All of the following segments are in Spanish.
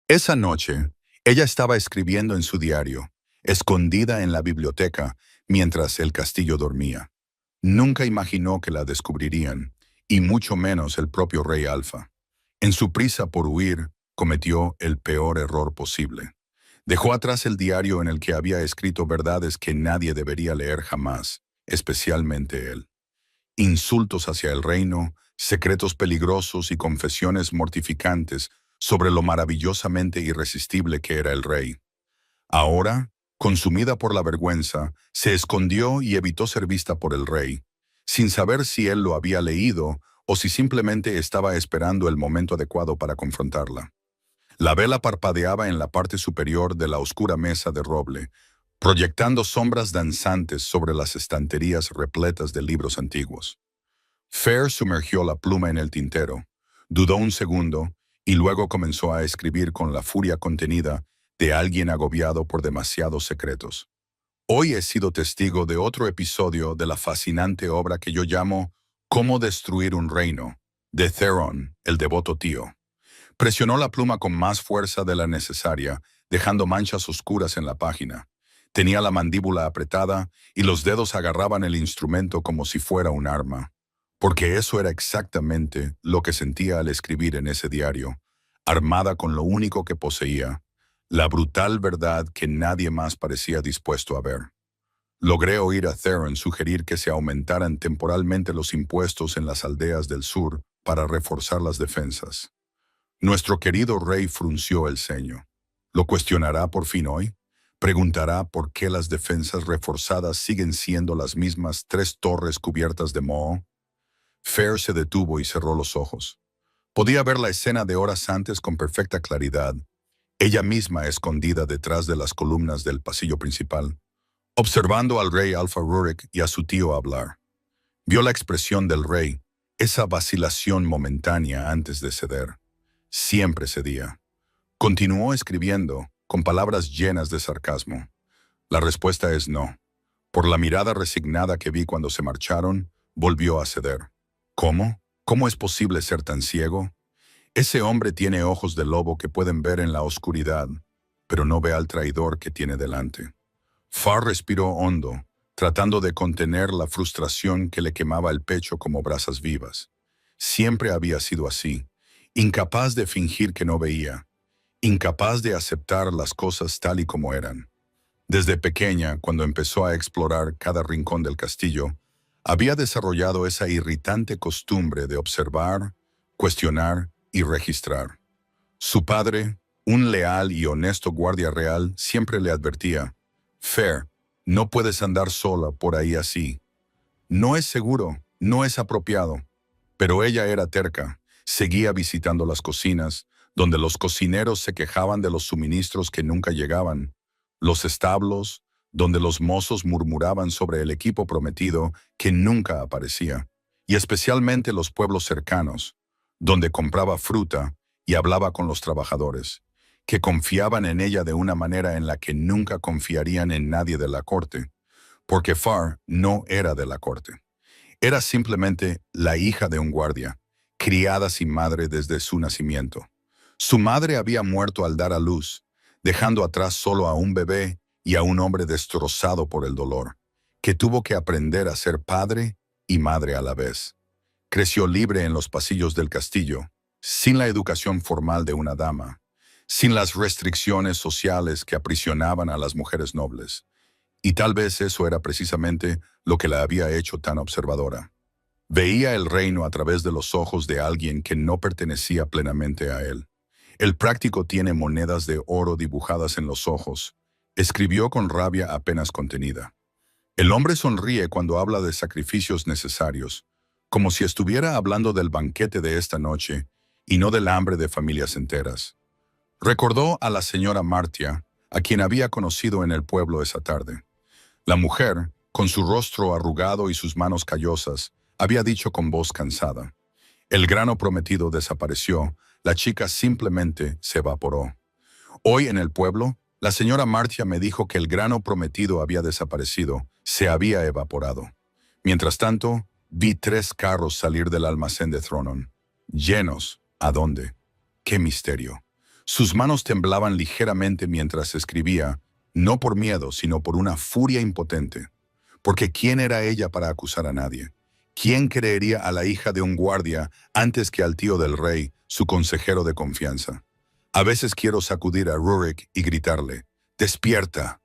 Esa noche, ella estaba escribiendo en su diario, escondida en la biblioteca, mientras el castillo dormía. Nunca imaginó que la descubrirían, y mucho menos el propio rey Alfa. En su prisa por huir, cometió el peor error posible. Dejó atrás el diario en el que había escrito verdades que nadie debería leer jamás, especialmente él. Insultos hacia el reino, secretos peligrosos y confesiones mortificantes sobre lo maravillosamente irresistible que era el rey. Ahora, consumida por la vergüenza, se escondió y evitó ser vista por el rey, sin saber si él lo había leído o si simplemente estaba esperando el momento adecuado para confrontarla. La vela parpadeaba en la parte superior de la oscura mesa de roble, proyectando sombras danzantes sobre las estanterías repletas de libros antiguos. Fair sumergió la pluma en el tintero, dudó un segundo y luego comenzó a escribir con la furia contenida de alguien agobiado por demasiados secretos. Hoy he sido testigo de otro episodio de la fascinante obra que yo llamo Cómo destruir un reino, de Theron, el devoto tío. Presionó la pluma con más fuerza de la necesaria, dejando manchas oscuras en la página. Tenía la mandíbula apretada y los dedos agarraban el instrumento como si fuera un arma. Porque eso era exactamente lo que sentía al escribir en ese diario, armada con lo único que poseía, la brutal verdad que nadie más parecía dispuesto a ver. Logré oír a Theron sugerir que se aumentaran temporalmente los impuestos en las aldeas del sur para reforzar las defensas. Nuestro querido rey frunció el ceño. ¿Lo cuestionará por fin hoy? ¿Preguntará por qué las defensas reforzadas siguen siendo las mismas 3 torres cubiertas de moho? Fair se detuvo y cerró los ojos. Podía ver la escena de horas antes con perfecta claridad, ella misma escondida detrás de las columnas del pasillo principal, observando al rey Alfa Rurik y a su tío hablar. Vio la expresión del rey, esa vacilación momentánea antes de ceder. Siempre cedía. Continuó escribiendo, con palabras llenas de sarcasmo. La respuesta es no. Por la mirada resignada que vi cuando se marcharon, volvió a ceder. ¿Cómo? ¿Cómo es posible ser tan ciego? Ese hombre tiene ojos de lobo que pueden ver en la oscuridad, pero no ve al traidor que tiene delante. Farr respiró hondo, tratando de contener la frustración que le quemaba el pecho como brasas vivas. Siempre había sido así, incapaz de fingir que no veía, incapaz de aceptar las cosas tal y como eran. Desde pequeña, cuando empezó a explorar cada rincón del castillo, había desarrollado esa irritante costumbre de observar, cuestionar y registrar. Su padre, un leal y honesto guardia real, siempre le advertía, Fair, no puedes andar sola por ahí así. No es seguro, no es apropiado. Pero ella era terca, seguía visitando las cocinas, donde los cocineros se quejaban de los suministros que nunca llegaban, los establos, donde los mozos murmuraban sobre el equipo prometido que nunca aparecía, y especialmente los pueblos cercanos, donde compraba fruta y hablaba con los trabajadores, que confiaban en ella de una manera en la que nunca confiarían en nadie de la corte, porque Farr no era de la corte. Era simplemente la hija de un guardia, criada sin madre desde su nacimiento. Su madre había muerto al dar a luz, dejando atrás solo a un bebé y a un hombre destrozado por el dolor, que tuvo que aprender a ser padre y madre a la vez. Creció libre en los pasillos del castillo, sin la educación formal de una dama, sin las restricciones sociales que aprisionaban a las mujeres nobles. Y tal vez eso era precisamente lo que la había hecho tan observadora. Veía el reino a través de los ojos de alguien que no pertenecía plenamente a él. El práctico tiene monedas de oro dibujadas en los ojos, escribió con rabia apenas contenida. El hombre sonríe cuando habla de sacrificios necesarios, como si estuviera hablando del banquete de esta noche y no del hambre de familias enteras. Recordó a la señora Martia, a quien había conocido en el pueblo esa tarde. La mujer, con su rostro arrugado y sus manos callosas, había dicho con voz cansada. El grano prometido desapareció, la chica simplemente se evaporó. Hoy en el pueblo, la señora Martia me dijo que el grano prometido había desaparecido, se había evaporado. Mientras tanto, vi 3 carros salir del almacén de Thronon. Llenos. ¿A dónde? ¡Qué misterio! Sus manos temblaban ligeramente mientras escribía, no por miedo, sino por una furia impotente. Porque ¿quién era ella para acusar a nadie? ¿Quién creería a la hija de un guardia antes que al tío del rey, su consejero de confianza? A veces quiero sacudir a Rurik y gritarle, «¡Despierta!».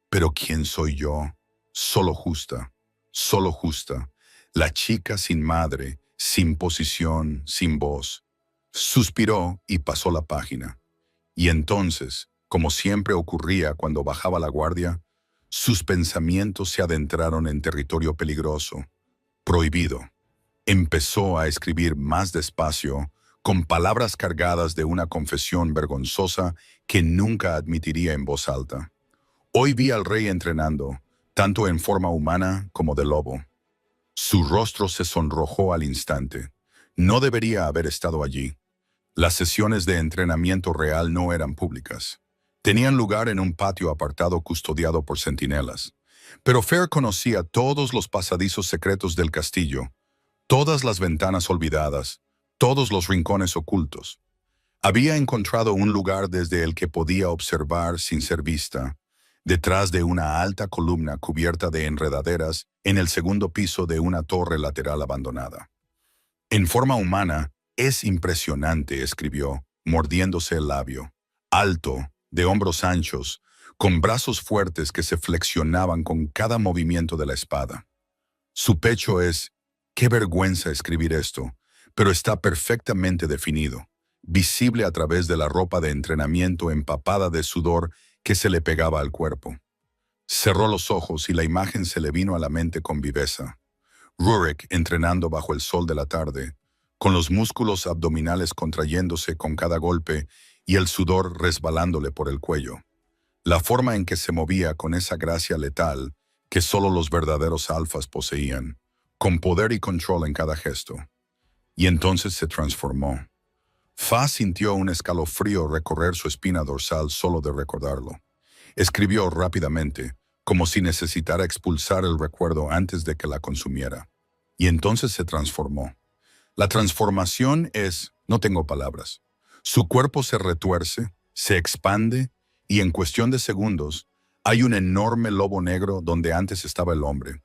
Pero ¿quién soy yo? Solo justa, solo justa. La chica sin madre, sin posición, sin voz. Suspiró y pasó la página. Y entonces, como siempre ocurría cuando bajaba la guardia, sus pensamientos se adentraron en territorio peligroso, prohibido. Empezó a escribir más despacio, con palabras cargadas de una confesión vergonzosa que nunca admitiría en voz alta. Hoy vi al rey entrenando, tanto en forma humana como de lobo. Su rostro se sonrojó al instante. No debería haber estado allí. Las sesiones de entrenamiento real no eran públicas. Tenían lugar en un patio apartado custodiado por centinelas. Pero Fair conocía todos los pasadizos secretos del castillo, todas las ventanas olvidadas, todos los rincones ocultos. Había encontrado un lugar desde el que podía observar sin ser vista, detrás de una alta columna cubierta de enredaderas en el segundo piso de una torre lateral abandonada. En forma humana, es impresionante, escribió, mordiéndose el labio. Alto, de hombros anchos, con brazos fuertes que se flexionaban con cada movimiento de la espada. Su pecho es, qué vergüenza escribir esto, pero está perfectamente definido, visible a través de la ropa de entrenamiento empapada de sudor que se le pegaba al cuerpo. Cerró los ojos y la imagen se le vino a la mente con viveza. Rurik entrenando bajo el sol de la tarde, con los músculos abdominales contrayéndose con cada golpe y el sudor resbalándole por el cuello. La forma en que se movía con esa gracia letal que solo los verdaderos alfas poseían, con poder y control en cada gesto. Y entonces se transformó. Fa sintió un escalofrío recorrer su espina dorsal solo de recordarlo. Escribió rápidamente, como si necesitara expulsar el recuerdo antes de que la consumiera. Y entonces se transformó. La transformación es, no tengo palabras. Su cuerpo se retuerce, se expande, y en cuestión de segundos, hay un enorme lobo negro donde antes estaba el hombre.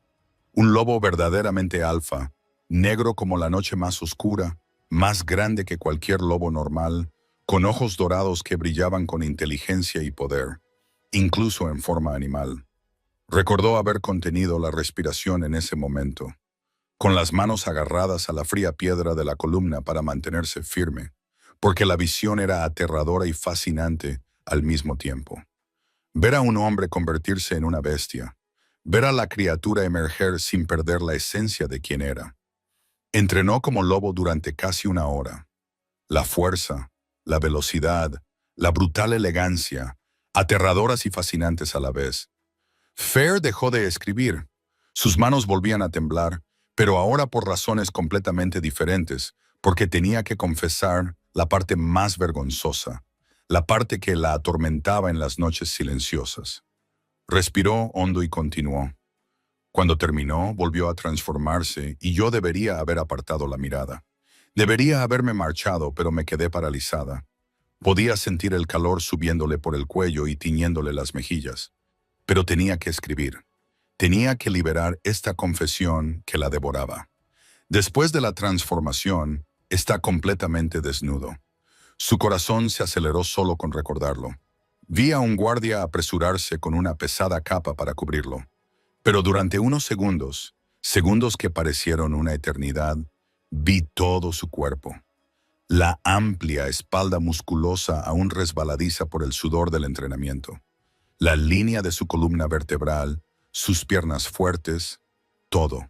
Un lobo verdaderamente alfa, negro como la noche más oscura, más grande que cualquier lobo normal, con ojos dorados que brillaban con inteligencia y poder, incluso en forma animal. Recordó haber contenido la respiración en ese momento, con las manos agarradas a la fría piedra de la columna para mantenerse firme, porque la visión era aterradora y fascinante al mismo tiempo. Ver a un hombre convertirse en una bestia, ver a la criatura emerger sin perder la esencia de quien era. Entrenó como lobo durante casi una hora. La fuerza, la velocidad, la brutal elegancia, aterradoras y fascinantes a la vez. Fair dejó de escribir. Sus manos volvían a temblar, pero ahora por razones completamente diferentes, porque tenía que confesar la parte más vergonzosa, la parte que la atormentaba en las noches silenciosas. Respiró hondo y continuó. Cuando terminó, volvió a transformarse y yo debería haber apartado la mirada. Debería haberme marchado, pero me quedé paralizada. Podía sentir el calor subiéndole por el cuello y tiñéndole las mejillas. Pero tenía que escribir. Tenía que liberar esta confesión que la devoraba. Después de la transformación, está completamente desnudo. Su corazón se aceleró solo con recordarlo. Vi a un guardia apresurarse con una pesada capa para cubrirlo. Pero durante unos segundos, segundos que parecieron una eternidad, vi todo su cuerpo. La amplia espalda musculosa aún resbaladiza por el sudor del entrenamiento. La línea de su columna vertebral, sus piernas fuertes, todo.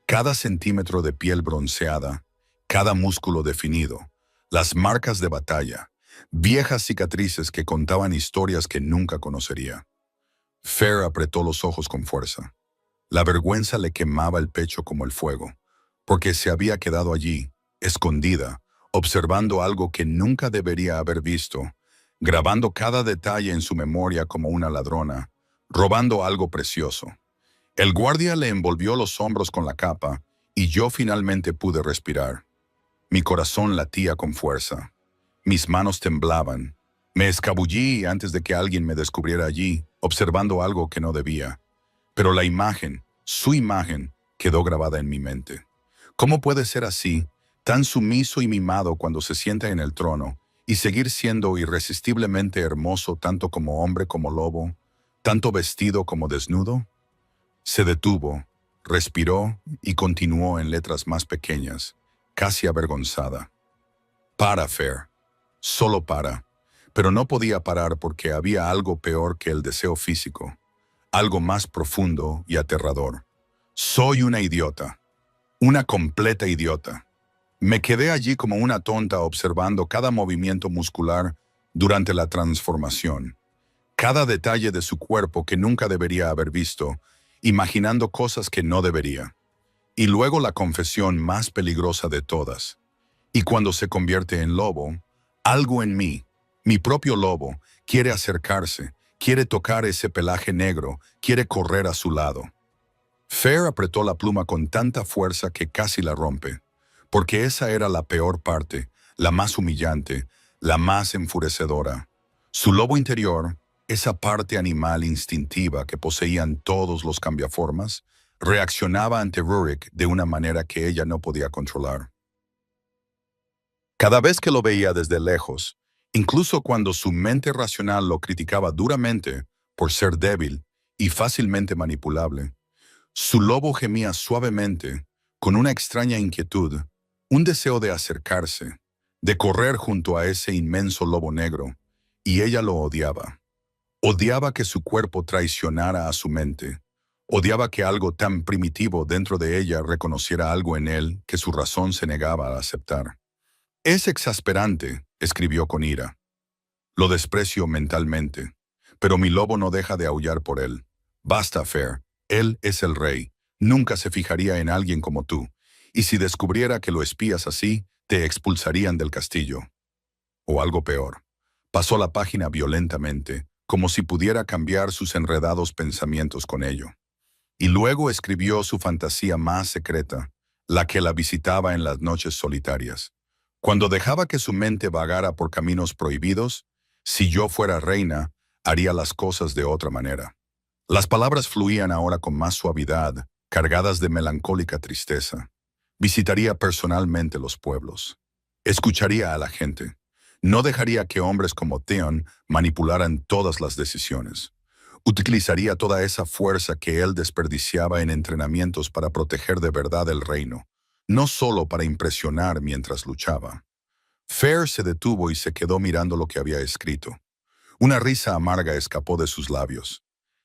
Cada centímetro de piel bronceada, cada músculo definido, las marcas de batalla, viejas cicatrices que contaban historias que nunca conocería. Fair apretó los ojos con fuerza. La vergüenza le quemaba el pecho como el fuego, porque se había quedado allí, escondida, observando algo que nunca debería haber visto, grabando cada detalle en su memoria como una ladrona, robando algo precioso. El guardia le envolvió los hombros con la capa y yo finalmente pude respirar. Mi corazón latía con fuerza. Mis manos temblaban. Me escabullí antes de que alguien me descubriera allí, observando algo que no debía. Pero la imagen, su imagen, quedó grabada en mi mente. ¿Cómo puede ser así, tan sumiso y mimado cuando se sienta en el trono, y seguir siendo irresistiblemente hermoso tanto como hombre como lobo, tanto vestido como desnudo? Se detuvo, respiró y continuó en letras más pequeñas, casi avergonzada. Para, Fair. Solo para. Pero no podía parar porque había algo peor que el deseo físico, algo más profundo y aterrador. Soy una idiota, una completa idiota. Me quedé allí como una tonta observando cada movimiento muscular durante la transformación, cada detalle de su cuerpo que nunca debería haber visto, imaginando cosas que no debería. Y luego la confesión más peligrosa de todas. Y cuando se convierte en lobo, algo en mí, mi propio lobo, quiere acercarse, quiere tocar ese pelaje negro, quiere correr a su lado. Fair apretó la pluma con tanta fuerza que casi la rompe, porque esa era la peor parte, la más humillante, la más enfurecedora. Su lobo interior, esa parte animal instintiva que poseían todos los cambiaformas, reaccionaba ante Rurik de una manera que ella no podía controlar. Cada vez que lo veía desde lejos, incluso cuando su mente racional lo criticaba duramente por ser débil y fácilmente manipulable, su lobo gemía suavemente, con una extraña inquietud, un deseo de acercarse, de correr junto a ese inmenso lobo negro, y ella lo odiaba. Odiaba que su cuerpo traicionara a su mente. Odiaba que algo tan primitivo dentro de ella reconociera algo en él que su razón se negaba a aceptar. Es exasperante, escribió con ira. Lo desprecio mentalmente, pero mi lobo no deja de aullar por él. Basta, Fair. Él es el rey. Nunca se fijaría en alguien como tú. Y si descubriera que lo espías así, te expulsarían del castillo. O algo peor. Pasó la página violentamente, como si pudiera cambiar sus enredados pensamientos con ello. Y luego escribió su fantasía más secreta, la que la visitaba en las noches solitarias. Cuando dejaba que su mente vagara por caminos prohibidos, si yo fuera reina, haría las cosas de otra manera. Las palabras fluían ahora con más suavidad, cargadas de melancólica tristeza. Visitaría personalmente los pueblos. Escucharía a la gente. No dejaría que hombres como Theon manipularan todas las decisiones. Utilizaría toda esa fuerza que él desperdiciaba en entrenamientos para proteger de verdad el reino, no solo para impresionar mientras luchaba. Fair se detuvo y se quedó mirando lo que había escrito. Una risa amarga escapó de sus labios.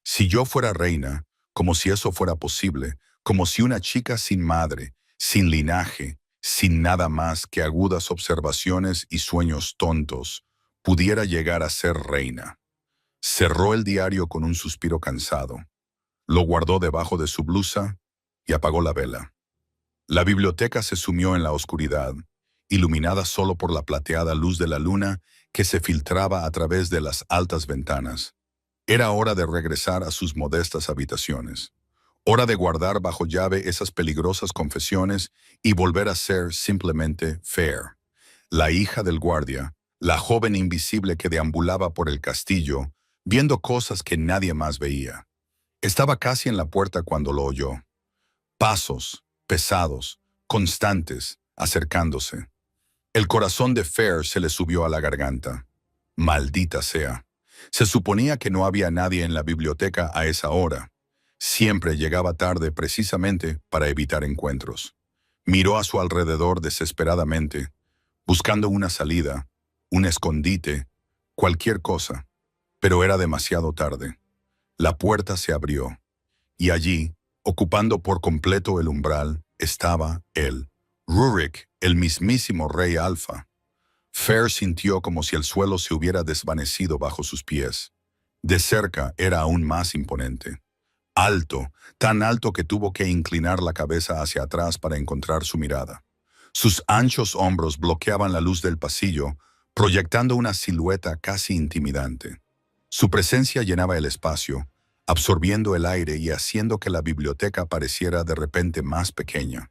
Si yo fuera reina, como si eso fuera posible, como si una chica sin madre, sin linaje, sin nada más que agudas observaciones y sueños tontos, pudiera llegar a ser reina. Cerró el diario con un suspiro cansado. Lo guardó debajo de su blusa y apagó la vela. La biblioteca se sumió en la oscuridad, iluminada solo por la plateada luz de la luna que se filtraba a través de las altas ventanas. Era hora de regresar a sus modestas habitaciones. Hora de guardar bajo llave esas peligrosas confesiones y volver a ser simplemente Fair, la hija del guardia, la joven invisible que deambulaba por el castillo, viendo cosas que nadie más veía. Estaba casi en la puerta cuando lo oyó. Pasos, pesados, constantes, acercándose. El corazón de Fair se le subió a la garganta. Maldita sea. Se suponía que no había nadie en la biblioteca a esa hora. Siempre llegaba tarde precisamente para evitar encuentros. Miró a su alrededor desesperadamente, buscando una salida, un escondite, cualquier cosa. Pero era demasiado tarde. La puerta se abrió, y allí, ocupando por completo el umbral, estaba él, Rurik, el mismísimo rey Alfa. Fair sintió como si el suelo se hubiera desvanecido bajo sus pies. De cerca era aún más imponente. Alto, tan alto que tuvo que inclinar la cabeza hacia atrás para encontrar su mirada. Sus anchos hombros bloqueaban la luz del pasillo, proyectando una silueta casi intimidante. Su presencia llenaba el espacio, absorbiendo el aire y haciendo que la biblioteca pareciera de repente más pequeña.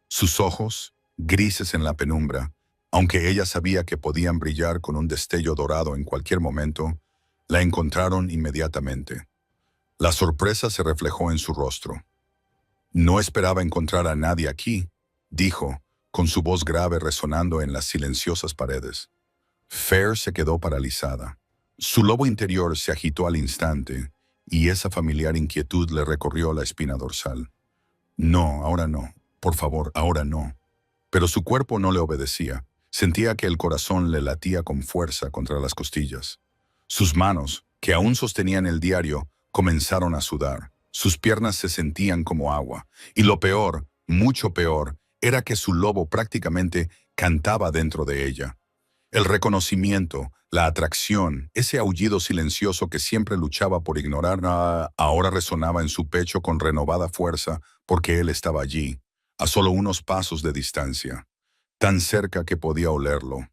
Sus ojos, grises en la penumbra, Aunque ella sabía que podían brillar con un destello dorado en cualquier momento, la encontraron inmediatamente. La sorpresa se reflejó en su rostro. No esperaba encontrar a nadie aquí, dijo, con su voz grave resonando en las silenciosas paredes. Fair se quedó paralizada. Su lobo interior se agitó al instante, y esa familiar inquietud le recorrió la espina dorsal. No, ahora no. Por favor, ahora no. Pero su cuerpo no le obedecía. Sentía que el corazón le latía con fuerza contra las costillas. Sus manos, que aún sostenían el diario, comenzaron a sudar. Sus piernas se sentían como agua. Y lo peor, mucho peor, era que su lobo prácticamente cantaba dentro de ella. El reconocimiento, la atracción, ese aullido silencioso que siempre luchaba por ignorar, ahora resonaba en su pecho con renovada fuerza porque él estaba allí, a solo unos pasos de distancia, tan cerca que podía olerlo.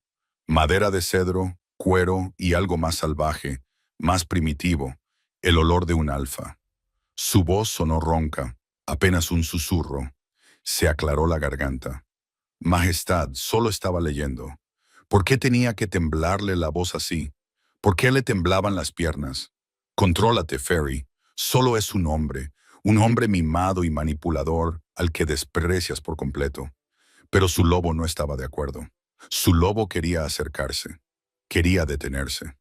Madera de cedro, cuero y algo más salvaje, más primitivo, el olor de un alfa. Su voz sonó ronca, apenas un susurro. Se aclaró la garganta. Majestad, solo estaba leyendo. ¿Por qué tenía que temblarle la voz así? ¿Por qué le temblaban las piernas? Contrólate, Fairy. Solo es un hombre mimado y manipulador al que desprecias por completo. Pero su lobo no estaba de acuerdo. Su lobo quería acercarse. Quería detenerse.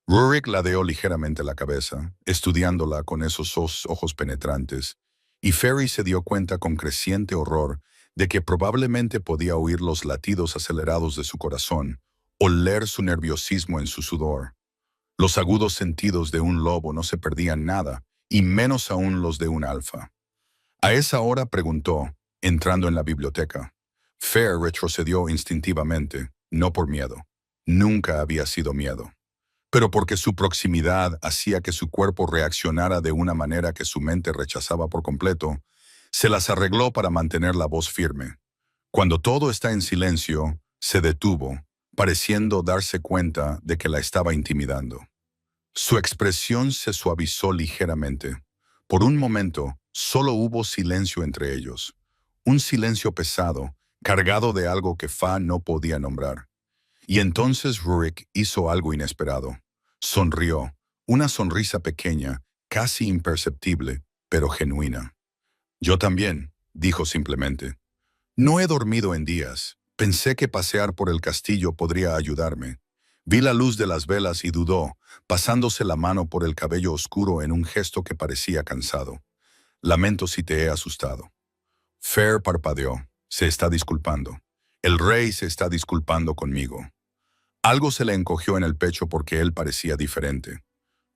Rurik ladeó ligeramente la cabeza, estudiándola con esos ojos penetrantes, y Fairy se dio cuenta con creciente horror de que probablemente podía oír los latidos acelerados de su corazón, oler su nerviosismo en su sudor. Los agudos sentidos de un lobo no se perdían nada, y menos aún los de un alfa. A esa hora preguntó, entrando en la biblioteca. Fair retrocedió instintivamente, no por miedo. Nunca había sido miedo. Pero porque su proximidad hacía que su cuerpo reaccionara de una manera que su mente rechazaba por completo, se las arregló para mantener la voz firme. Cuando todo está en silencio, se detuvo, pareciendo darse cuenta de que la estaba intimidando. Su expresión se suavizó ligeramente. Por un momento, solo hubo silencio entre ellos. Un silencio pesado, cargado de algo que Fa no podía nombrar. Y entonces Rurik hizo algo inesperado. Sonrió, una sonrisa pequeña, casi imperceptible, pero genuina. Yo también, dijo simplemente. No he dormido en días. Pensé que pasear por el castillo podría ayudarme. Vi la luz de las velas y dudó, pasándose la mano por el cabello oscuro en un gesto que parecía cansado. Lamento si te he asustado. Fair parpadeó. Se está disculpando. El rey se está disculpando conmigo. Algo se le encogió en el pecho porque él parecía diferente.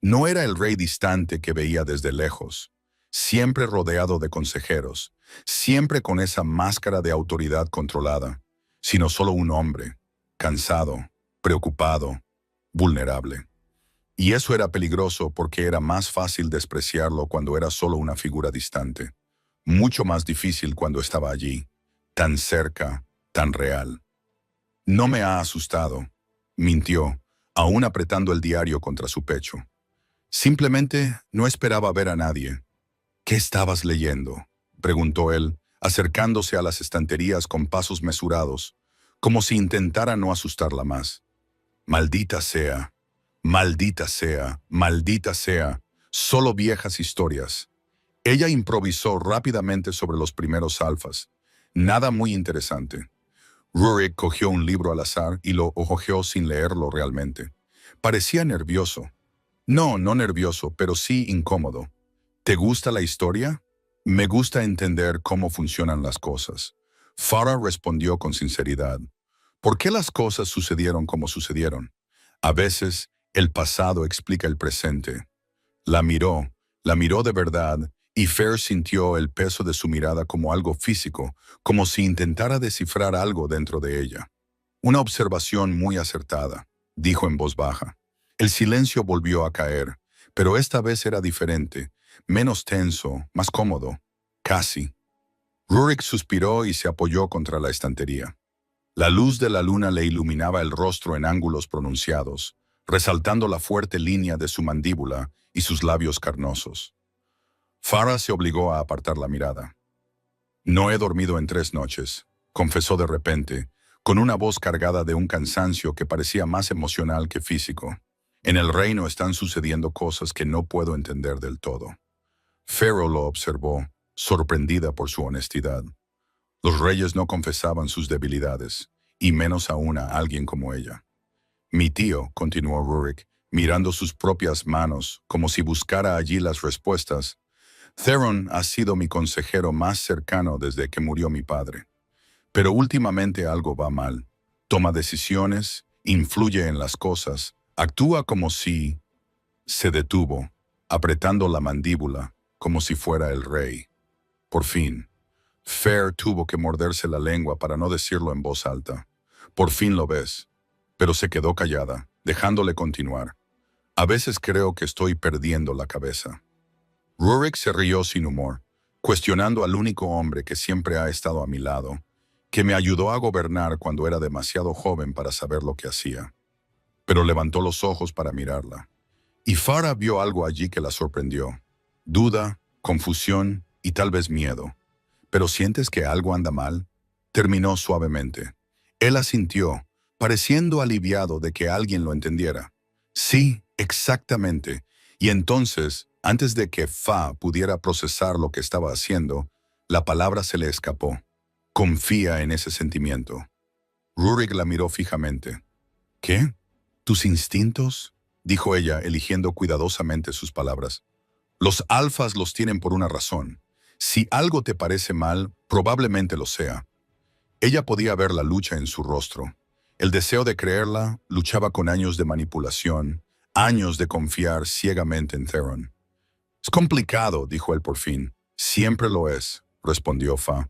No era el rey distante que veía desde lejos, siempre rodeado de consejeros, siempre con esa máscara de autoridad controlada, sino solo un hombre, cansado, preocupado, vulnerable. Y eso era peligroso porque era más fácil despreciarlo cuando era solo una figura distante, mucho más difícil cuando estaba allí, tan cerca, tan real. No me ha asustado, mintió, aún apretando el diario contra su pecho. Simplemente no esperaba ver a nadie. ¿Qué estabas leyendo?, preguntó él, acercándose a las estanterías con pasos mesurados, como si intentara no asustarla más. Maldita sea, maldita sea, maldita sea, solo viejas historias. Ella improvisó rápidamente sobre los primeros alfas. Nada muy interesante. Rurik cogió un libro al azar y lo hojeó sin leerlo realmente. Parecía nervioso. No, no nervioso, pero sí incómodo. ¿Te gusta la historia? Me gusta entender cómo funcionan las cosas. Farah respondió con sinceridad. ¿Por qué las cosas sucedieron como sucedieron? A veces, el pasado explica el presente. La miró de verdad, y Fair sintió el peso de su mirada como algo físico, como si intentara descifrar algo dentro de ella. Una observación muy acertada, dijo en voz baja. El silencio volvió a caer, pero esta vez era diferente, menos tenso, más cómodo, casi. Rurik suspiró y se apoyó contra la estantería. La luz de la luna le iluminaba el rostro en ángulos pronunciados, resaltando la fuerte línea de su mandíbula y sus labios carnosos. Farah se obligó a apartar la mirada. No he dormido en 3 noches, confesó de repente, con una voz cargada de un cansancio que parecía más emocional que físico. En el reino están sucediendo cosas que no puedo entender del todo. Pharaoh lo observó, sorprendida por su honestidad. Los reyes no confesaban sus debilidades, y menos aún a alguien como ella. Mi tío, continuó Rurik, mirando sus propias manos como si buscara allí las respuestas. Theron ha sido mi consejero más cercano desde que murió mi padre. Pero últimamente algo va mal. Toma decisiones, influye en las cosas, actúa como si... Se detuvo, apretando la mandíbula, como si fuera el rey. Por fin, Fair tuvo que morderse la lengua para no decirlo en voz alta. Por fin lo ves. Pero se quedó callada, dejándole continuar. A veces creo que estoy perdiendo la cabeza. Rurik se rió sin humor, cuestionando al único hombre que siempre ha estado a mi lado, que me ayudó a gobernar cuando era demasiado joven para saber lo que hacía. Pero levantó los ojos para mirarla. Y Farah vio algo allí que la sorprendió. Duda, confusión y tal vez miedo. ¿Pero sientes que algo anda mal? Terminó suavemente. Él asintió, pareciendo aliviado de que alguien lo entendiera. Sí, exactamente. Y entonces, antes de que Fa pudiera procesar lo que estaba haciendo, la palabra se le escapó. Confía en ese sentimiento. Rurik la miró fijamente. ¿Qué? ¿Tus instintos? Dijo ella, eligiendo cuidadosamente sus palabras. Los alfas los tienen por una razón. Si algo te parece mal, probablemente lo sea. Ella podía ver la lucha en su rostro. El deseo de creerla luchaba con años de manipulación, años de confiar ciegamente en Theron. Es complicado, dijo él por fin. Siempre lo es, respondió Fa.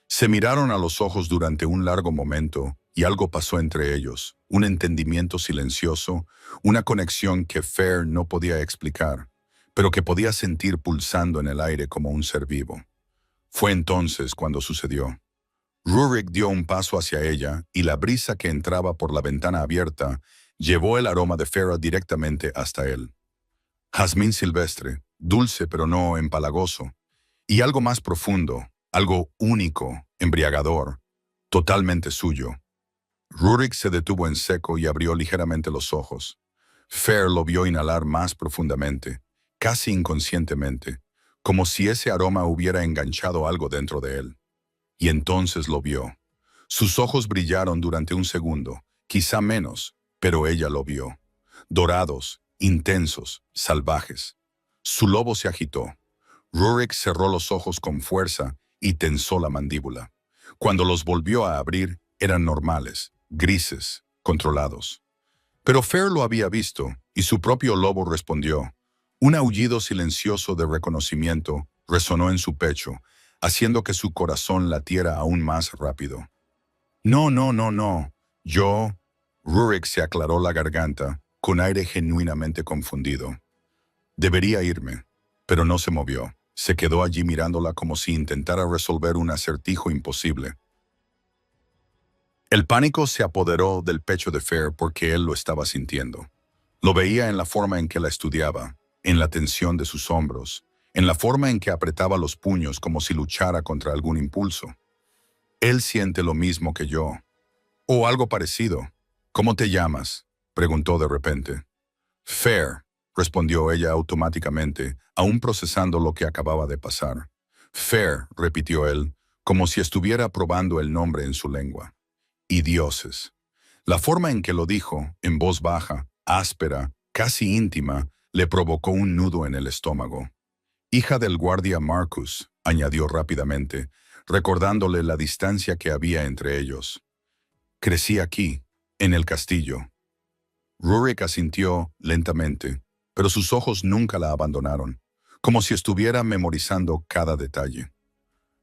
Se miraron a los ojos durante un largo momento y algo pasó entre ellos, un entendimiento silencioso, una conexión que Fair no podía explicar, pero que podía sentir pulsando en el aire como un ser vivo. Fue entonces cuando sucedió. Rurik dio un paso hacia ella y la brisa que entraba por la ventana abierta llevó el aroma de Farah directamente hasta él. Jazmín silvestre, dulce pero no empalagoso, y algo más profundo, algo único, embriagador, totalmente suyo. Rurik se detuvo en seco y abrió ligeramente los ojos. Fair lo vio inhalar más profundamente, casi inconscientemente, como si ese aroma hubiera enganchado algo dentro de él. Y entonces lo vio. Sus ojos brillaron durante un segundo, quizá menos, pero ella lo vio. Dorados, intensos, salvajes. Su lobo se agitó. Rurik cerró los ojos con fuerza y tensó la mandíbula. Cuando los volvió a abrir, eran normales, grises, controlados. Pero Fair lo había visto, y su propio lobo respondió. Un aullido silencioso de reconocimiento resonó en su pecho, haciendo que su corazón latiera aún más rápido. No, no, no, no. Yo... Rurik se aclaró la garganta, con aire genuinamente confundido. Debería irme, pero no se movió. Se quedó allí mirándola como si intentara resolver un acertijo imposible. El pánico se apoderó del pecho de Fair porque él lo estaba sintiendo. Lo veía en la forma en que la estudiaba, en la tensión de sus hombros, en la forma en que apretaba los puños como si luchara contra algún impulso. Él siente lo mismo que yo. O algo parecido. ¿Cómo te llamas?, preguntó de repente. Fair, respondió ella automáticamente, aún procesando lo que acababa de pasar. Fair, repitió él, como si estuviera probando el nombre en su lengua. Y dioses. La forma en que lo dijo, en voz baja, áspera, casi íntima, le provocó un nudo en el estómago. Hija del guardia Marcus, añadió rápidamente, recordándole la distancia que había entre ellos. Crecí aquí, en el castillo. Rurik asintió lentamente, pero sus ojos nunca la abandonaron, como si estuviera memorizando cada detalle.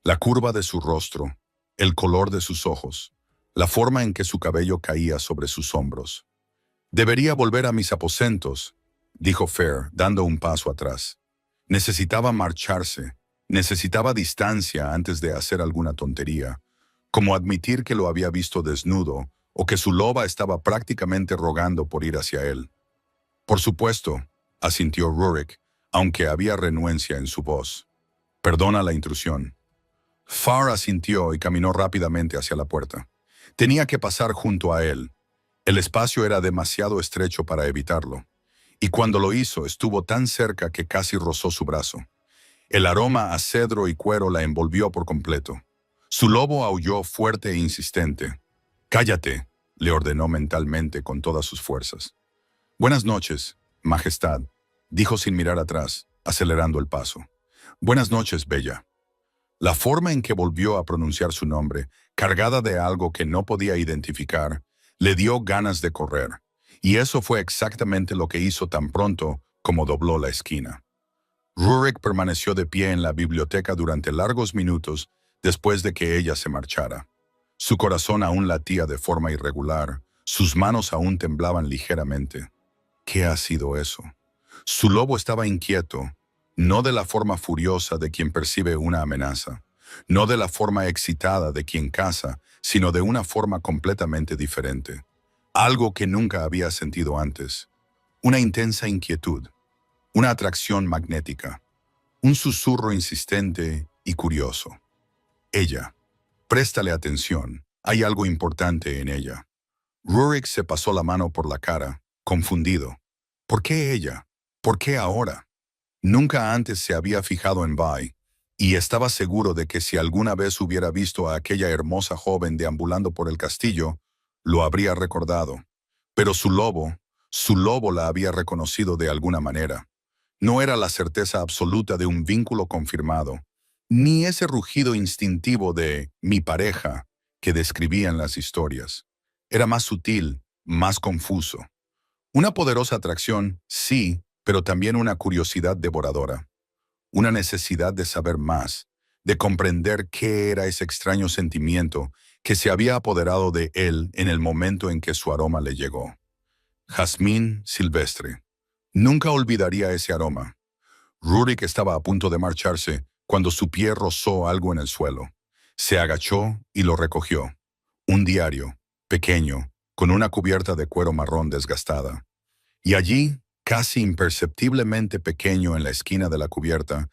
La curva de su rostro, el color de sus ojos, la forma en que su cabello caía sobre sus hombros. Debería volver a mis aposentos, dijo Fair, dando un paso atrás. Necesitaba marcharse, necesitaba distancia antes de hacer alguna tontería, como admitir que lo había visto desnudo o que su loba estaba prácticamente rogando por ir hacia él. Por supuesto, asintió Rurik, aunque había renuencia en su voz. Perdona la intrusión. Farah asintió y caminó rápidamente hacia la puerta. Tenía que pasar junto a él. El espacio era demasiado estrecho para evitarlo, y cuando lo hizo estuvo tan cerca que casi rozó su brazo. El aroma a cedro y cuero la envolvió por completo. Su lobo aulló fuerte e insistente. «Cállate», le ordenó mentalmente con todas sus fuerzas. «Buenas noches, Majestad», dijo sin mirar atrás, acelerando el paso. «Buenas noches, Bella». La forma en que volvió a pronunciar su nombre, cargada de algo que no podía identificar, le dio ganas de correr, y eso fue exactamente lo que hizo tan pronto como dobló la esquina. Rurik permaneció de pie en la biblioteca durante largos minutos después de que ella se marchara. Su corazón aún latía de forma irregular, sus manos aún temblaban ligeramente. ¿Qué ha sido eso? Su lobo estaba inquieto, no de la forma furiosa de quien percibe una amenaza, no de la forma excitada de quien caza, sino de una forma completamente diferente. Algo que nunca había sentido antes. Una intensa inquietud, una atracción magnética, un susurro insistente y curioso. Ella. Préstale atención, hay algo importante en ella. Rurik se pasó la mano por la cara, confundido. ¿Por qué ella? ¿Por qué ahora? Nunca antes se había fijado en Vi, y estaba seguro de que si alguna vez hubiera visto a aquella hermosa joven deambulando por el castillo, lo habría recordado. Pero su lobo la había reconocido de alguna manera. No era la certeza absoluta de un vínculo confirmado, ni ese rugido instintivo de «mi pareja» que describían las historias. Era más sutil, más confuso. Una poderosa atracción, sí, pero también una curiosidad devoradora. Una necesidad de saber más, de comprender qué era ese extraño sentimiento que se había apoderado de él en el momento en que su aroma le llegó. Jazmín silvestre. Nunca olvidaría ese aroma. Rurik estaba a punto de marcharse cuando su pie rozó algo en el suelo. Se agachó y lo recogió. Un diario, pequeño, con una cubierta de cuero marrón desgastada. Y allí, casi imperceptiblemente pequeño en la esquina de la cubierta,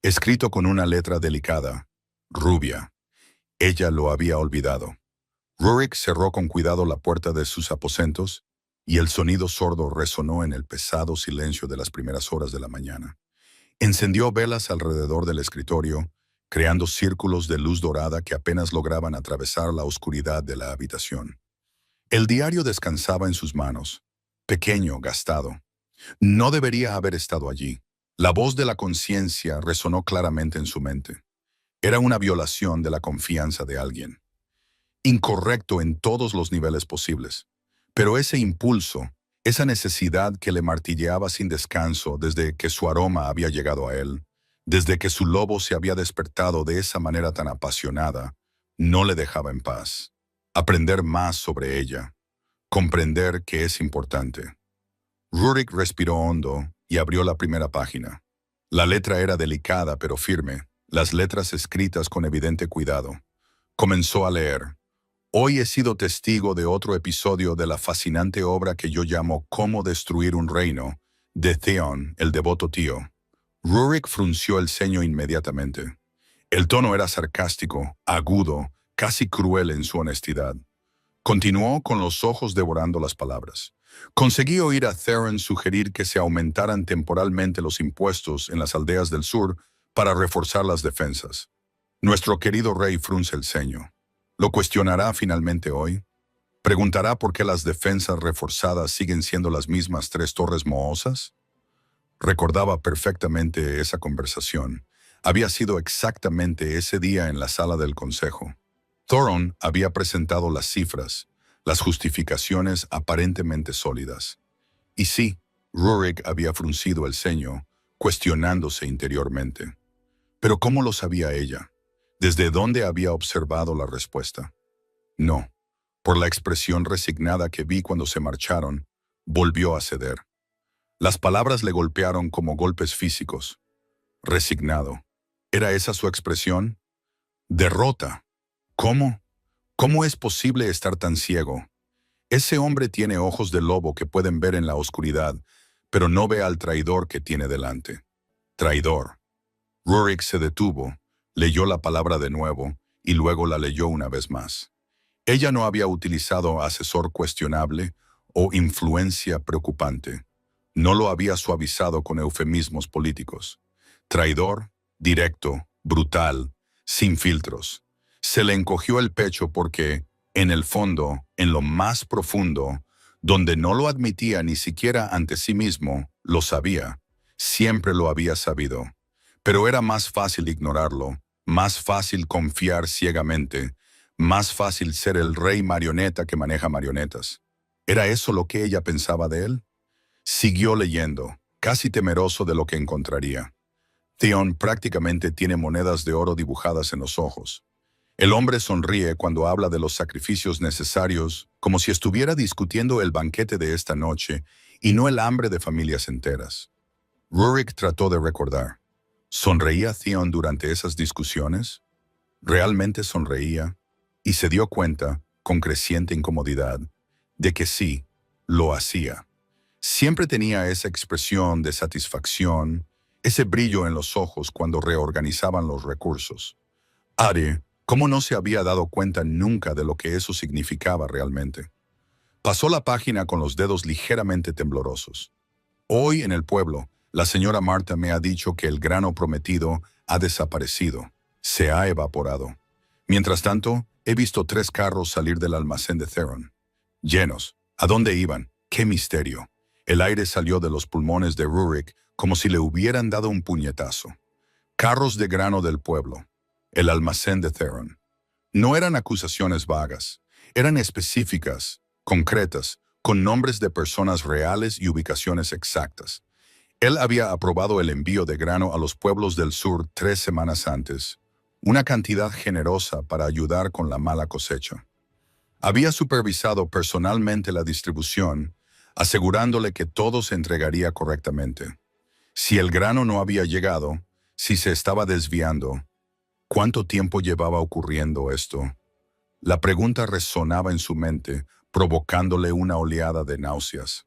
escrito con una letra delicada, rubia. Ella lo había olvidado. Rurik cerró con cuidado la puerta de sus aposentos y el sonido sordo resonó en el pesado silencio de las primeras horas de la mañana. Encendió velas alrededor del escritorio, creando círculos de luz dorada que apenas lograban atravesar la oscuridad de la habitación. El diario descansaba en sus manos, pequeño, gastado. No debería haber estado allí. La voz de la conciencia resonó claramente en su mente. Era una violación de la confianza de alguien. Incorrecto en todos los niveles posibles. Pero ese impulso, esa necesidad que le martilleaba sin descanso desde que su aroma había llegado a él, desde que su lobo se había despertado de esa manera tan apasionada, no le dejaba en paz. Aprender más sobre ella, comprender que es importante. Rurik respiró hondo y abrió la primera página. La letra era delicada pero firme, las letras escritas con evidente cuidado. Comenzó a leer. Hoy he sido testigo de otro episodio de la fascinante obra que yo llamo Cómo destruir un reino, de Theon, el devoto tío. Rurik frunció el ceño inmediatamente. El tono era sarcástico, agudo, casi cruel en su honestidad. Continuó con los ojos devorando las palabras. Conseguí oír a Theron sugerir que se aumentaran temporalmente los impuestos en las aldeas del sur para reforzar las defensas. Nuestro querido rey frunce el ceño. ¿Lo cuestionará finalmente hoy? ¿Preguntará por qué las defensas reforzadas siguen siendo las mismas 3 torres mohosas? Recordaba perfectamente esa conversación. Había sido exactamente ese día en la sala del consejo. Thoron había presentado las cifras, las justificaciones aparentemente sólidas. Y sí, Rurik había fruncido el ceño, cuestionándose interiormente. Pero ¿cómo lo sabía ella? ¿Desde dónde había observado la respuesta? No, por la expresión resignada que vi cuando se marcharon, volvió a ceder. Las palabras le golpearon como golpes físicos. Resignado. ¿Era esa su expresión? Derrota. ¿Cómo? ¿Cómo es posible estar tan ciego? Ese hombre tiene ojos de lobo que pueden ver en la oscuridad, pero no ve al traidor que tiene delante. Traidor. Rurik se detuvo, leyó la palabra de nuevo y luego la leyó una vez más. Ella no había utilizado asesor cuestionable o influencia preocupante. No lo había suavizado con eufemismos políticos. Traidor, directo, brutal, sin filtros. Se le encogió el pecho porque, en el fondo, en lo más profundo, donde no lo admitía ni siquiera ante sí mismo, lo sabía. Siempre lo había sabido. Pero era más fácil ignorarlo, más fácil confiar ciegamente, más fácil ser el rey marioneta que maneja marionetas. ¿Era eso lo que ella pensaba de él? Siguió leyendo, casi temeroso de lo que encontraría. Theon prácticamente tiene monedas de oro dibujadas en los ojos. El hombre sonríe cuando habla de los sacrificios necesarios, como si estuviera discutiendo el banquete de esta noche y no el hambre de familias enteras. Rurik trató de recordar. ¿Sonreía Theon durante esas discusiones? Realmente sonreía y se dio cuenta, con creciente incomodidad, de que sí, lo hacía. Siempre tenía esa expresión de satisfacción, ese brillo en los ojos cuando reorganizaban los recursos. Ari, ¿cómo no se había dado cuenta nunca de lo que eso significaba realmente? Pasó la página con los dedos ligeramente temblorosos. Hoy en el pueblo, la señora Marta me ha dicho que el grano prometido ha desaparecido, se ha evaporado. Mientras tanto, he visto 3 carros salir del almacén de Theron. Llenos. ¿A dónde iban? ¡Qué misterio! El aire salió de los pulmones de Rurik como si le hubieran dado un puñetazo. Carros de grano del pueblo. El almacén de Theron. No eran acusaciones vagas. Eran específicas, concretas, con nombres de personas reales y ubicaciones exactas. Él había aprobado el envío de grano a los pueblos del sur 3 semanas antes, una cantidad generosa para ayudar con la mala cosecha. Había supervisado personalmente la distribución, asegurándole que todo se entregaría correctamente. Si el grano no había llegado, si se estaba desviando, ¿cuánto tiempo llevaba ocurriendo esto? La pregunta resonaba en su mente, provocándole una oleada de náuseas.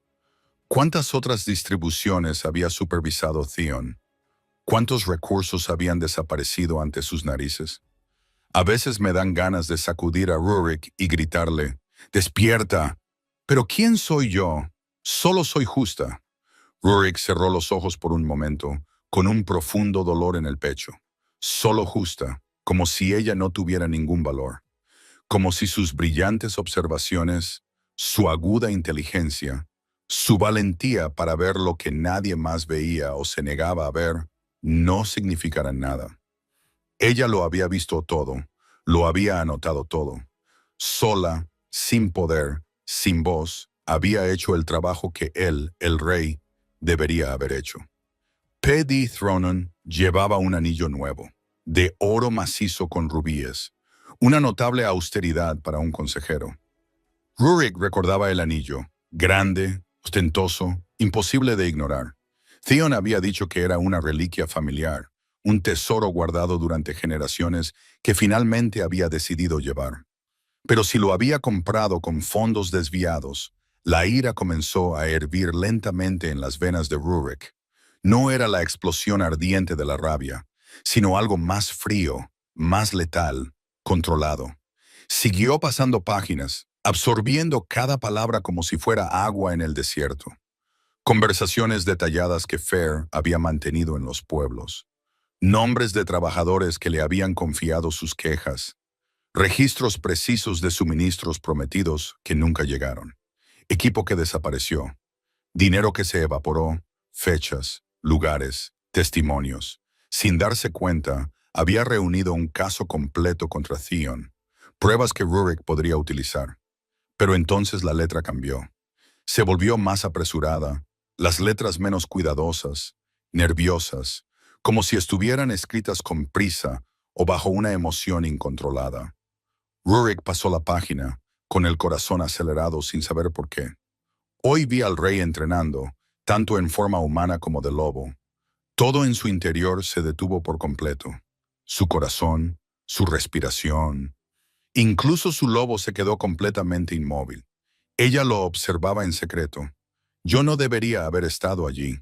¿Cuántas otras distribuciones había supervisado Theon? ¿Cuántos recursos habían desaparecido ante sus narices? A veces me dan ganas de sacudir a Rurik y gritarle, «¡Despierta! ¿Pero quién soy yo? Solo soy justa». Rurik cerró los ojos por un momento, con un profundo dolor en el pecho. Solo justa, como si ella no tuviera ningún valor. Como si sus brillantes observaciones, su aguda inteligencia, su valentía para ver lo que nadie más veía o se negaba a ver, no significaran nada. Ella lo había visto todo, lo había anotado todo. Sola, sin poder, sin voz, había hecho el trabajo que él, el rey, debería haber hecho. P.D. Thronon llevaba un anillo nuevo, de oro macizo con rubíes, una notable austeridad para un consejero. Rurik recordaba el anillo, grande, ostentoso, imposible de ignorar. Theon había dicho que era una reliquia familiar, un tesoro guardado durante generaciones que finalmente había decidido llevar. Pero si lo había comprado con fondos desviados, la ira comenzó a hervir lentamente en las venas de Rurik. No era la explosión ardiente de la rabia, sino algo más frío, más letal, controlado. Siguió pasando páginas, absorbiendo cada palabra como si fuera agua en el desierto. Conversaciones detalladas que Fair había mantenido en los pueblos. Nombres de trabajadores que le habían confiado sus quejas. Registros precisos de suministros prometidos que nunca llegaron. Equipo que desapareció. Dinero que se evaporó. Fechas, lugares, testimonios. Sin darse cuenta, había reunido un caso completo contra Theon. Pruebas que Rurik podría utilizar. Pero entonces la letra cambió. Se volvió más apresurada, las letras menos cuidadosas, nerviosas, como si estuvieran escritas con prisa o bajo una emoción incontrolada. Rurik pasó la página, con el corazón acelerado sin saber por qué. Hoy vi al rey entrenando, tanto en forma humana como de lobo. Todo en su interior se detuvo por completo. Su corazón, su respiración. Incluso su lobo se quedó completamente inmóvil. Ella lo observaba en secreto. Yo no debería haber estado allí.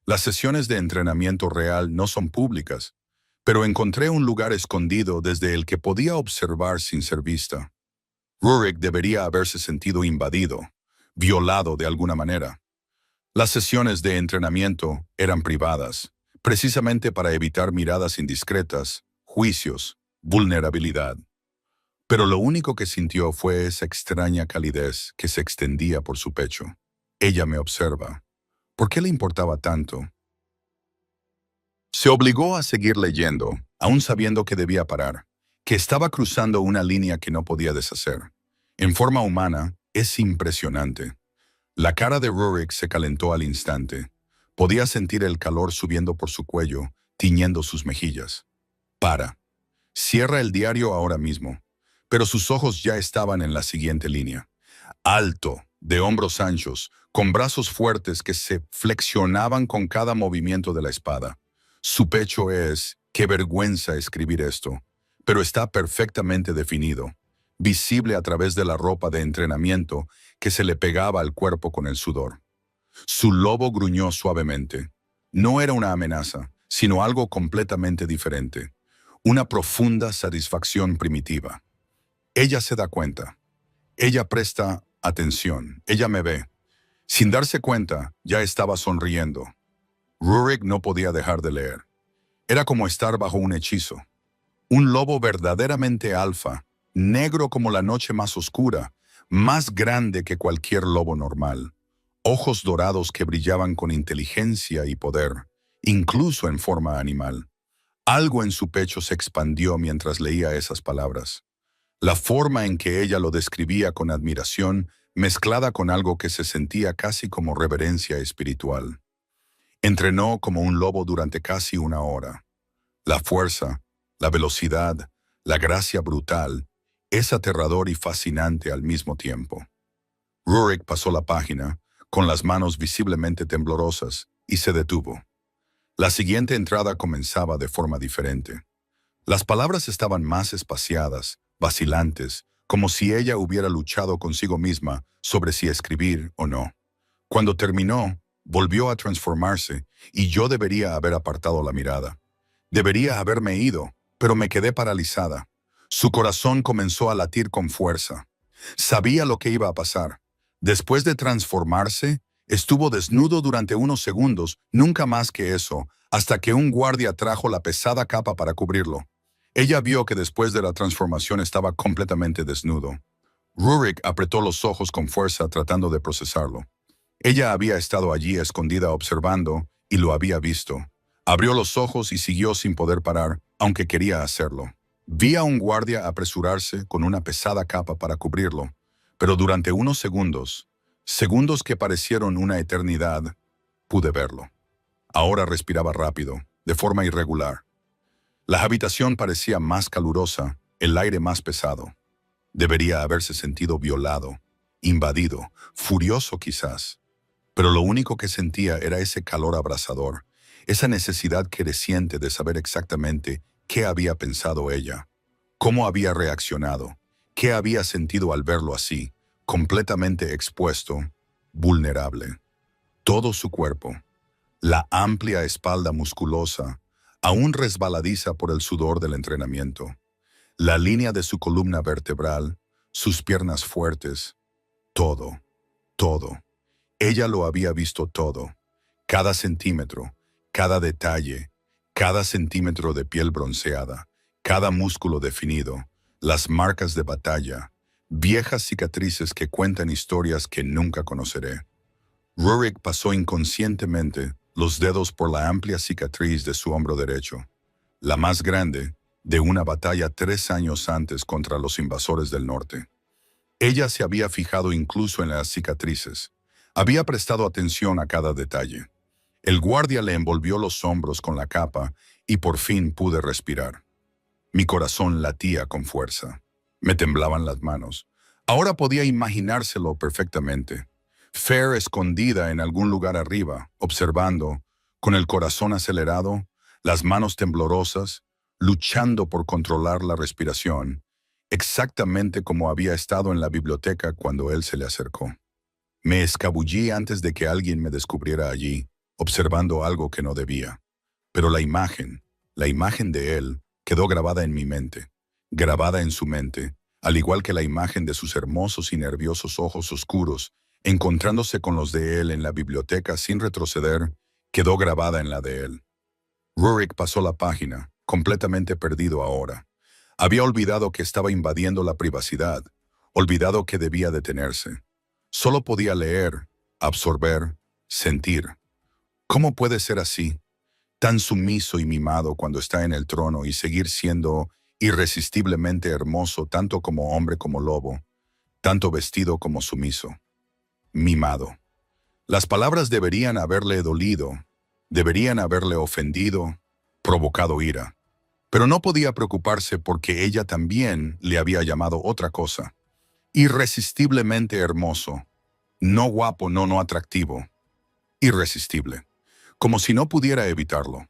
Las sesiones de entrenamiento real no son públicas, pero encontré un lugar escondido desde el que podía observar sin ser vista. Rurik debería haberse sentido invadido, violado de alguna manera. Las sesiones de entrenamiento eran privadas, precisamente para evitar miradas indiscretas, juicios, vulnerabilidad. Pero lo único que sintió fue esa extraña calidez que se extendía por su pecho. Ella me observa. ¿Por qué le importaba tanto? Se obligó a seguir leyendo, aún sabiendo que debía parar, que estaba cruzando una línea que no podía deshacer. En forma humana, es impresionante. La cara de Rurik se calentó al instante. Podía sentir el calor subiendo por su cuello, tiñendo sus mejillas. Para. Cierra el diario ahora mismo. Pero sus ojos ya estaban en la siguiente línea. Alto, de hombros anchos, con brazos fuertes que se flexionaban con cada movimiento de la espada. Su pecho es, qué vergüenza escribir esto, pero está perfectamente definido, visible a través de la ropa de entrenamiento que se le pegaba al cuerpo con el sudor. Su lobo gruñó suavemente. No era una amenaza, sino algo completamente diferente. Una profunda satisfacción primitiva. Ella se da cuenta. Ella presta atención. Ella me ve. Sin darse cuenta, ya estaba sonriendo. Rurik no podía dejar de leer. Era como estar bajo un hechizo. Un lobo verdaderamente alfa, negro como la noche más oscura, más grande que cualquier lobo normal. Ojos dorados que brillaban con inteligencia y poder, incluso en forma animal. Algo en su pecho se expandió mientras leía esas palabras. La forma en que ella lo describía con admiración, mezclada con algo que se sentía casi como reverencia espiritual. Entrenó como un lobo durante casi una hora. La fuerza, la velocidad, la gracia brutal, es aterrador y fascinante al mismo tiempo. Rurik pasó la página, con las manos visiblemente temblorosas, y se detuvo. La siguiente entrada comenzaba de forma diferente. Las palabras estaban más espaciadas, vacilantes, como si ella hubiera luchado consigo misma sobre si escribir o no. Cuando terminó, volvió a transformarse, y yo debería haber apartado la mirada. Debería haberme ido, pero me quedé paralizada. Su corazón comenzó a latir con fuerza. Sabía lo que iba a pasar. Después de transformarse, estuvo desnudo durante unos segundos, nunca más que eso, hasta que un guardia trajo la pesada capa para cubrirlo. Ella vio que después de la transformación estaba completamente desnudo. Rurik apretó los ojos con fuerza tratando de procesarlo. Ella había estado allí escondida observando y lo había visto. Abrió los ojos y siguió sin poder parar, aunque quería hacerlo. Vi a un guardia apresurarse con una pesada capa para cubrirlo, pero durante unos segundos, segundos que parecieron una eternidad, pude verlo. Ahora respiraba rápido, de forma irregular. La habitación parecía más calurosa, el aire más pesado. Debería haberse sentido violado, invadido, furioso quizás. Pero lo único que sentía era ese calor abrasador, esa necesidad creciente de saber exactamente qué había pensado ella, cómo había reaccionado, qué había sentido al verlo así, completamente expuesto, vulnerable. Todo su cuerpo, la amplia espalda musculosa, aún resbaladiza por el sudor del entrenamiento, la línea de su columna vertebral, sus piernas fuertes, todo, todo. Ella lo había visto todo, cada centímetro, cada detalle, cada centímetro de piel bronceada, cada músculo definido, las marcas de batalla, viejas cicatrices que cuentan historias que nunca conoceré. Rurik pasó inconscientemente los dedos por la amplia cicatriz de su hombro derecho, la más grande de una batalla 3 años antes contra los invasores del norte. Ella se había fijado incluso en las cicatrices, había prestado atención a cada detalle. El guardia le envolvió los hombros con la capa y por fin pude respirar. Mi corazón latía con fuerza. Me temblaban las manos. Ahora podía imaginárselo perfectamente. Fair escondida en algún lugar arriba, observando, con el corazón acelerado, las manos temblorosas, luchando por controlar la respiración, exactamente como había estado en la biblioteca cuando él se le acercó. Me escabullí antes de que alguien me descubriera allí, observando algo que no debía. Pero la imagen de él, quedó grabada en mi mente, grabada en su mente, al igual que la imagen de sus hermosos y nerviosos ojos oscuros, encontrándose con los de él en la biblioteca sin retroceder, quedó grabada en la de él. Rurik pasó la página, completamente perdido ahora. Había olvidado que estaba invadiendo la privacidad, olvidado que debía detenerse. Solo podía leer, absorber, sentir. ¿Cómo puede ser así, tan sumiso y mimado cuando está en el trono y seguir siendo irresistiblemente hermoso tanto como hombre como lobo, tanto vestido como sumiso? Mimado. Las palabras deberían haberle dolido, deberían haberle ofendido, provocado ira. Pero no podía preocuparse porque ella también le había llamado otra cosa. Irresistiblemente hermoso. No guapo, no atractivo. Irresistible. Como si no pudiera evitarlo.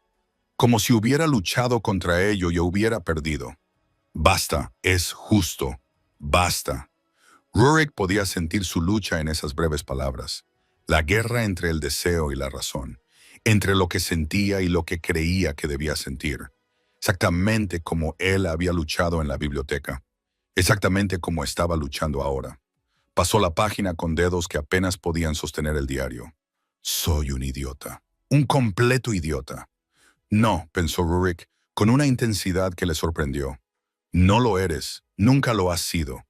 Como si hubiera luchado contra ello y hubiera perdido. Basta, es justo. Basta. Rurik podía sentir su lucha en esas breves palabras. La guerra entre el deseo y la razón. Entre lo que sentía y lo que creía que debía sentir. Exactamente como él había luchado en la biblioteca. Exactamente como estaba luchando ahora. Pasó la página con dedos que apenas podían sostener el diario. Soy un idiota. Un completo idiota. No, pensó Rurik, con una intensidad que le sorprendió. No lo eres. Nunca lo has sido.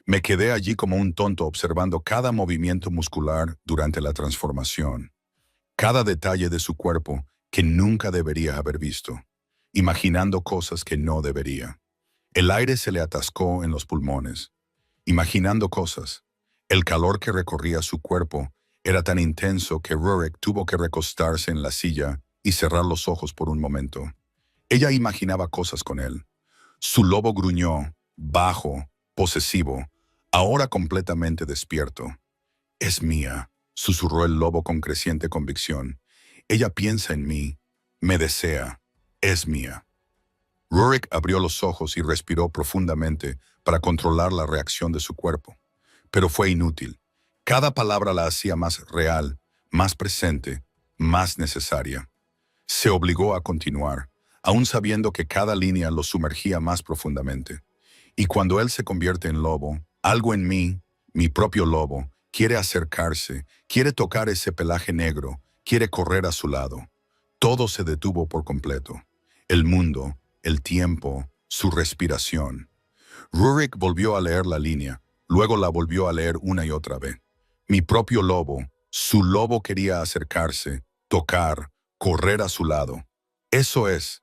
Me quedé allí como un tonto observando cada movimiento muscular durante la transformación. Cada detalle de su cuerpo que nunca debería haber visto. Imaginando cosas que no debería. El aire se le atascó en los pulmones. Imaginando cosas. El calor que recorría su cuerpo era tan intenso que Rurik tuvo que recostarse en la silla y cerrar los ojos por un momento. Ella imaginaba cosas con él. Su lobo gruñó, bajo, posesivo, ahora completamente despierto. Es mía, susurró el lobo con creciente convicción. Ella piensa en mí, me desea, es mía. Rurik abrió los ojos y respiró profundamente para controlar la reacción de su cuerpo. Pero fue inútil. Cada palabra la hacía más real, más presente, más necesaria. Se obligó a continuar, aún sabiendo que cada línea lo sumergía más profundamente. Y cuando él se convierte en lobo, algo en mí, mi propio lobo, quiere acercarse, quiere tocar ese pelaje negro, quiere correr a su lado. Todo se detuvo por completo. El mundo, el tiempo, su respiración. Rurik volvió a leer la línea, luego la volvió a leer una y otra vez. Mi propio lobo, su lobo quería acercarse, tocar, correr a su lado. Eso es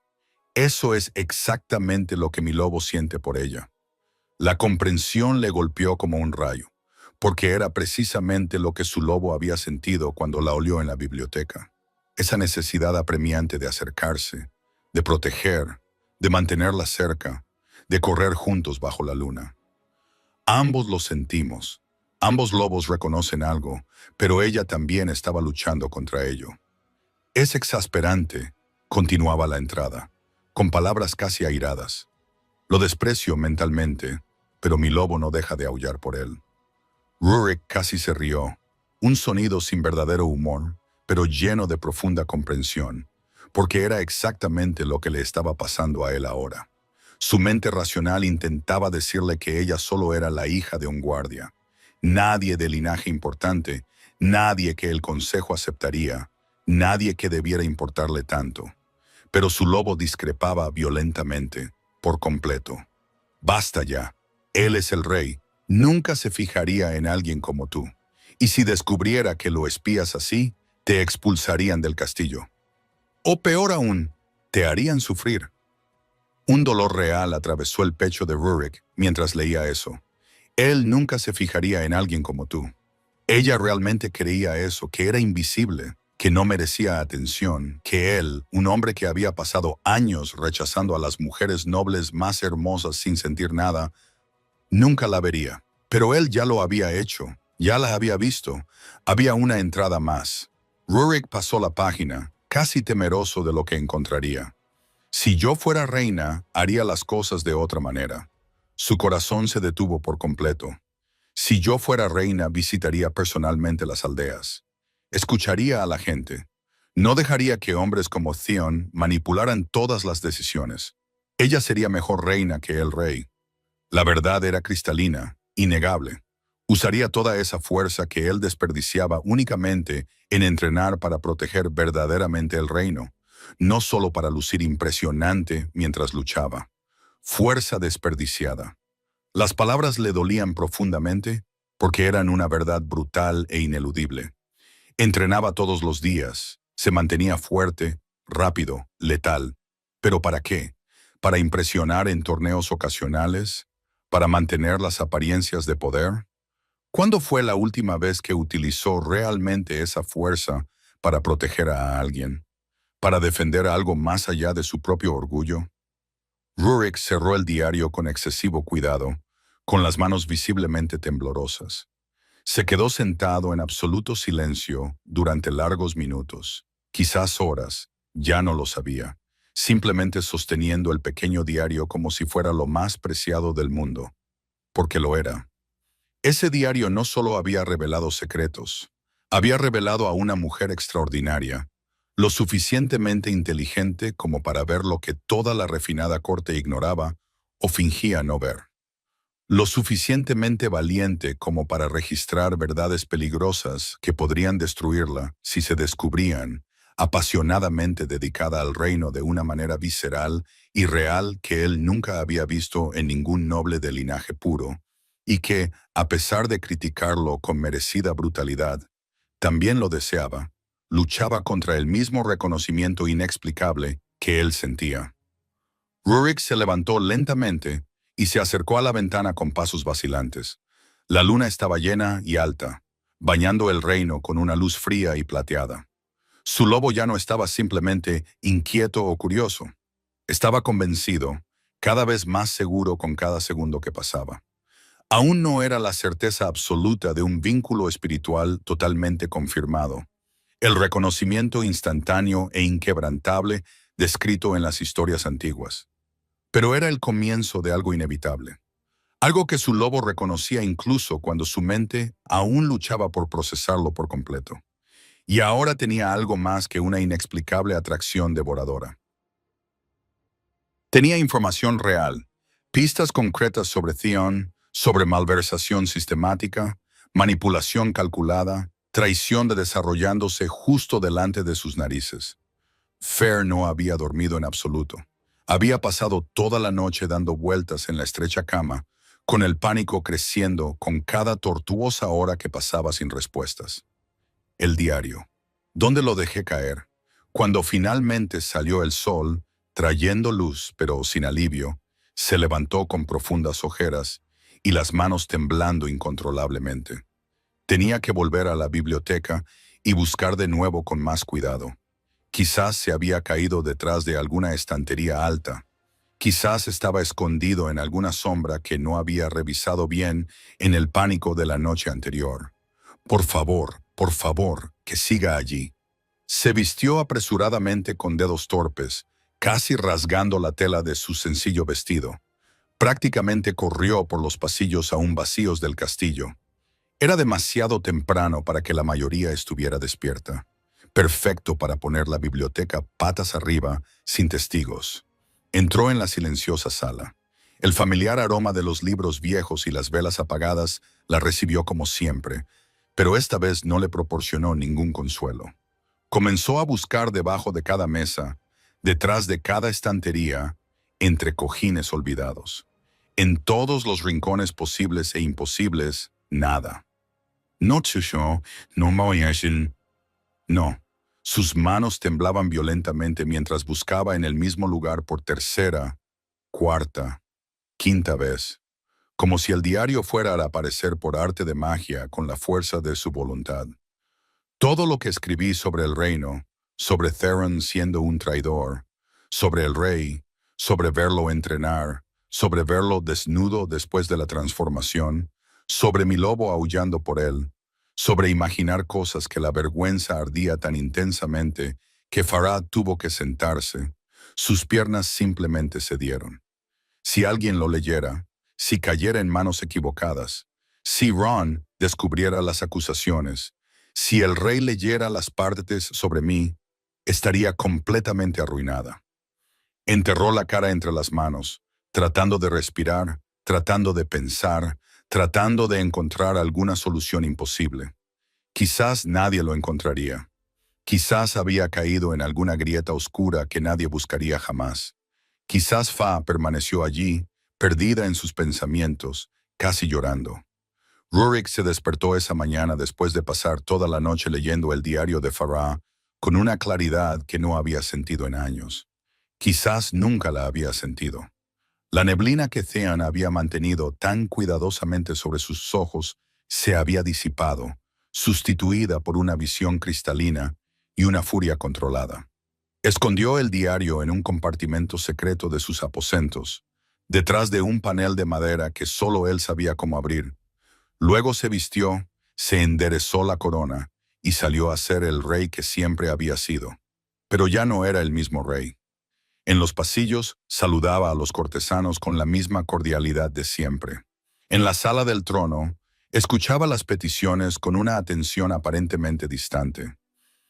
exactamente lo que mi lobo siente por ella. La comprensión le golpeó como un rayo, porque era precisamente lo que su lobo había sentido cuando la olió en la biblioteca. Esa necesidad apremiante de acercarse, de proteger, de mantenerla cerca, de correr juntos bajo la luna. Ambos lo sentimos. Ambos lobos reconocen algo, pero ella también estaba luchando contra ello. Es exasperante, continuaba la entrada, con palabras casi airadas. Lo desprecio mentalmente, pero mi lobo no deja de aullar por él. Rurik casi se rió, un sonido sin verdadero humor, pero lleno de profunda comprensión, porque era exactamente lo que le estaba pasando a él ahora. Su mente racional intentaba decirle que ella solo era la hija de un guardia. Nadie de linaje importante, nadie que el consejo aceptaría, nadie que debiera importarle tanto. Pero su lobo discrepaba violentamente, por completo. Basta ya, él es el rey, nunca se fijaría en alguien como tú. Y si descubriera que lo espías así, te expulsarían del castillo. O peor aún, te harían sufrir. Un dolor real atravesó el pecho de Rurik mientras leía eso. Él nunca se fijaría en alguien como tú. Ella realmente creía eso, que era invisible, que no merecía atención, que él, un hombre que había pasado años rechazando a las mujeres nobles más hermosas sin sentir nada, nunca la vería. Pero él ya lo había hecho, ya la había visto. Había una entrada más. Rurik pasó la página, casi temeroso de lo que encontraría. Si yo fuera reina, haría las cosas de otra manera. Su corazón se detuvo por completo. Si yo fuera reina, visitaría personalmente las aldeas. Escucharía a la gente. No dejaría que hombres como Theon manipularan todas las decisiones. Ella sería mejor reina que el rey. La verdad era cristalina, innegable. Usaría toda esa fuerza que él desperdiciaba únicamente en entrenar para proteger verdaderamente el reino, no solo para lucir impresionante mientras luchaba. Fuerza desperdiciada. Las palabras le dolían profundamente porque eran una verdad brutal e ineludible. Entrenaba todos los días, se mantenía fuerte, rápido, letal. ¿Pero para qué? ¿Para impresionar en torneos ocasionales? ¿Para mantener las apariencias de poder? ¿Cuándo fue la última vez que utilizó realmente esa fuerza para proteger a alguien? ¿Para defender algo más allá de su propio orgullo? Rurik cerró el diario con excesivo cuidado, con las manos visiblemente temblorosas. Se quedó sentado en absoluto silencio durante largos minutos, quizás horas, ya no lo sabía, simplemente sosteniendo el pequeño diario como si fuera lo más preciado del mundo, porque lo era. Ese diario no solo había revelado secretos, había revelado a una mujer extraordinaria, lo suficientemente inteligente como para ver lo que toda la refinada corte ignoraba o fingía no ver. Lo suficientemente valiente como para registrar verdades peligrosas que podrían destruirla si se descubrían, apasionadamente dedicada al reino de una manera visceral y real que él nunca había visto en ningún noble de linaje puro, y que, a pesar de criticarlo con merecida brutalidad, también lo deseaba, luchaba contra el mismo reconocimiento inexplicable que él sentía. Rurik se levantó lentamente y se acercó a la ventana con pasos vacilantes. La luna estaba llena y alta, bañando el reino con una luz fría y plateada. Su lobo ya no estaba simplemente inquieto o curioso. Estaba convencido, cada vez más seguro con cada segundo que pasaba. Aún no era la certeza absoluta de un vínculo espiritual totalmente confirmado, el reconocimiento instantáneo e inquebrantable descrito en las historias antiguas. Pero era el comienzo de algo inevitable. Algo que su lobo reconocía incluso cuando su mente aún luchaba por procesarlo por completo. Y ahora tenía algo más que una inexplicable atracción devoradora. Tenía información real, pistas concretas sobre Theon, sobre malversación sistemática, manipulación calculada, traición desarrollándose justo delante de sus narices. Fer no había dormido en absoluto. Había pasado toda la noche dando vueltas en la estrecha cama, con el pánico creciendo con cada tortuosa hora que pasaba sin respuestas. El diario. ¿Dónde lo dejé caer? Cuando finalmente salió el sol, trayendo luz pero sin alivio, se levantó con profundas ojeras y las manos temblando incontrolablemente. Tenía que volver a la biblioteca y buscar de nuevo con más cuidado. Quizás se había caído detrás de alguna estantería alta. Quizás estaba escondido en alguna sombra que no había revisado bien en el pánico de la noche anterior. Por favor, que siga allí. Se vistió apresuradamente con dedos torpes, casi rasgando la tela de su sencillo vestido. Prácticamente corrió por los pasillos aún vacíos del castillo. Era demasiado temprano para que la mayoría estuviera despierta. Perfecto para poner la biblioteca patas arriba, sin testigos. Entró en la silenciosa sala. El familiar aroma de los libros viejos y las velas apagadas la recibió como siempre, pero esta vez no le proporcionó ningún consuelo. Comenzó a buscar debajo de cada mesa, detrás de cada estantería, entre cojines olvidados. En todos los rincones posibles e imposibles, nada. No, Chusho, no me voy a decir. No. Sus manos temblaban violentamente mientras buscaba en el mismo lugar por tercera, cuarta, quinta vez, como si el diario fuera a aparecer por arte de magia con la fuerza de su voluntad. Todo lo que escribí sobre el reino, sobre Theron siendo un traidor, sobre el rey, sobre verlo entrenar, sobre verlo desnudo después de la transformación, sobre mi lobo aullando por él, sobre imaginar cosas que la vergüenza ardía tan intensamente que Farad tuvo que sentarse, sus piernas simplemente cedieron. Si alguien lo leyera, si cayera en manos equivocadas, si Ron descubriera las acusaciones, si el rey leyera las partes sobre mí, estaría completamente arruinada. Enterró la cara entre las manos, tratando de respirar, tratando de pensar, tratando de encontrar alguna solución imposible. Quizás nadie lo encontraría. Quizás había caído en alguna grieta oscura que nadie buscaría jamás. Quizás Fa permaneció allí, perdida en sus pensamientos, casi llorando. Rurik se despertó esa mañana después de pasar toda la noche leyendo el diario de Farah con una claridad que no había sentido en años. Quizás nunca la había sentido. La neblina que Theon había mantenido tan cuidadosamente sobre sus ojos se había disipado, sustituida por una visión cristalina y una furia controlada. Escondió el diario en un compartimento secreto de sus aposentos, detrás de un panel de madera que solo él sabía cómo abrir. Luego se vistió, se enderezó la corona y salió a ser el rey que siempre había sido. Pero ya no era el mismo rey. En los pasillos saludaba a los cortesanos con la misma cordialidad de siempre. En la sala del trono, escuchaba las peticiones con una atención aparentemente distante.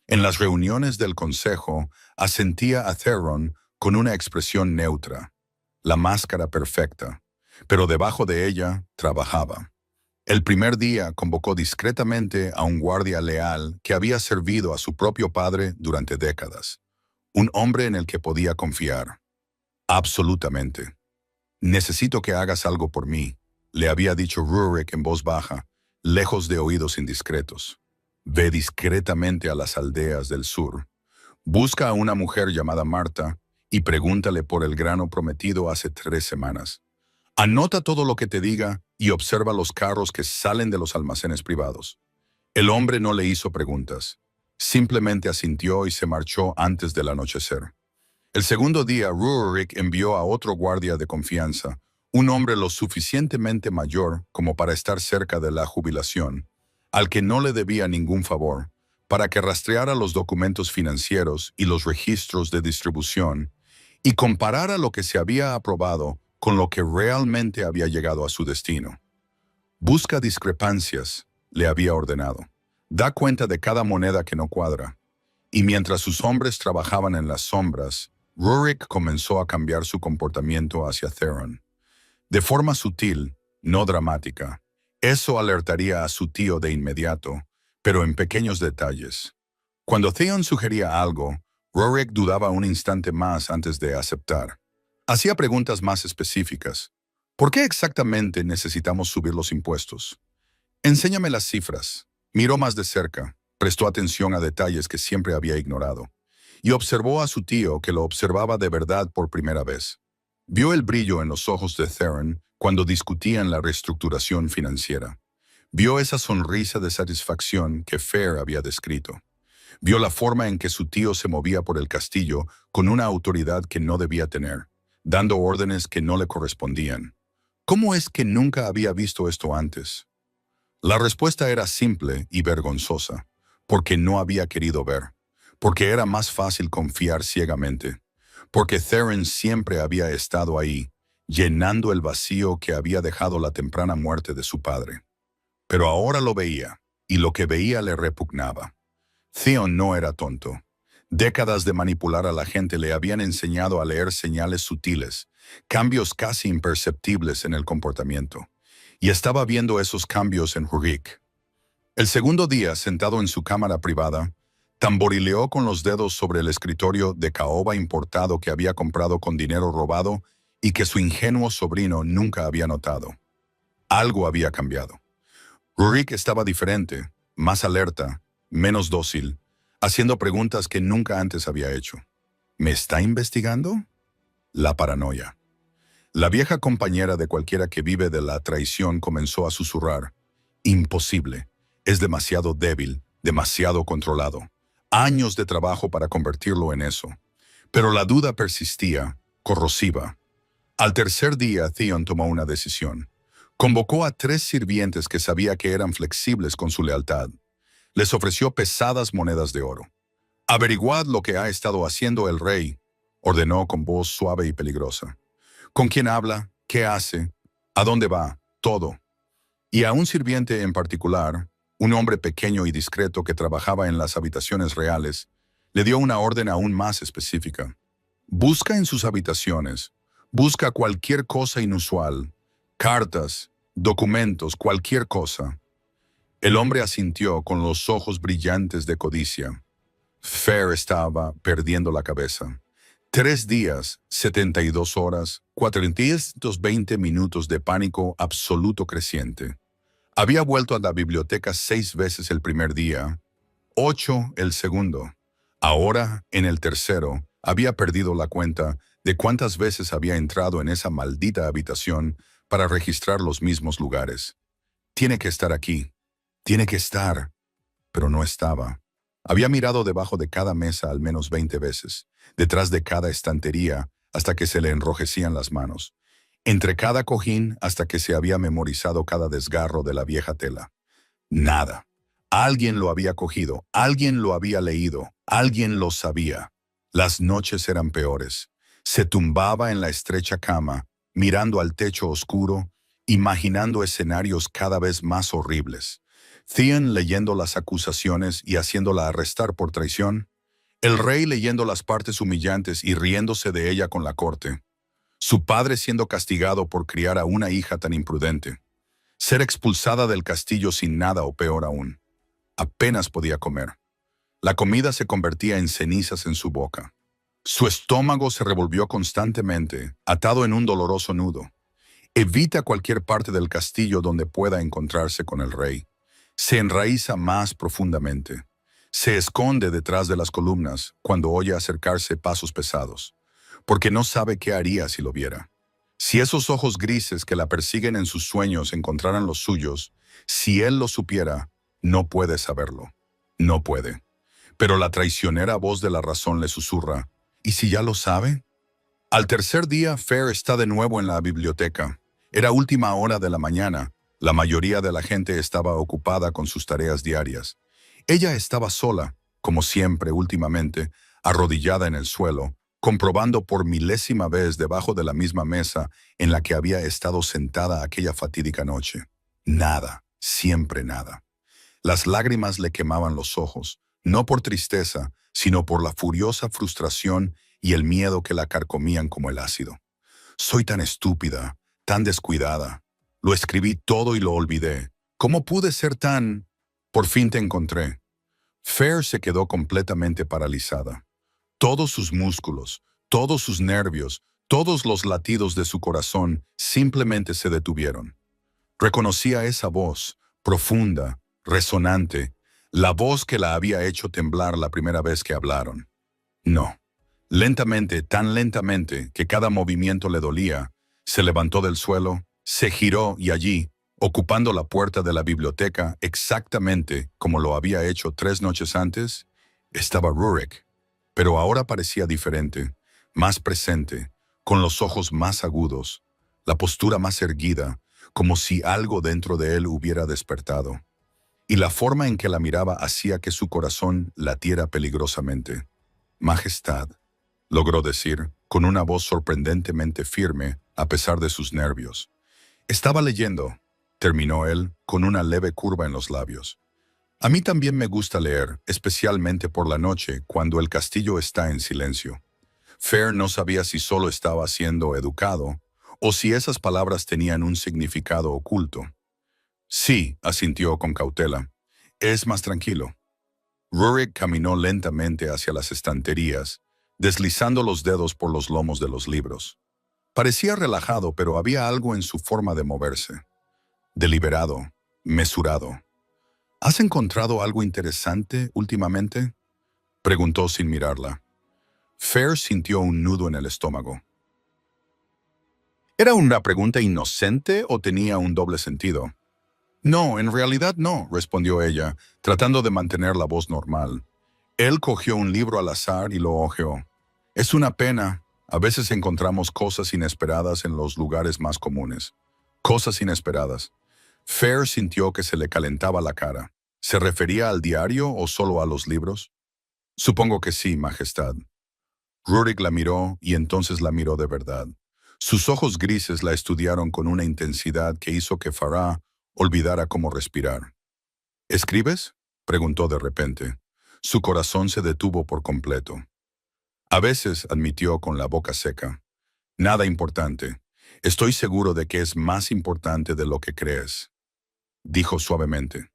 En las reuniones del consejo, asentía a Theron con una expresión neutra, la máscara perfecta, pero debajo de ella trabajaba. El primer día convocó discretamente a un guardia leal que había servido a su propio padre durante décadas, un hombre en el que podía confiar. Absolutamente. Necesito que hagas algo por mí, le había dicho Rurik en voz baja, lejos de oídos indiscretos. Ve discretamente a las aldeas del sur. Busca a una mujer llamada Marta y pregúntale por el grano prometido hace 3 semanas. Anota todo lo que te diga y observa los carros que salen de los almacenes privados. El hombre no le hizo preguntas. Simplemente asintió y se marchó antes del anochecer. El segundo día, Rurik envió a otro guardia de confianza, un hombre lo suficientemente mayor como para estar cerca de la jubilación, al que no le debía ningún favor, para que rastreara los documentos financieros y los registros de distribución y comparara lo que se había aprobado con lo que realmente había llegado a su destino. Busca discrepancias, le había ordenado. Da cuenta de cada moneda que no cuadra. Y mientras sus hombres trabajaban en las sombras, Rurik comenzó a cambiar su comportamiento hacia Theron. De forma sutil, no dramática. Eso alertaría a su tío de inmediato, pero en pequeños detalles. Cuando Theon sugería algo, Rurik dudaba un instante más antes de aceptar. Hacía preguntas más específicas. ¿Por qué exactamente necesitamos subir los impuestos? Enséñame las cifras. Miró más de cerca, prestó atención a detalles que siempre había ignorado, y observó a su tío que lo observaba de verdad por primera vez. Vio el brillo en los ojos de Theron cuando discutían la reestructuración financiera. Vio esa sonrisa de satisfacción que Fair había descrito. Vio la forma en que su tío se movía por el castillo con una autoridad que no debía tener, dando órdenes que no le correspondían. ¿Cómo es que nunca había visto esto antes? La respuesta era simple y vergonzosa, porque no había querido ver, porque era más fácil confiar ciegamente, porque Theron siempre había estado ahí, llenando el vacío que había dejado la temprana muerte de su padre. Pero ahora lo veía, y lo que veía le repugnaba. Theon no era tonto. Décadas de manipular a la gente le habían enseñado a leer señales sutiles, cambios casi imperceptibles en el comportamiento. Y estaba viendo esos cambios en Rurik. El segundo día, sentado en su cámara privada, tamborileó con los dedos sobre el escritorio de caoba importado que había comprado con dinero robado y que su ingenuo sobrino nunca había notado. Algo había cambiado. Rurik estaba diferente, más alerta, menos dócil, haciendo preguntas que nunca antes había hecho. ¿Me está investigando? La paranoia. La vieja compañera de cualquiera que vive de la traición comenzó a susurrar. Imposible. Es demasiado débil, demasiado controlado. Años de trabajo para convertirlo en eso. Pero la duda persistía, corrosiva. Al tercer día, Theon tomó una decisión. Convocó a 3 sirvientes que sabía que eran flexibles con su lealtad. Les ofreció pesadas monedas de oro. «Averiguad lo que ha estado haciendo el rey», ordenó con voz suave y peligrosa. «¿Con quién habla? ¿Qué hace? ¿A dónde va? Todo». Y a un sirviente en particular, un hombre pequeño y discreto que trabajaba en las habitaciones reales, le dio una orden aún más específica. «Busca en sus habitaciones. Busca cualquier cosa inusual. Cartas, documentos, cualquier cosa. El hombre asintió con los ojos brillantes de codicia. Fair estaba perdiendo la cabeza. 3 días, 72 horas, 420 minutos de pánico absoluto creciente. Había vuelto a la biblioteca 6 veces el primer día, 8 el segundo. Ahora, en el tercero, había perdido la cuenta de cuántas veces había entrado en esa maldita habitación para registrar los mismos lugares. Tiene que estar aquí. Tiene que estar. Pero no estaba. Había mirado debajo de cada mesa al menos 20 veces, detrás de cada estantería hasta que se le enrojecían las manos, entre cada cojín hasta que se había memorizado cada desgarro de la vieja tela. Nada. Alguien lo había cogido, alguien lo había leído, alguien lo sabía. Las noches eran peores. Se tumbaba en la estrecha cama, mirando al techo oscuro, imaginando escenarios cada vez más horribles. Theon leyendo las acusaciones y haciéndola arrestar por traición. El rey leyendo las partes humillantes y riéndose de ella con la corte. Su padre siendo castigado por criar a una hija tan imprudente. Ser expulsada del castillo sin nada o peor aún. Apenas podía comer. La comida se convertía en cenizas en su boca. Su estómago se revolvió constantemente, atado en un doloroso nudo. Evita cualquier parte del castillo donde pueda encontrarse con el rey. Se enraiza más profundamente. Se esconde detrás de las columnas cuando oye acercarse pasos pesados, porque no sabe qué haría si lo viera. Si esos ojos grises que la persiguen en sus sueños encontraran los suyos, si él lo supiera, no puede saberlo. No puede. Pero la traicionera voz de la razón le susurra, ¿y si ya lo sabe? Al tercer día, Fair está de nuevo en la biblioteca. Era última hora de la mañana. La mayoría de la gente estaba ocupada con sus tareas diarias. Ella estaba sola, como siempre últimamente, arrodillada en el suelo, comprobando por milésima vez debajo de la misma mesa en la que había estado sentada aquella fatídica noche. Nada, siempre nada. Las lágrimas le quemaban los ojos, no por tristeza, sino por la furiosa frustración y el miedo que la carcomían como el ácido. Soy tan estúpida, tan descuidada. Lo escribí todo y lo olvidé. ¿Cómo pude ser tan...? Por fin te encontré. Fair se quedó completamente paralizada. Todos sus músculos, todos sus nervios, todos los latidos de su corazón simplemente se detuvieron. Reconocía esa voz, profunda, resonante, la voz que la había hecho temblar la primera vez que hablaron. No. Lentamente, tan lentamente que cada movimiento le dolía, se levantó del suelo, se giró y allí, ocupando la puerta de la biblioteca exactamente como lo había hecho 3 noches antes, estaba Rurik. Pero ahora parecía diferente, más presente, con los ojos más agudos, la postura más erguida, como si algo dentro de él hubiera despertado. Y la forma en que la miraba hacía que su corazón latiera peligrosamente. Majestad, logró decir, con una voz sorprendentemente firme, a pesar de sus nervios. Estaba leyendo, terminó él, con una leve curva en los labios. A mí también me gusta leer, especialmente por la noche, cuando el castillo está en silencio. Fair no sabía si solo estaba siendo educado, o si esas palabras tenían un significado oculto. Sí, asintió con cautela. Es más tranquilo. Rurik caminó lentamente hacia las estanterías, deslizando los dedos por los lomos de los libros. Parecía relajado, pero había algo en su forma de moverse. Deliberado, mesurado. ¿Has encontrado algo interesante últimamente?, preguntó sin mirarla. Fair sintió un nudo en el estómago. ¿Era una pregunta inocente o tenía un doble sentido? No, en realidad no, respondió ella, tratando de mantener la voz normal. Él cogió un libro al azar y lo hojeó. Es una pena. A veces encontramos cosas inesperadas en los lugares más comunes. Cosas inesperadas. Fair sintió que se le calentaba la cara. ¿Se refería al diario o solo a los libros? Supongo que sí, Majestad. Rurik la miró y entonces la miró de verdad. Sus ojos grises la estudiaron con una intensidad que hizo que Farah olvidara cómo respirar. ¿Escribes?, preguntó de repente. Su corazón se detuvo por completo. A veces, admitió con la boca seca. Nada importante. Estoy seguro de que es más importante de lo que crees, dijo suavemente.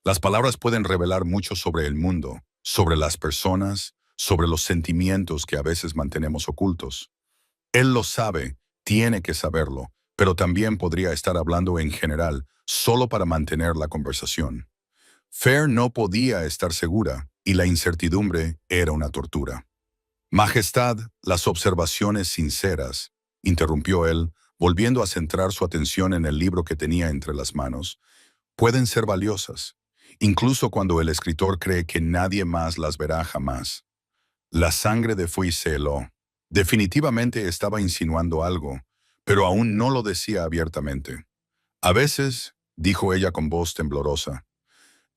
Las palabras pueden revelar mucho sobre el mundo, sobre las personas, sobre los sentimientos que a veces mantenemos ocultos. Él lo sabe, tiene que saberlo, pero también podría estar hablando en general, solo para mantener la conversación. Fair no podía estar segura, y la incertidumbre era una tortura. Majestad, las observaciones sinceras, interrumpió él, volviendo a centrar su atención en el libro que tenía entre las manos, pueden ser valiosas, incluso cuando el escritor cree que nadie más las verá jamás. La sangre de Fui se heló. Definitivamente estaba insinuando algo, pero aún no lo decía abiertamente. A veces, dijo ella con voz temblorosa,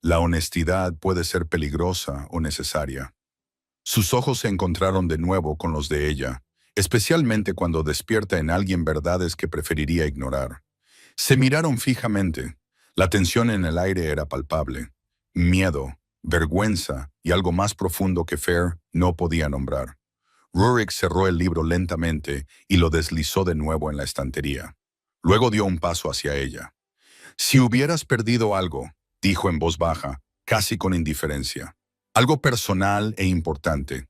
la honestidad puede ser peligrosa o necesaria. Sus ojos se encontraron de nuevo con los de ella, especialmente cuando despierta en alguien verdades que preferiría ignorar. Se miraron fijamente. La tensión en el aire era palpable. Miedo, vergüenza y algo más profundo que Fair no podía nombrar. Rurik cerró el libro lentamente y lo deslizó de nuevo en la estantería. Luego dio un paso hacia ella. Si hubieras perdido algo, dijo en voz baja, casi con indiferencia. Algo personal e importante.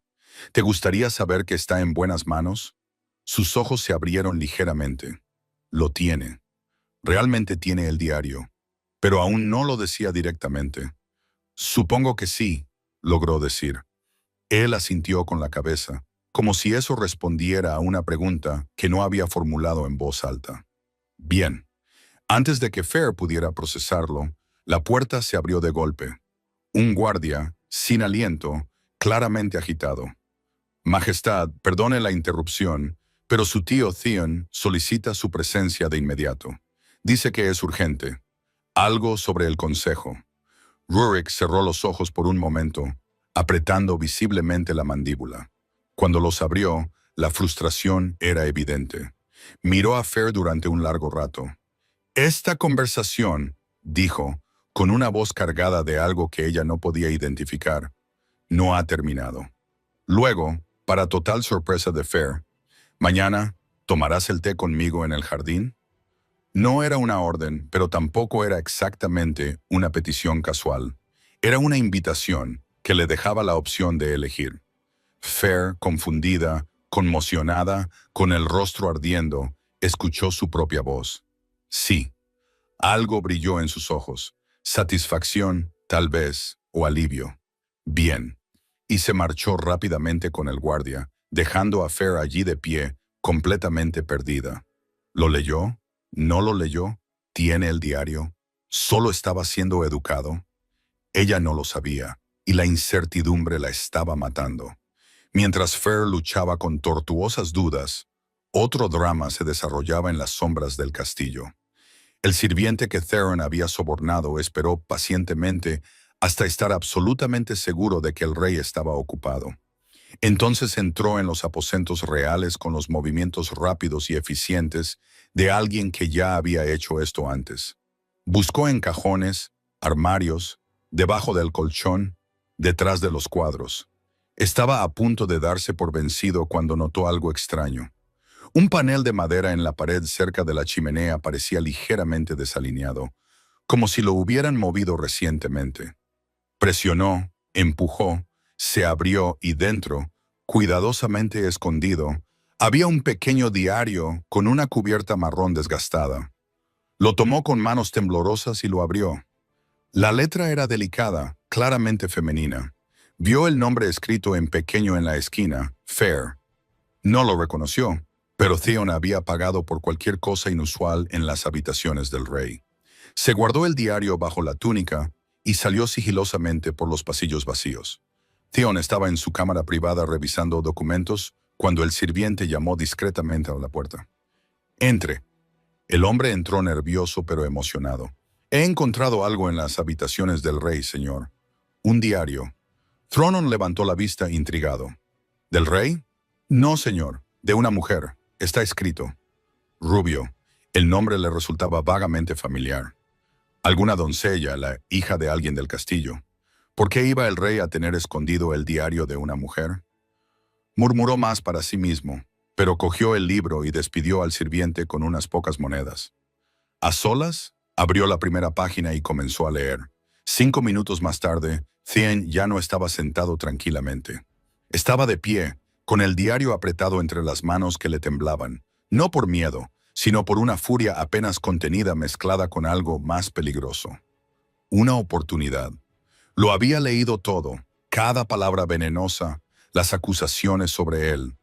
¿Te gustaría saber que está en buenas manos? Sus ojos se abrieron ligeramente. Lo tiene. Realmente tiene el diario. Pero aún no lo decía directamente. Supongo que sí, logró decir. Él asintió con la cabeza, como si eso respondiera a una pregunta que no había formulado en voz alta. Bien. Antes de que Fair pudiera procesarlo, la puerta se abrió de golpe. Un guardia, sin aliento, claramente agitado. Majestad, perdone la interrupción, pero su tío Theon solicita su presencia de inmediato. Dice que es urgente. Algo sobre el consejo. Rurik cerró los ojos por un momento, apretando visiblemente la mandíbula. Cuando los abrió, la frustración era evidente. Miró a Fair durante un largo rato. Esta conversación, dijo, con una voz cargada de algo que ella no podía identificar, no ha terminado. Luego, para total sorpresa de Fair, mañana, ¿tomarás el té conmigo en el jardín? No era una orden, pero tampoco era exactamente una petición casual. Era una invitación que le dejaba la opción de elegir. Fair, confundida, conmocionada, con el rostro ardiendo, escuchó su propia voz. Sí. Algo brilló en sus ojos. Satisfacción, tal vez, o alivio. Bien. Y se marchó rápidamente con el guardia, dejando a Fair allí de pie, completamente perdida. ¿Lo leyó? ¿No lo leyó? ¿Tiene el diario? ¿Solo estaba siendo educado? Ella no lo sabía, y la incertidumbre la estaba matando. Mientras Fair luchaba con tortuosas dudas, otro drama se desarrollaba en las sombras del castillo. El sirviente que Theron había sobornado esperó pacientemente hasta estar absolutamente seguro de que el rey estaba ocupado. Entonces entró en los aposentos reales con los movimientos rápidos y eficientes de alguien que ya había hecho esto antes. Buscó en cajones, armarios, debajo del colchón, detrás de los cuadros. Estaba a punto de darse por vencido cuando notó algo extraño. Un panel de madera en la pared cerca de la chimenea parecía ligeramente desalineado, como si lo hubieran movido recientemente. Presionó, empujó, se abrió y dentro, cuidadosamente escondido, había un pequeño diario con una cubierta marrón desgastada. Lo tomó con manos temblorosas y lo abrió. La letra era delicada, claramente femenina. Vio el nombre escrito en pequeño en la esquina, Fair. No lo reconoció, pero Theon había pagado por cualquier cosa inusual en las habitaciones del rey. Se guardó el diario bajo la túnica y salió sigilosamente por los pasillos vacíos. Theon estaba en su cámara privada revisando documentos cuando el sirviente llamó discretamente a la puerta. «Entre». El hombre entró nervioso pero emocionado. «He encontrado algo en las habitaciones del rey, señor. Un diario». Thronon levantó la vista intrigado. «¿Del rey?» «No, señor. De una mujer. Está escrito». Rubio. El nombre le resultaba vagamente familiar. Alguna doncella, la hija de alguien del castillo. ¿Por qué iba el rey a tener escondido el diario de una mujer? Murmuró más para sí mismo. pero cogió el libro y despidió al sirviente con unas pocas monedas. A solas, abrió la primera página y comenzó a leer. 5 minutos más tarde, Theon ya no estaba sentado tranquilamente. Estaba de pie, con el diario apretado entre las manos que le temblaban, no por miedo, sino por una furia apenas contenida mezclada con algo más peligroso. Una oportunidad. Lo había leído todo, cada palabra venenosa, las acusaciones sobre él.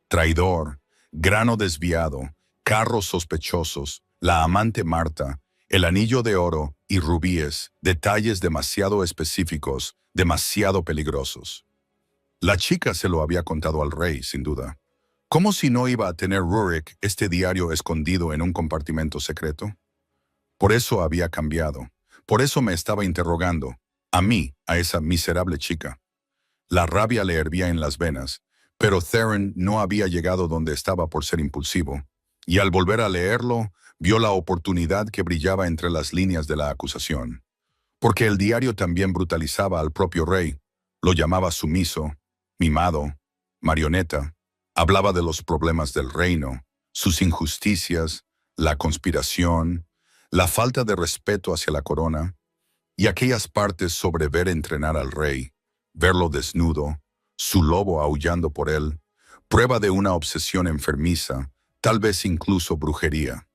Traidor, grano desviado, carros sospechosos, la amante Marta, el anillo de oro y rubíes, detalles demasiado específicos, demasiado peligrosos. La chica se lo había contado al rey, sin duda. ¿Cómo si no iba a tener Rurik este diario escondido en un compartimento secreto? Por eso había cambiado. Por eso me estaba interrogando. A mí, a esa miserable chica. La rabia le hervía en las venas, pero Theron no había llegado donde estaba por ser impulsivo, y al volver a leerlo, vio la oportunidad que brillaba entre las líneas de la acusación. Porque el diario también brutalizaba al propio rey, lo llamaba sumiso, mimado, marioneta, hablaba de los problemas del reino, sus injusticias, la conspiración, la falta de respeto hacia la corona, y aquellas partes sobre ver entrenar al rey, verlo desnudo, su lobo aullando por él, prueba de una obsesión enfermiza, tal vez incluso brujería.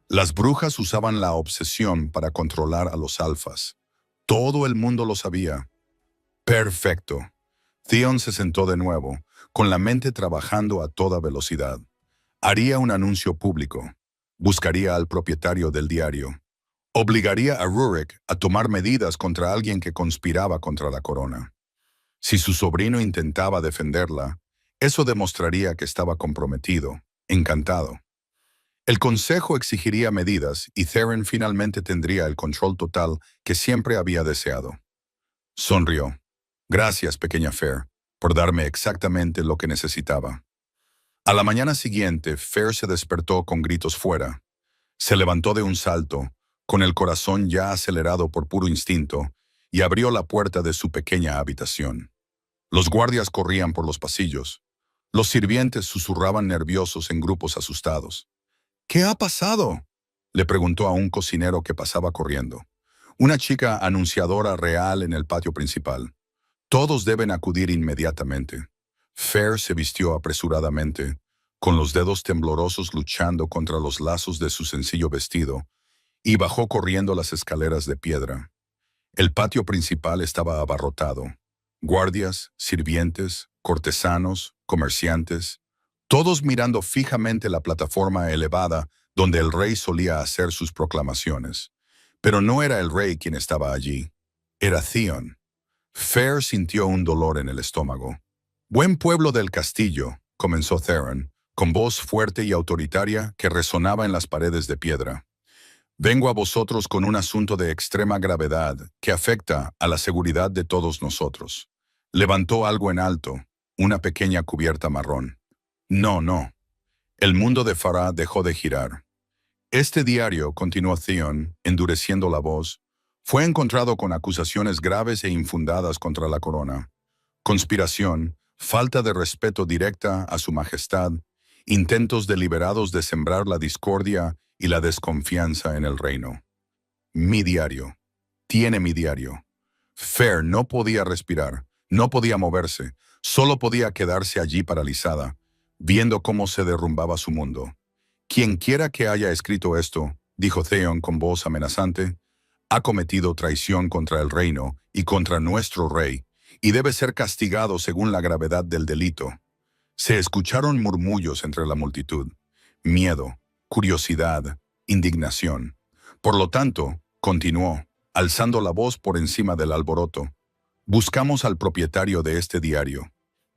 Las brujas usaban la obsesión para controlar a los alfas. Todo el mundo lo sabía. Perfecto. Theon se sentó de nuevo, con la mente trabajando a toda velocidad. Haría un anuncio público. Buscaría al propietario del diario. Obligaría a Rurik a tomar medidas contra alguien que conspiraba contra la corona. Si su sobrino intentaba defenderla, eso demostraría que estaba comprometido, encantado. El consejo exigiría medidas y Theron finalmente tendría el control total que siempre había deseado. Sonrió. Gracias, pequeña Fair, por darme exactamente lo que necesitaba. A la mañana siguiente, Fair se despertó con gritos fuera. Se levantó de un salto, con el corazón ya acelerado por puro instinto, y abrió la puerta de su pequeña habitación. Los guardias corrían por los pasillos. Los sirvientes susurraban nerviosos en grupos asustados. ¿Qué ha pasado?, le preguntó a un cocinero que pasaba corriendo. Una chica anunciadora real en el patio principal. Todos deben acudir inmediatamente. Fair se vistió apresuradamente, con los dedos temblorosos luchando contra los lazos de su sencillo vestido, y bajó corriendo las escaleras de piedra. El patio principal estaba abarrotado. Guardias, sirvientes, cortesanos, comerciantes, todos mirando fijamente la plataforma elevada donde el rey solía hacer sus proclamaciones. Pero no era el rey quien estaba allí. Era Theon. Fair sintió un dolor en el estómago. «Buen pueblo del castillo», comenzó Theron, con voz fuerte y autoritaria que resonaba en las paredes de piedra. «Vengo a vosotros con un asunto de extrema gravedad que afecta a la seguridad de todos nosotros». Levantó algo en alto, una pequeña cubierta marrón. No. El mundo de Farah dejó de girar. Este diario, continuó Theon, endureciendo la voz, fue encontrado con acusaciones graves e infundadas contra la corona. Conspiración, falta de respeto directa a su majestad, intentos deliberados de sembrar la discordia y la desconfianza en el reino. Mi diario. Tiene mi diario. Fair no podía respirar, no podía moverse, solo podía quedarse allí paralizada, viendo cómo se derrumbaba su mundo. «Quienquiera que haya escrito esto», dijo Theon con voz amenazante, «ha cometido traición contra el reino y contra nuestro rey, y debe ser castigado según la gravedad del delito». Se escucharon murmullos entre la multitud. Miedo, curiosidad, indignación. Por lo tanto, continuó, alzando la voz por encima del alboroto, «buscamos al propietario de este diario.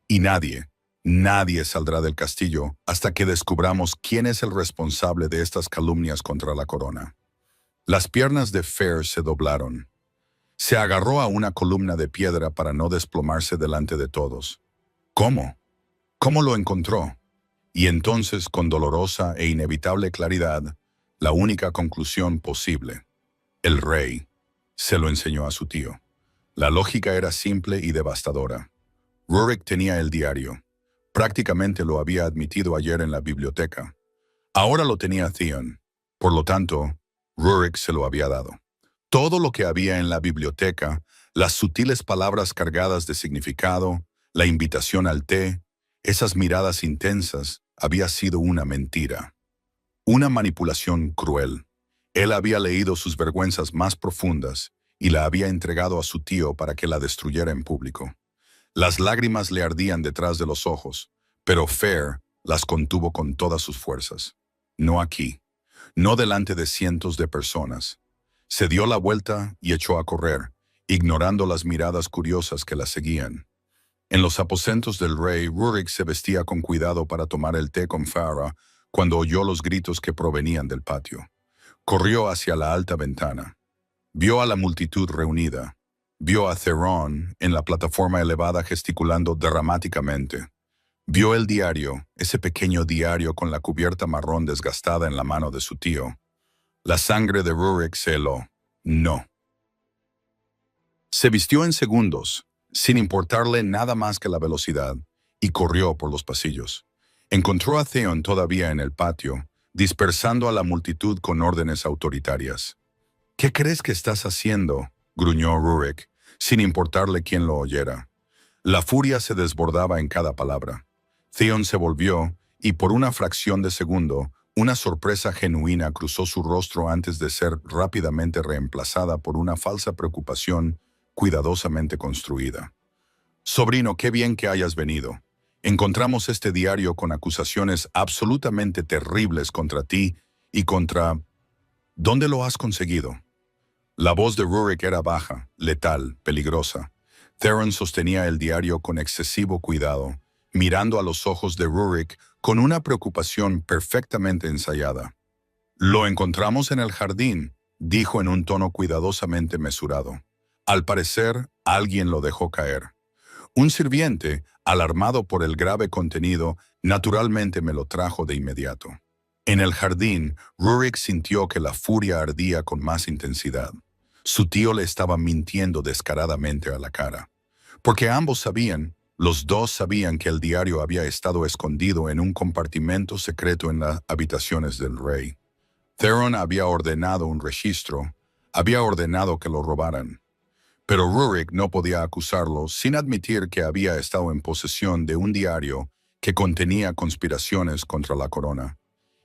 Y nadie saldrá del castillo hasta que descubramos quién es el responsable de estas calumnias contra la corona». Las piernas de Fair se doblaron. Se agarró a una columna de piedra para no desplomarse delante de todos. ¿Cómo? ¿Cómo lo encontró? Y entonces, con dolorosa e inevitable claridad, la única conclusión posible. El rey se lo enseñó a su tío. La lógica era simple y devastadora. Rurik tenía el diario. Prácticamente lo había admitido ayer en la biblioteca. Ahora lo tenía Theon. Por lo tanto, Rurik se lo había dado. Todo lo que había en la biblioteca, las sutiles palabras cargadas de significado, la invitación al té, esas miradas intensas, había sido una mentira. Una manipulación cruel. Él había leído sus vergüenzas más profundas y la había entregado a su tío para que la destruyera en público. Las lágrimas le ardían detrás de los ojos, pero Fair las contuvo con todas sus fuerzas. No aquí, no delante de cientos de personas. Se dio la vuelta y echó a correr, ignorando las miradas curiosas que la seguían. En los aposentos del rey, Rurik se vestía con cuidado para tomar el té con Farah cuando oyó los gritos que provenían del patio. Corrió hacia la alta ventana. Vio a la multitud reunida. Vio a Theron en la plataforma elevada gesticulando dramáticamente. Vio el diario, ese pequeño diario con la cubierta marrón desgastada en la mano de su tío. La sangre de Rurik se heló. No. Se vistió en segundos, sin importarle nada más que la velocidad, y corrió por los pasillos. Encontró a Theon todavía en el patio, dispersando a la multitud con órdenes autoritarias. «¿Qué crees que estás haciendo?», gruñó Rurik, sin importarle quién lo oyera. La furia se desbordaba en cada palabra. Theon se volvió, y por una fracción de segundo, una sorpresa genuina cruzó su rostro antes de ser rápidamente reemplazada por una falsa preocupación cuidadosamente construida. «Sobrino, qué bien que hayas venido. Encontramos este diario con acusaciones absolutamente terribles contra ti y contra... ¿Dónde lo has conseguido?». La voz de Rurik era baja, letal, peligrosa. Theron sostenía el diario con excesivo cuidado, mirando a los ojos de Rurik con una preocupación perfectamente ensayada. «Lo encontramos en el jardín», dijo en un tono cuidadosamente mesurado. «Al parecer, alguien lo dejó caer. Un sirviente, alarmado por el grave contenido, naturalmente me lo trajo de inmediato». En el jardín, Rurik sintió que la furia ardía con más intensidad. Su tío le estaba mintiendo descaradamente a la cara. Porque ambos sabían, los dos sabían que el diario había estado escondido en un compartimento secreto en las habitaciones del rey. Theron había ordenado un registro, había ordenado que lo robaran. Pero Rurik no podía acusarlo sin admitir que había estado en posesión de un diario que contenía conspiraciones contra la corona.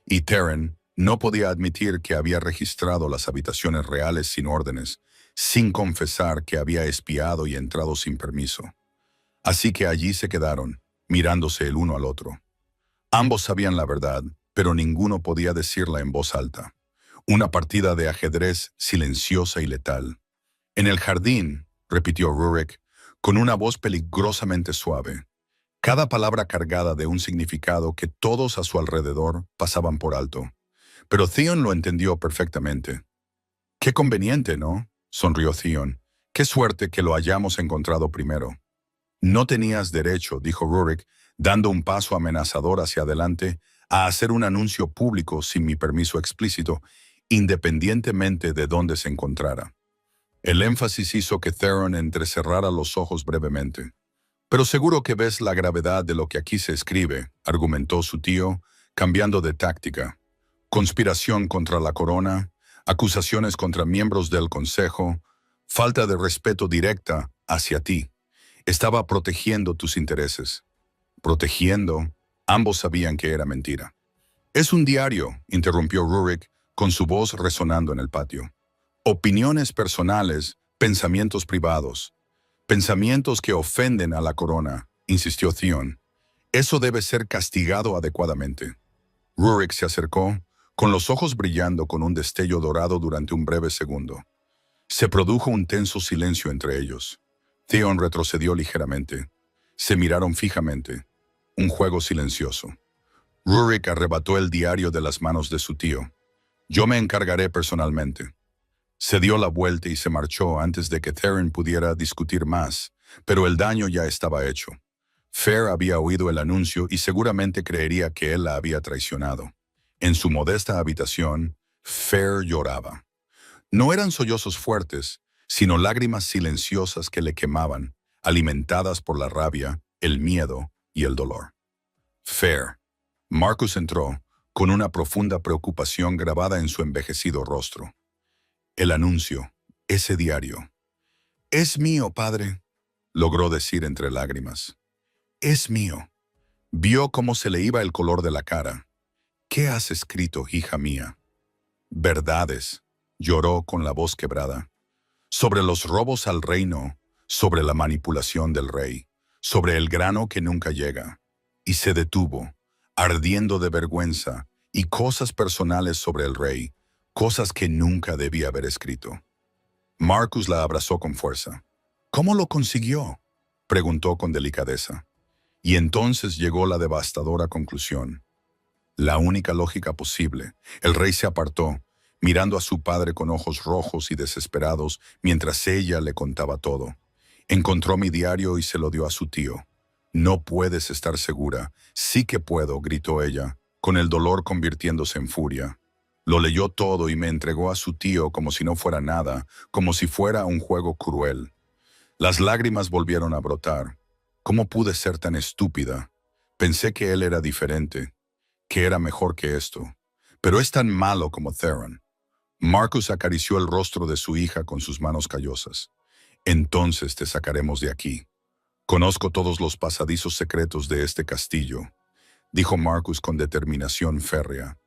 Y Theron no podía admitir que había registrado las habitaciones reales sin órdenes, sin confesar que había espiado y entrado sin permiso. Así que allí se quedaron, mirándose el uno al otro. Ambos sabían la verdad, pero ninguno podía decirla en voz alta. Una partida de ajedrez silenciosa y letal. «En el jardín», repitió Rurik, con una voz peligrosamente suave. Cada palabra cargada de un significado que todos a su alrededor pasaban por alto. Pero Theon lo entendió perfectamente. «Qué conveniente, ¿no?», sonrió Theon. «Qué suerte que lo hayamos encontrado primero». «No tenías derecho», dijo Rurik, dando un paso amenazador hacia adelante, «a hacer un anuncio público sin mi permiso explícito, independientemente de dónde se encontrara». El énfasis hizo que Theron entrecerrara los ojos brevemente. «Pero seguro que ves la gravedad de lo que aquí se escribe», argumentó su tío, cambiando de táctica. «Conspiración contra la corona, acusaciones contra miembros del consejo, falta de respeto directa hacia ti. Estaba protegiendo tus intereses». «Protegiendo», ambos sabían que era mentira. «Es un diario», interrumpió Rurik, con su voz resonando en el patio. «Opiniones personales, pensamientos privados. Pensamientos que ofenden a la corona», insistió Theon. «Eso debe ser castigado adecuadamente». Rurik se acercó, con los ojos brillando con un destello dorado durante un breve segundo. Se produjo un tenso silencio entre ellos. Theon retrocedió ligeramente. Se miraron fijamente. Un juego silencioso. Rurik arrebató el diario de las manos de su tío. «Yo me encargaré personalmente». Se dio la vuelta y se marchó antes de que Theron pudiera discutir más, pero el daño ya estaba hecho. Fair había oído el anuncio y seguramente creería que él la había traicionado. En su modesta habitación, Fair lloraba. No eran sollozos fuertes, sino lágrimas silenciosas que le quemaban, alimentadas por la rabia, el miedo y el dolor. Fair. Marcus entró, con una profunda preocupación grabada en su envejecido rostro. El anuncio, ese diario. «Es mío, padre», logró decir entre lágrimas. «Es mío». Vio cómo se le iba el color de la cara. «¿Qué has escrito, hija mía?» «Verdades», lloró con la voz quebrada. «Sobre los robos al reino, sobre la manipulación del rey, sobre el grano que nunca llega». Y se detuvo, ardiendo de vergüenza, y cosas personales sobre el rey, cosas que nunca debía haber escrito. Marcus la abrazó con fuerza. «¿Cómo lo consiguió?», preguntó con delicadeza. Y entonces llegó la devastadora conclusión. La única lógica posible. El rey se apartó, mirando a su padre con ojos rojos y desesperados, mientras ella le contaba todo. Encontró mi diario y se lo dio a su tío. «No puedes estar segura». «Sí que puedo», gritó ella, con el dolor convirtiéndose en furia. Lo leyó todo y me entregó a su tío como si no fuera nada, como si fuera un juego cruel. Las lágrimas volvieron a brotar. ¿Cómo pude ser tan estúpida? Pensé que él era diferente, que era mejor que esto. Pero es tan malo como Theron. Marcus acarició el rostro de su hija con sus manos callosas. «Entonces te sacaremos de aquí. Conozco todos los pasadizos secretos de este castillo», dijo Marcus con determinación férrea.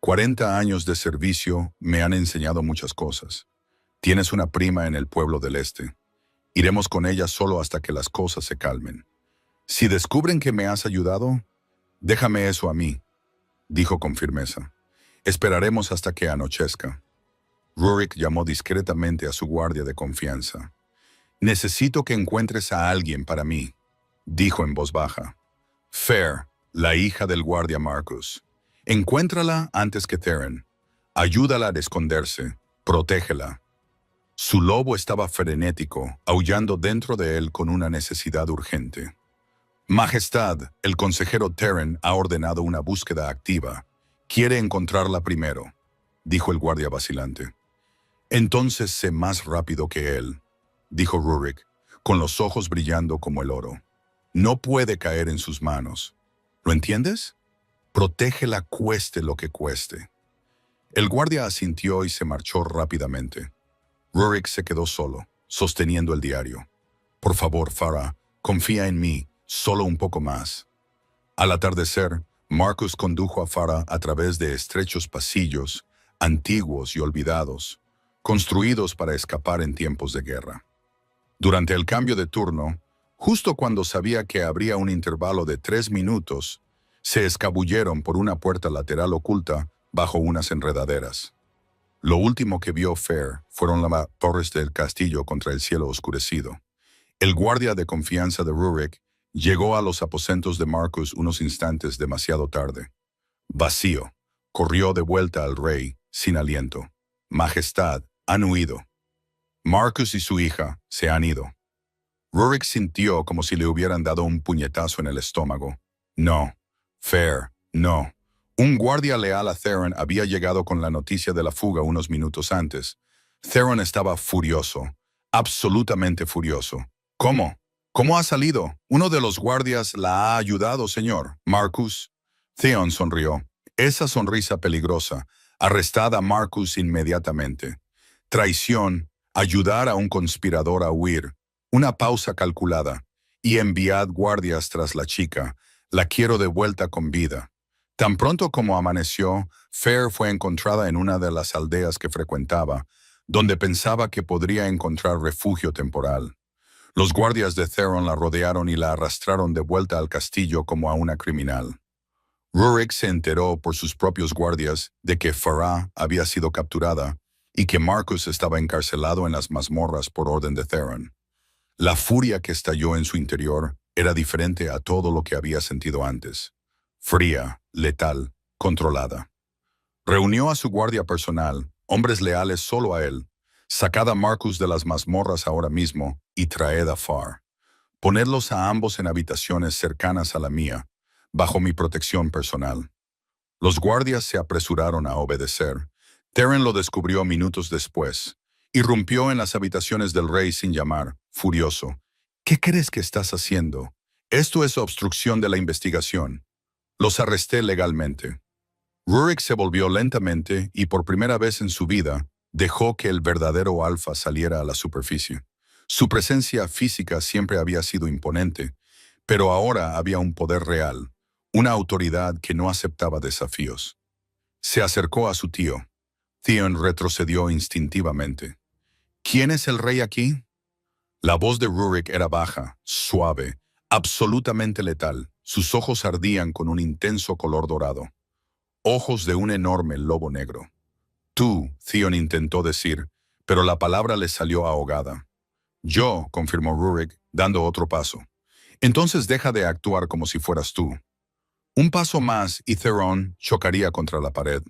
40 años de servicio me han enseñado muchas cosas. Tienes una prima en el pueblo del este. Iremos con ella solo hasta que las cosas se calmen. Si descubren que me has ayudado, déjame eso a mí», dijo con firmeza. «Esperaremos hasta que anochezca». Rurik llamó discretamente a su guardia de confianza. «Necesito que encuentres a alguien para mí», dijo en voz baja. «Fair, la hija del guardia Marcus. Encuéntrala antes que Theron. Ayúdala a esconderse. Protégela». Su lobo estaba frenético, aullando dentro de él con una necesidad urgente. «Majestad, el consejero Theron ha ordenado una búsqueda activa. Quiere encontrarla primero», dijo el guardia vacilante. «Entonces sé más rápido que él», dijo Rurik, con los ojos brillando como el oro. «No puede caer en sus manos. ¿Lo entiendes? Protégela cueste lo que cueste». El guardia asintió y se marchó rápidamente. Rurik se quedó solo, sosteniendo el diario. «Por favor, Farah, confía en mí, solo un poco más». Al atardecer, Marcus condujo a Farah a través de estrechos pasillos, antiguos y olvidados, construidos para escapar en tiempos de guerra. Durante el cambio de turno, justo cuando sabía que habría un intervalo de 3 minutos, se escabulleron por una puerta lateral oculta bajo unas enredaderas. Lo último que vio Fair fueron las torres del castillo contra el cielo oscurecido. El guardia de confianza de Rurik llegó a los aposentos de Marcus unos instantes demasiado tarde. Vacío, corrió de vuelta al rey, sin aliento. «Majestad, han huido. Marcus y su hija se han ido». Rurik sintió como si le hubieran dado un puñetazo en el estómago. «No, Fair, no». Un guardia leal a Theron había llegado con la noticia de la fuga unos minutos antes. Theron estaba furioso, absolutamente furioso. «¿Cómo? ¿Cómo ha salido? Uno de los guardias la ha ayudado, señor. Marcus». Theon sonrió. Esa sonrisa peligrosa. Arrestad a Marcus inmediatamente. Traición, ayudar a un conspirador a huir. Una pausa calculada. Y enviad guardias tras la chica. La quiero de vuelta con vida. Tan pronto como amaneció, Fair fue encontrada en una de las aldeas que frecuentaba, donde pensaba que podría encontrar refugio temporal. Los guardias de Theron la rodearon y la arrastraron de vuelta al castillo como a una criminal. Rurik se enteró por sus propios guardias de que Farah había sido capturada y que Marcus estaba encarcelado en las mazmorras por orden de Theron. La furia que estalló en su interior era diferente a todo lo que había sentido antes. Fría, letal, controlada. Reunió a su guardia personal, hombres leales solo a él. Sacad a Marcus de las mazmorras ahora mismo y traed a Far. Ponedlos a ambos en habitaciones cercanas a la mía, bajo mi protección personal. Los guardias se apresuraron a obedecer. Theron lo descubrió minutos después. Irrumpió en las habitaciones del rey sin llamar, furioso. «¿Qué crees que estás haciendo? Esto es obstrucción de la investigación». Los arresté legalmente. Rurik se volvió lentamente y por primera vez en su vida dejó que el verdadero alfa saliera a la superficie. Su presencia física siempre había sido imponente, pero ahora había un poder real, una autoridad que no aceptaba desafíos. Se acercó a su tío. Theon retrocedió instintivamente. ¿Quién es el rey aquí? La voz de Rurik era baja, suave, absolutamente letal. Sus ojos ardían con un intenso color dorado. Ojos de un enorme lobo negro. Tú, Theon intentó decir, pero la palabra le salió ahogada. Yo, confirmó Rurik, dando otro paso. Entonces deja de actuar como si fueras tú. Un paso más y Theron chocaría contra la pared.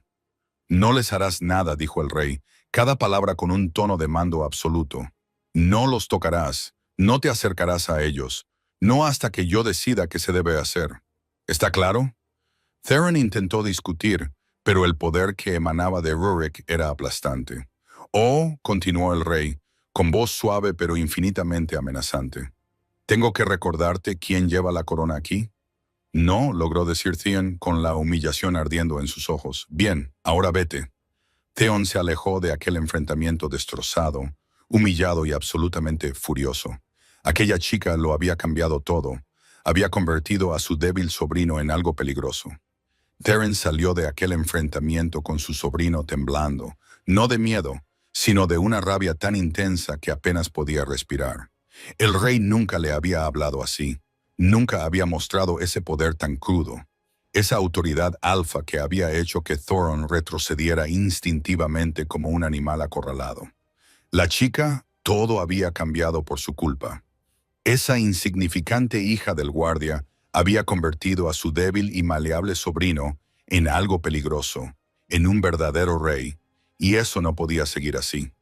No les harás nada, dijo el rey, cada palabra con un tono de mando absoluto. No los tocarás, no te acercarás a ellos, no hasta que yo decida qué se debe hacer. ¿Está claro? Theron intentó discutir, pero el poder que emanaba de Rurik era aplastante. Oh, continuó el rey, con voz suave pero infinitamente amenazante. ¿Tengo que recordarte quién lleva la corona aquí? No, logró decir Theon con la humillación ardiendo en sus ojos. Bien, ahora vete. Theon se alejó de aquel enfrentamiento destrozado, humillado y absolutamente furioso. Aquella chica lo había cambiado todo. Había convertido a su débil sobrino en algo peligroso. Theron salió de aquel enfrentamiento con su sobrino temblando, no de miedo, sino de una rabia tan intensa que apenas podía respirar. El rey nunca le había hablado así, nunca había mostrado ese poder tan crudo, esa autoridad alfa que había hecho que Thoron retrocediera instintivamente como un animal acorralado. La chica, todo había cambiado por su culpa. Esa insignificante hija del guardia había convertido a su débil y maleable sobrino en algo peligroso, en un verdadero rey, y eso no podía seguir así.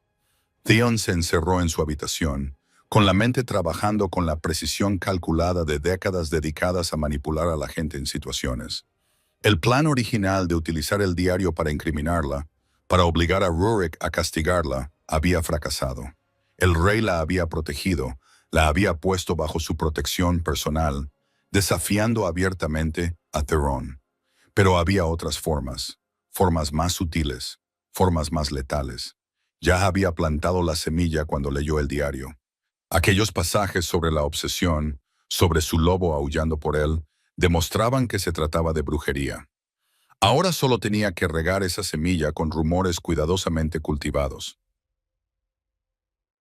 Theon se encerró en su habitación, con la mente trabajando con la precisión calculada de décadas dedicadas a manipular a la gente en situaciones. El plan original de utilizar el diario para incriminarla, para obligar a Rurik a castigarla, había fracasado. El rey la había protegido, la había puesto bajo su protección personal, desafiando abiertamente a Theron. Pero había otras formas, formas más sutiles, formas más letales. Ya había plantado la semilla cuando leyó el diario. Aquellos pasajes sobre la obsesión, sobre su lobo aullando por él, demostraban que se trataba de brujería. Ahora solo tenía que regar esa semilla con rumores cuidadosamente cultivados.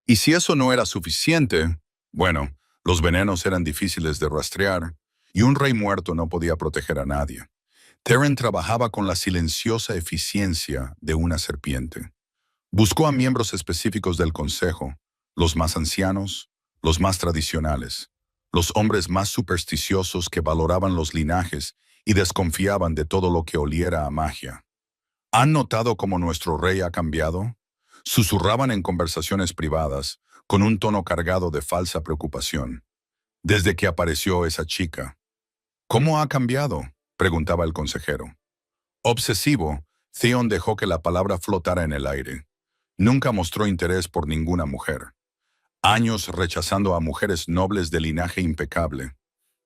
Y si eso no era suficiente, bueno, los venenos eran difíciles de rastrear, y un rey muerto no podía proteger a nadie. Theron trabajaba con la silenciosa eficiencia de una serpiente. Buscó a miembros específicos del consejo, los más ancianos, los más tradicionales, los hombres más supersticiosos que valoraban los linajes y desconfiaban de todo lo que oliera a magia. ¿Han notado cómo nuestro rey ha cambiado? Susurraban en conversaciones privadas, con un tono cargado de falsa preocupación. Desde que apareció esa chica. ¿Cómo ha cambiado?, preguntaba el consejero. Obsesivo, Theon dejó que la palabra flotara en el aire. Nunca mostró interés por ninguna mujer. Años rechazando a mujeres nobles de linaje impecable.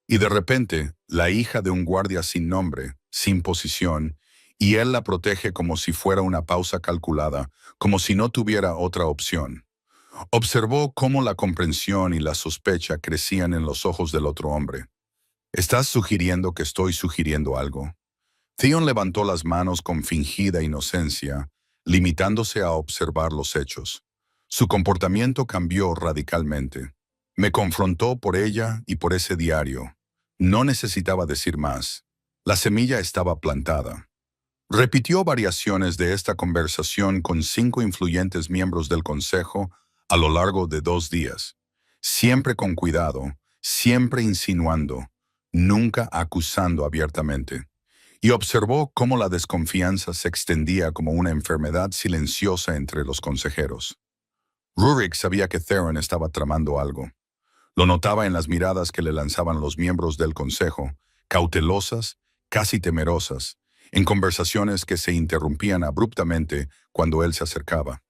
Y de repente, la hija de un guardia sin nombre, sin posición, y él la protege como si fuera una pausa calculada, como si no tuviera otra opción. Observó cómo la comprensión y la sospecha crecían en los ojos del otro hombre. ¿Estás sugiriendo que estoy sugiriendo algo? Theon levantó las manos con fingida inocencia, limitándose a observar los hechos. Su comportamiento cambió radicalmente. Me confrontó por ella y por ese diario. No necesitaba decir más. La semilla estaba plantada. Repitió variaciones de esta conversación con 5 influyentes miembros del consejo a lo largo de 2 días. Siempre con cuidado, siempre insinuando, nunca acusando abiertamente. Y observó cómo la desconfianza se extendía como una enfermedad silenciosa entre los consejeros. Rurik sabía que Theron estaba tramando algo. Lo notaba en las miradas que le lanzaban los miembros del consejo, cautelosas, casi temerosas, en conversaciones que se interrumpían abruptamente cuando él se acercaba.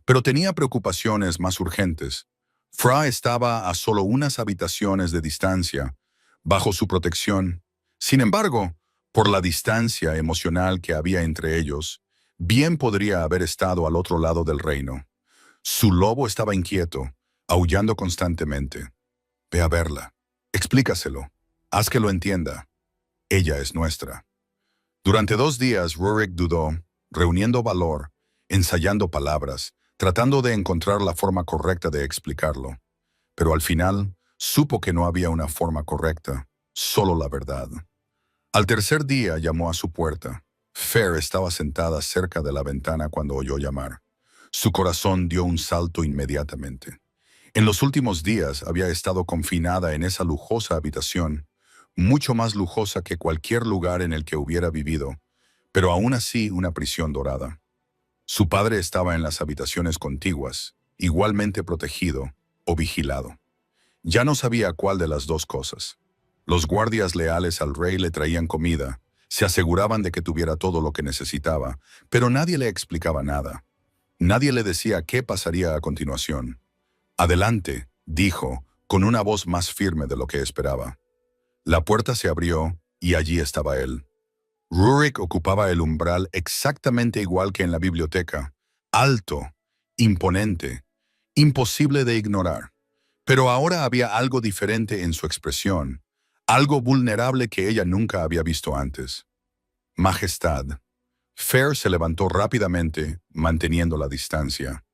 Pero tenía preocupaciones más urgentes. Fra estaba a solo unas habitaciones de distancia, bajo su protección. Sin embargo, Por la distancia emocional que había entre ellos, bien podría haber estado al otro lado del reino. Su lobo estaba inquieto, aullando constantemente. Ve a verla. Explícaselo. Haz que lo entienda. Ella es nuestra. Durante 2 días Rurik dudó, reuniendo valor, ensayando palabras, tratando de encontrar la forma correcta de explicarlo. Pero al final, supo que no había una forma correcta, solo la verdad. Al tercer día llamó a su puerta. Fair estaba sentada cerca de la ventana cuando oyó llamar. Su corazón dio un salto inmediatamente. En los últimos días había estado confinada en esa lujosa habitación, mucho más lujosa que cualquier lugar en el que hubiera vivido, pero aún así una prisión dorada. Su padre estaba en las habitaciones contiguas, igualmente protegido o vigilado. Ya no sabía cuál de las dos cosas. Los guardias leales al rey le traían comida, se aseguraban de que tuviera todo lo que necesitaba, pero nadie le explicaba nada. Nadie le decía qué pasaría a continuación. Adelante, dijo, con una voz más firme de lo que esperaba. La puerta se abrió y allí estaba él. Rurik ocupaba el umbral exactamente igual que en la biblioteca, alto, imponente, imposible de ignorar. Pero ahora había algo diferente en su expresión, algo vulnerable que ella nunca había visto antes. Majestad. Fair se levantó rápidamente, manteniendo la distancia.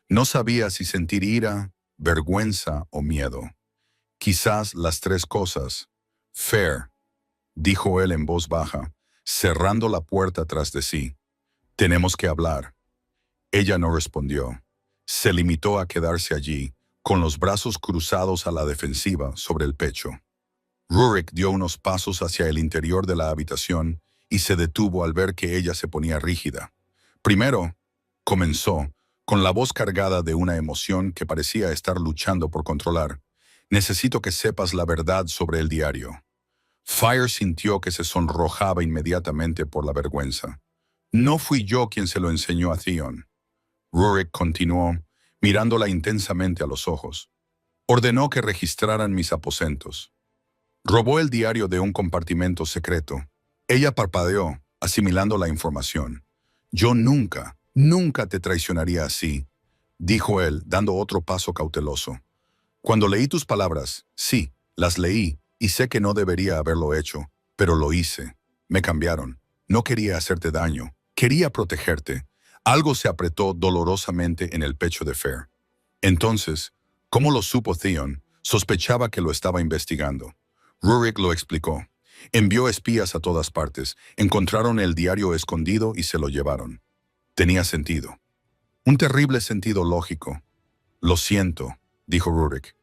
No sabía si sentir ira, vergüenza o miedo. Quizás las tres cosas. Fair, dijo él en voz baja, cerrando la puerta tras de sí. Tenemos que hablar. Ella no respondió. Se limitó a quedarse allí, con los brazos cruzados a la defensiva sobre el pecho. Rurik dio unos pasos hacia el interior de la habitación y se detuvo al ver que ella se ponía rígida. Primero, comenzó, con la voz cargada de una emoción que parecía estar luchando por controlar. Necesito que sepas la verdad sobre el diario. Fire sintió que se sonrojaba inmediatamente por la vergüenza. No fui yo quien se lo enseñó a Theon. Rurik continuó, mirándola intensamente a los ojos. Ordenó que registraran mis aposentos. Robó el diario de un compartimento secreto. Ella parpadeó, asimilando la información. Yo nunca te traicionaría así, dijo él, dando otro paso cauteloso. Cuando leí tus palabras, sí, las leí, y sé que no debería haberlo hecho, pero lo hice. Me cambiaron. No quería hacerte daño. Quería protegerte. Algo se apretó dolorosamente en el pecho de Fair. Entonces, ¿cómo lo supo Theon? Sospechaba que lo estaba investigando. Rurik lo explicó. Envió espías a todas partes, encontraron el diario escondido y se lo llevaron. Tenía sentido. Un terrible sentido lógico. Lo siento, dijo Rurik,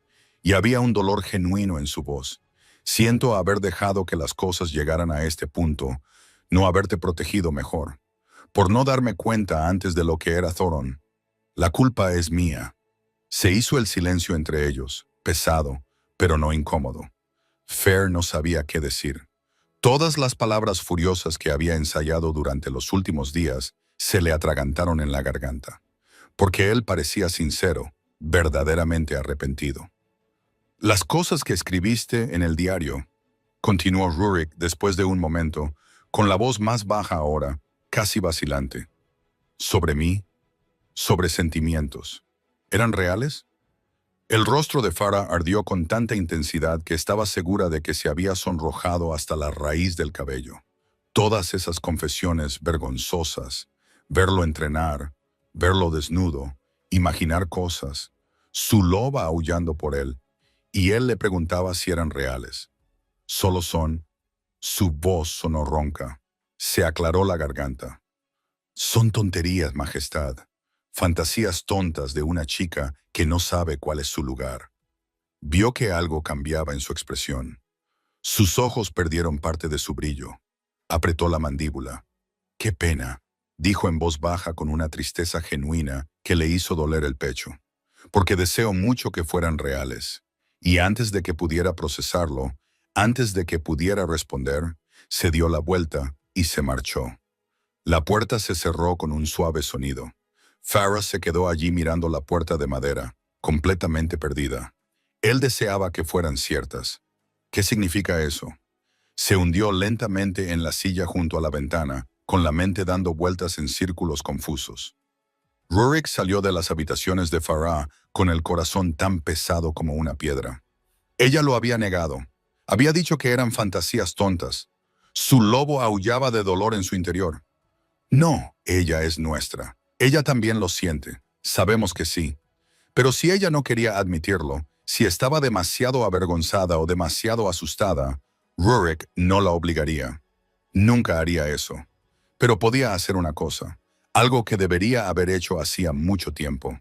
y había un dolor genuino en su voz. Siento haber dejado que las cosas llegaran a este punto, no haberte protegido mejor. Por no darme cuenta antes de lo que era Thoron. La culpa es mía. Se hizo el silencio entre ellos, pesado, pero no incómodo. Fair no sabía qué decir. Todas las palabras furiosas que había ensayado durante los últimos días se le atragantaron en la garganta, porque él parecía sincero, verdaderamente arrepentido. Las cosas que escribiste en el diario, continuó Rurik después de un momento, con la voz más baja ahora, casi vacilante. Sobre mí, sobre sentimientos. ¿Eran reales? El rostro de Farah ardió con tanta intensidad que estaba segura de que se había sonrojado hasta la raíz del cabello. Todas esas confesiones vergonzosas, verlo entrenar, verlo desnudo, imaginar cosas, su loba aullando por él, y él le preguntaba si eran reales. Solo son. Su voz sonó ronca. Se aclaró la garganta. Son tonterías, Majestad. Fantasías tontas de una chica que no sabe cuál es su lugar. Vio que algo cambiaba en su expresión. Sus ojos perdieron parte de su brillo. Apretó la mandíbula. «Qué pena», dijo en voz baja con una tristeza genuina que le hizo doler el pecho. «Porque deseo mucho que fueran reales». Y antes de que pudiera procesarlo, antes de que pudiera responder, se dio la vuelta y se marchó. La puerta se cerró con un suave sonido. Farah se quedó allí mirando la puerta de madera, completamente perdida. Él deseaba que fueran ciertas. ¿Qué significa eso? Se hundió lentamente en la silla junto a la ventana, con la mente dando vueltas en círculos confusos. Rurik salió de las habitaciones de Farah con el corazón tan pesado como una piedra. Ella lo había negado. Había dicho que eran fantasías tontas. Su lobo aullaba de dolor en su interior. No, ella es nuestra. Ella también lo siente. Sabemos que sí. Pero si ella no quería admitirlo, si estaba demasiado avergonzada o demasiado asustada, Rurik no la obligaría. Nunca haría eso. Pero podía hacer una cosa, algo que debería haber hecho hacía mucho tiempo: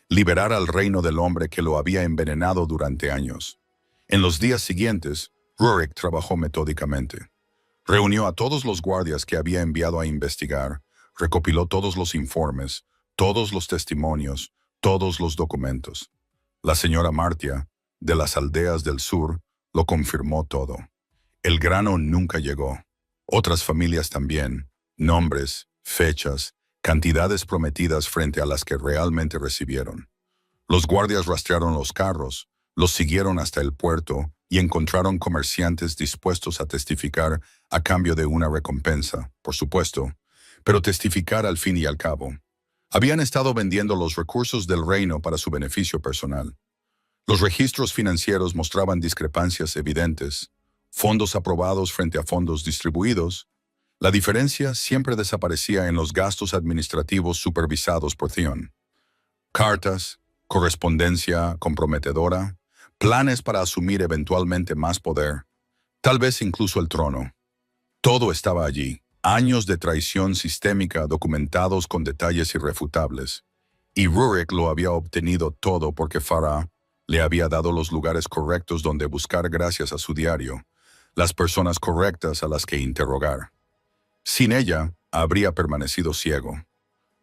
liberar al reino del hombre que lo había envenenado durante años. En los días siguientes, Rurik trabajó metódicamente. Reunió a todos los guardias que había enviado a investigar, recopiló todos los informes, todos los testimonios, todos los documentos. La señora Martia, de las aldeas del sur, lo confirmó todo. El grano nunca llegó. Otras familias también, nombres, fechas, cantidades prometidas frente a las que realmente recibieron. Los guardias rastrearon los carros, los siguieron hasta el puerto y encontraron comerciantes dispuestos a testificar a cambio de una recompensa, por supuesto, pero testificar al fin y al cabo. Habían estado vendiendo los recursos del reino para su beneficio personal. Los registros financieros mostraban discrepancias evidentes, fondos aprobados frente a fondos distribuidos. La diferencia siempre desaparecía en los gastos administrativos supervisados por Theon. Cartas, correspondencia comprometedora, planes para asumir eventualmente más poder, tal vez incluso el trono. Todo estaba allí, años de traición sistémica documentados con detalles irrefutables. Y Rurik lo había obtenido todo porque Farah le había dado los lugares correctos donde buscar gracias a su diario, las personas correctas a las que interrogar. Sin ella, habría permanecido ciego.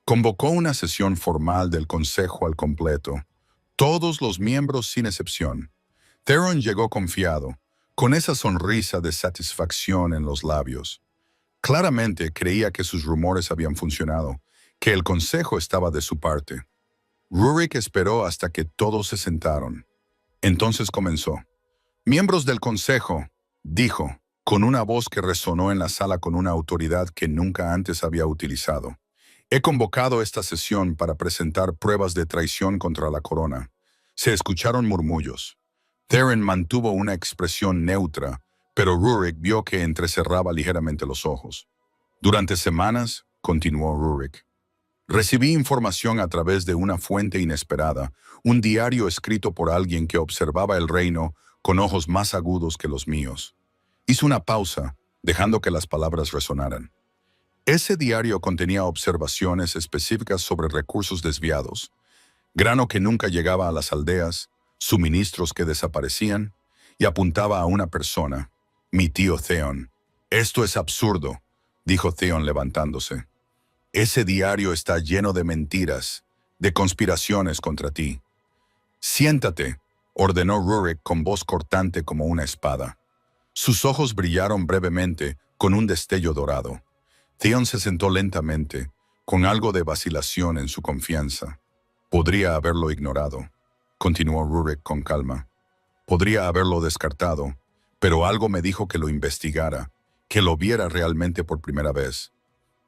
Convocó una sesión formal del consejo al completo, todos los miembros sin excepción. Theon llegó confiado, con esa sonrisa de satisfacción en los labios. Claramente creía que sus rumores habían funcionado, que el consejo estaba de su parte. Rurik esperó hasta que todos se sentaron. Entonces comenzó. «Miembros del consejo», dijo, con una voz que resonó en la sala con una autoridad que nunca antes había utilizado. «He convocado esta sesión para presentar pruebas de traición contra la corona». Se escucharon murmullos. Theon mantuvo una expresión neutra, pero Rurik vio que entrecerraba ligeramente los ojos. «Durante semanas», continuó Rurik, «recibí información a través de una fuente inesperada, un diario escrito por alguien que observaba el reino con ojos más agudos que los míos». Hizo una pausa, dejando que las palabras resonaran. Ese diario contenía observaciones específicas sobre recursos desviados, grano que nunca llegaba a las aldeas, suministros que desaparecían, y apuntaba a una persona, mi tío Theon. «Esto es absurdo», dijo Theon levantándose. «Ese diario está lleno de mentiras, de conspiraciones contra ti». «Siéntate», ordenó Rurik con voz cortante como una espada. Sus ojos brillaron brevemente con un destello dorado. Theon se sentó lentamente, con algo de vacilación en su confianza. «Podría haberlo ignorado», continuó Rurik con calma. «Podría haberlo descartado, pero algo me dijo que lo investigara, que lo viera realmente por primera vez».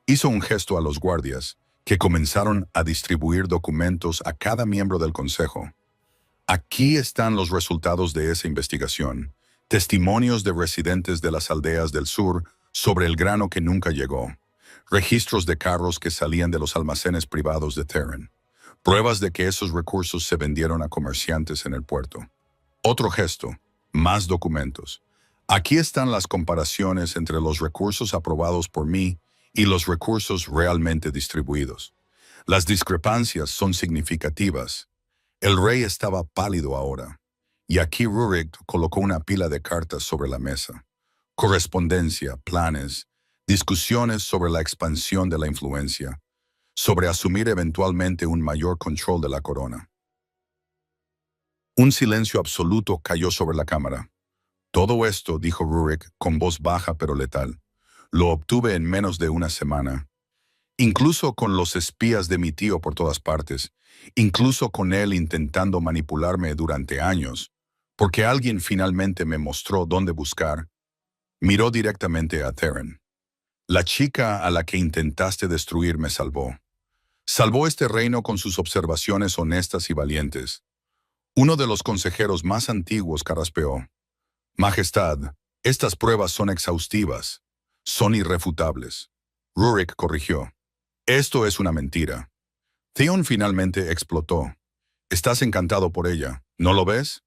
Hizo un gesto a los guardias, que comenzaron a distribuir documentos a cada miembro del consejo. «Aquí están los resultados de esa investigación. Testimonios de residentes de las aldeas del sur sobre el grano que nunca llegó. Registros de carros que salían de los almacenes privados de Theron. Pruebas de que esos recursos se vendieron a comerciantes en el puerto». Otro gesto, más documentos. «Aquí están las comparaciones entre los recursos aprobados por mí y los recursos realmente distribuidos. Las discrepancias son significativas». El rey estaba pálido ahora. Y aquí Rurik colocó una pila de cartas sobre la mesa. Correspondencia, planes, discusiones sobre la expansión de la influencia, sobre asumir eventualmente un mayor control de la corona. Un silencio absoluto cayó sobre la cámara. «Todo esto», dijo Rurik con voz baja pero letal, «lo obtuve en menos de una semana. Incluso con los espías de mi tío por todas partes, incluso con él intentando manipularme durante años, porque alguien finalmente me mostró dónde buscar». Miró directamente a Theron. La chica a la que intentaste destruir me salvó. Salvó este reino con sus observaciones honestas y valientes. Uno de los consejeros más antiguos carraspeó. Majestad, estas pruebas son exhaustivas. Son irrefutables. Rurik corrigió. Esto es una mentira. Theon finalmente explotó. Estás encantado por ella, ¿no lo ves?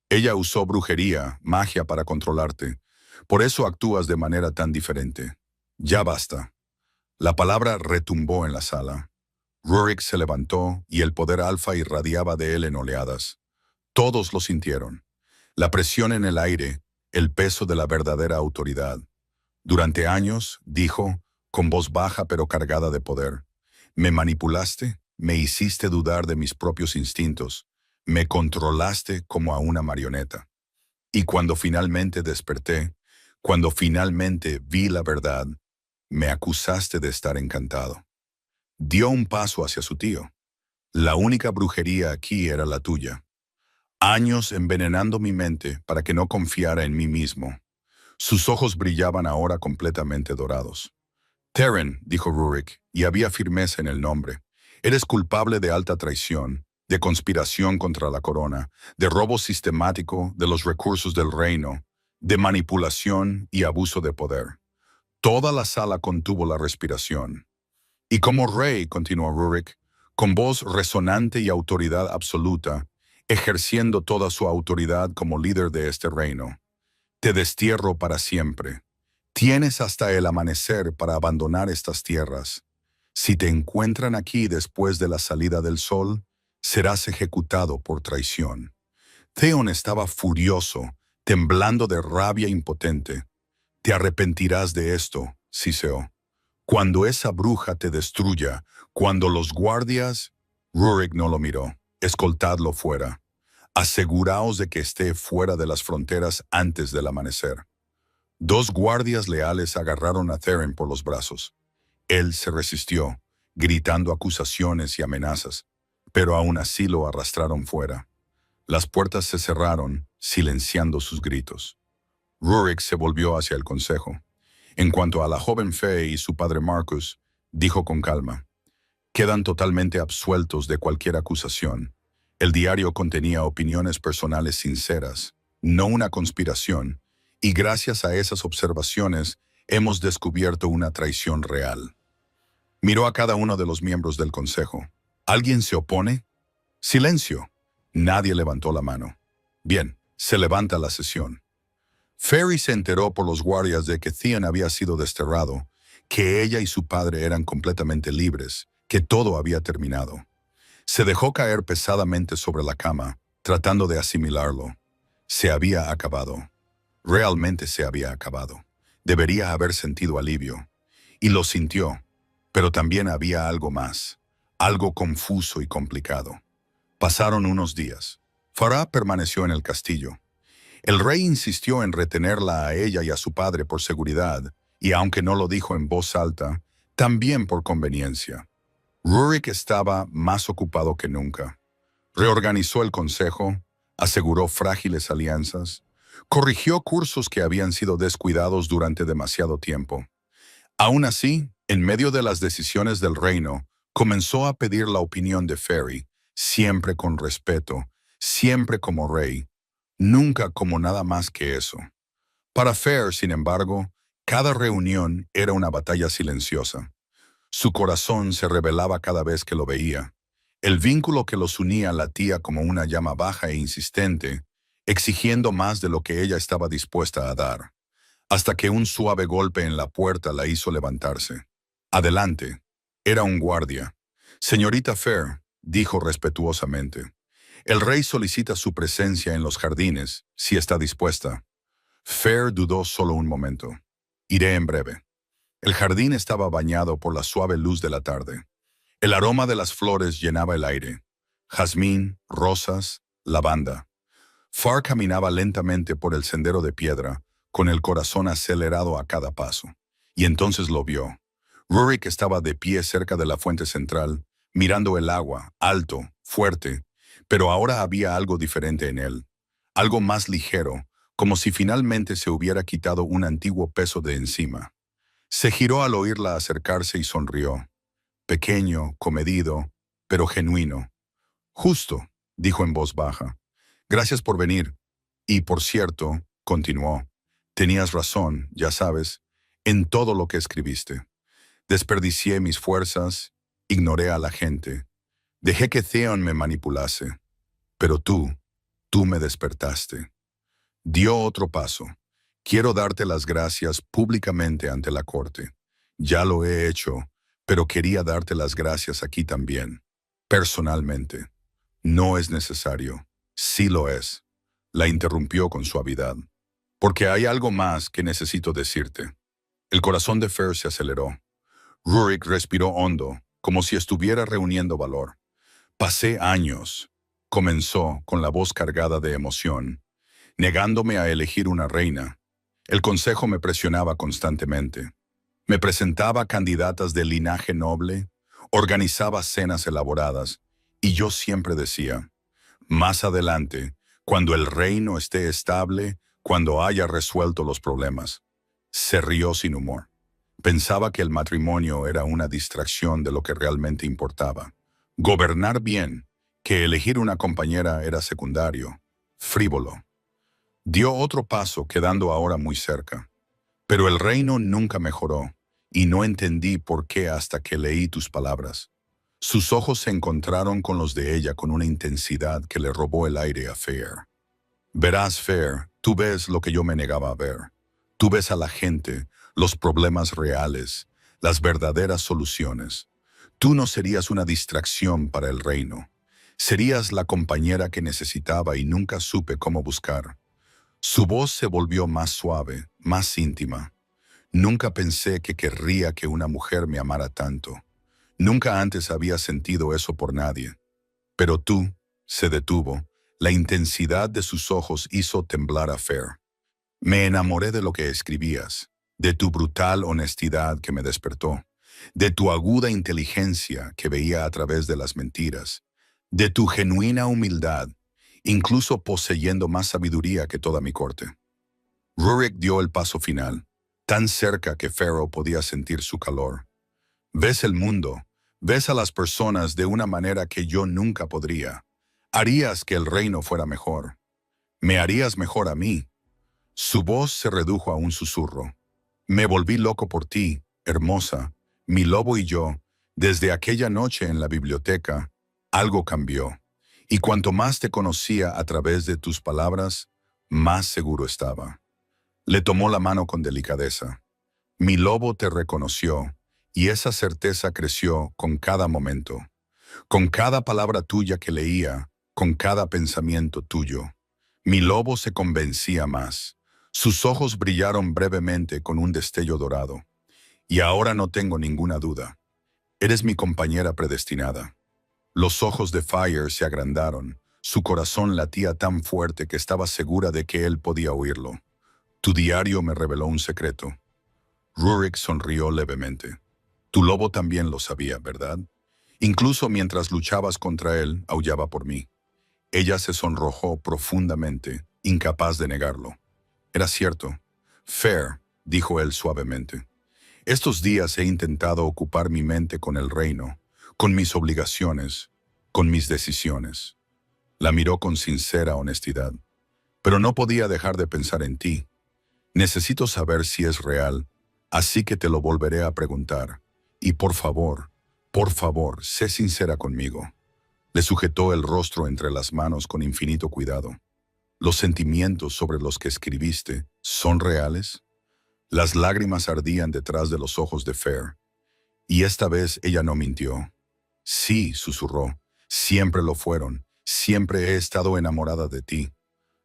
Ella usó brujería, magia para controlarte. Por eso actúas de manera tan diferente. Ya basta. La palabra retumbó en la sala. Rurik se levantó y el poder alfa irradiaba de él en oleadas. Todos lo sintieron. La presión en el aire, el peso de la verdadera autoridad. Durante años, dijo, con voz baja pero cargada de poder, me manipulaste, me hiciste dudar de mis propios instintos, me controlaste como a una marioneta. Y cuando finalmente desperté, cuando finalmente vi la verdad, me acusaste de estar encantado. Dio un paso hacia su tío. La única brujería aquí era la tuya. Años envenenando mi mente para que no confiara en mí mismo. Sus ojos brillaban ahora completamente dorados. Theron, dijo Rurik, y había firmeza en el nombre. Eres culpable de alta traición, de conspiración contra la corona, de robo sistemático de los recursos del reino, de manipulación y abuso de poder. Toda la sala contuvo la respiración. Y como rey, continuó Rurik, con voz resonante y autoridad absoluta, ejerciendo toda su autoridad como líder de este reino, te destierro para siempre. Tienes hasta el amanecer para abandonar estas tierras. Si te encuentran aquí después de la salida del sol, serás ejecutado por traición. Theon estaba furioso, temblando de rabia impotente. Te arrepentirás de esto, Siseo. Cuando esa bruja te destruya, cuando los guardias... Rurik no lo miró. Escoltadlo fuera. Aseguraos de que esté fuera de las fronteras antes del amanecer. 2 guardias leales agarraron a Theron por los brazos. Él se resistió, gritando acusaciones y amenazas, pero aún así lo arrastraron fuera. Las puertas se cerraron, silenciando sus gritos. Rurik se volvió hacia el consejo. En cuanto a la joven Faye y su padre Marcus, dijo con calma, quedan totalmente absueltos de cualquier acusación. El diario contenía opiniones personales sinceras, no una conspiración, y gracias a esas observaciones hemos descubierto una traición real. Miró a cada uno de los miembros del consejo. ¿Alguien se opone? Silencio. Nadie levantó la mano. Bien, se levanta la sesión. Ferry se enteró por los guardias de que Theon había sido desterrado, que ella y su padre eran completamente libres, que todo había terminado. Se dejó caer pesadamente sobre la cama, tratando de asimilarlo. Se había acabado. Realmente se había acabado. Debería haber sentido alivio. Y lo sintió. Pero también había algo más. Algo confuso y complicado. Pasaron unos días. Farah permaneció en el castillo. El rey insistió en retenerla a ella y a su padre por seguridad, y aunque no lo dijo en voz alta, también por conveniencia. Rurik estaba más ocupado que nunca. Reorganizó el consejo, aseguró frágiles alianzas, corrigió cursos que habían sido descuidados durante demasiado tiempo. Aún así, en medio de las decisiones del reino, comenzó a pedir la opinión de Ferry, siempre con respeto, siempre como rey, nunca como nada más que eso. Para Fer, sin embargo, cada reunión era una batalla silenciosa. Su corazón se rebelaba cada vez que lo veía. El vínculo que los unía latía como una llama baja e insistente, exigiendo más de lo que ella estaba dispuesta a dar, hasta que un suave golpe en la puerta la hizo levantarse. Adelante. Era un guardia. Señorita Fer, dijo respetuosamente, el rey solicita su presencia en los jardines, si está dispuesta. Fer dudó solo un momento. Iré en breve. El jardín estaba bañado por la suave luz de la tarde. El aroma de las flores llenaba el aire. Jazmín, rosas, lavanda. Far caminaba lentamente por el sendero de piedra, con el corazón acelerado a cada paso. Y entonces lo vio. Rurik estaba de pie cerca de la fuente central, mirando el agua, alto, fuerte, pero ahora había algo diferente en él. Algo más ligero, como si finalmente se hubiera quitado un antiguo peso de encima. Se giró al oírla acercarse y sonrió. Pequeño, comedido, pero genuino. Justo, dijo en voz baja. Gracias por venir. Y por cierto, continuó, tenías razón, ya sabes, en todo lo que escribiste. Desperdicié mis fuerzas, ignoré a la gente, dejé que Theon me manipulase. Pero tú me despertaste. Dio otro paso. Quiero darte las gracias públicamente ante la corte. Ya lo he hecho, pero quería darte las gracias aquí también, personalmente. No es necesario. Sí lo es. La interrumpió con suavidad. Porque hay algo más que necesito decirte. El corazón de Fer se aceleró. Rurik respiró hondo, como si estuviera reuniendo valor. Pasé años, comenzó con la voz cargada de emoción, negándome a elegir una reina. El consejo me presionaba constantemente. Me presentaba candidatas de linaje noble, organizaba cenas elaboradas, y yo siempre decía, más adelante, cuando el reino esté estable, cuando haya resuelto los problemas. Se rió sin humor. Pensaba que el matrimonio era una distracción de lo que realmente importaba. Gobernar bien, que elegir una compañera era secundario, frívolo. Dio otro paso, quedando ahora muy cerca. Pero el reino nunca mejoró, y no entendí por qué hasta que leí tus palabras. Sus ojos se encontraron con los de ella con una intensidad que le robó el aire a Fair. Verás, Fair, tú ves lo que yo me negaba a ver. Tú ves a la gente, los problemas reales, las verdaderas soluciones. Tú no serías una distracción para el reino. Serías la compañera que necesitaba y nunca supe cómo buscar. Su voz se volvió más suave, más íntima. Nunca pensé que querría que una mujer me amara tanto. Nunca antes había sentido eso por nadie. Pero tú, se detuvo. La intensidad de sus ojos hizo temblar a Fair. Me enamoré de lo que escribías, de tu brutal honestidad que me despertó, de tu aguda inteligencia que veía a través de las mentiras, de tu genuina humildad, incluso poseyendo más sabiduría que toda mi corte. Rurik dio el paso final, tan cerca que Pharaoh podía sentir su calor. Ves el mundo, ves a las personas de una manera que yo nunca podría. Harías que el reino fuera mejor. Me harías mejor a mí. Su voz se redujo a un susurro. Me volví loco por ti, hermosa. Mi lobo y yo, desde aquella noche en la biblioteca, algo cambió. Y cuanto más te conocía a través de tus palabras, más seguro estaba. Le tomó la mano con delicadeza. Mi lobo te reconoció, y esa certeza creció con cada momento, con cada palabra tuya que leía, con cada pensamiento tuyo. Mi lobo se convencía más. Sus ojos brillaron brevemente con un destello dorado. Y ahora no tengo ninguna duda. Eres mi compañera predestinada. Los ojos de Fire se agrandaron. Su corazón latía tan fuerte que estaba segura de que él podía oírlo. Tu diario me reveló un secreto. Rurik sonrió levemente. Tu lobo también lo sabía, ¿verdad? Incluso mientras luchabas contra él, aullaba por mí. Ella se sonrojó profundamente, incapaz de negarlo. Era cierto. Fair, dijo él suavemente. Estos días he intentado ocupar mi mente con el reino, con mis obligaciones, con mis decisiones. La miró con sincera honestidad. Pero no podía dejar de pensar en ti. Necesito saber si es real, así que te lo volveré a preguntar. Y por favor, sé sincera conmigo. Le sujetó el rostro entre las manos con infinito cuidado. ¿Los sentimientos sobre los que escribiste son reales? Las lágrimas ardían detrás de los ojos de Fair. Y esta vez ella no mintió. Sí, susurró, siempre lo fueron. Siempre he estado enamorada de ti.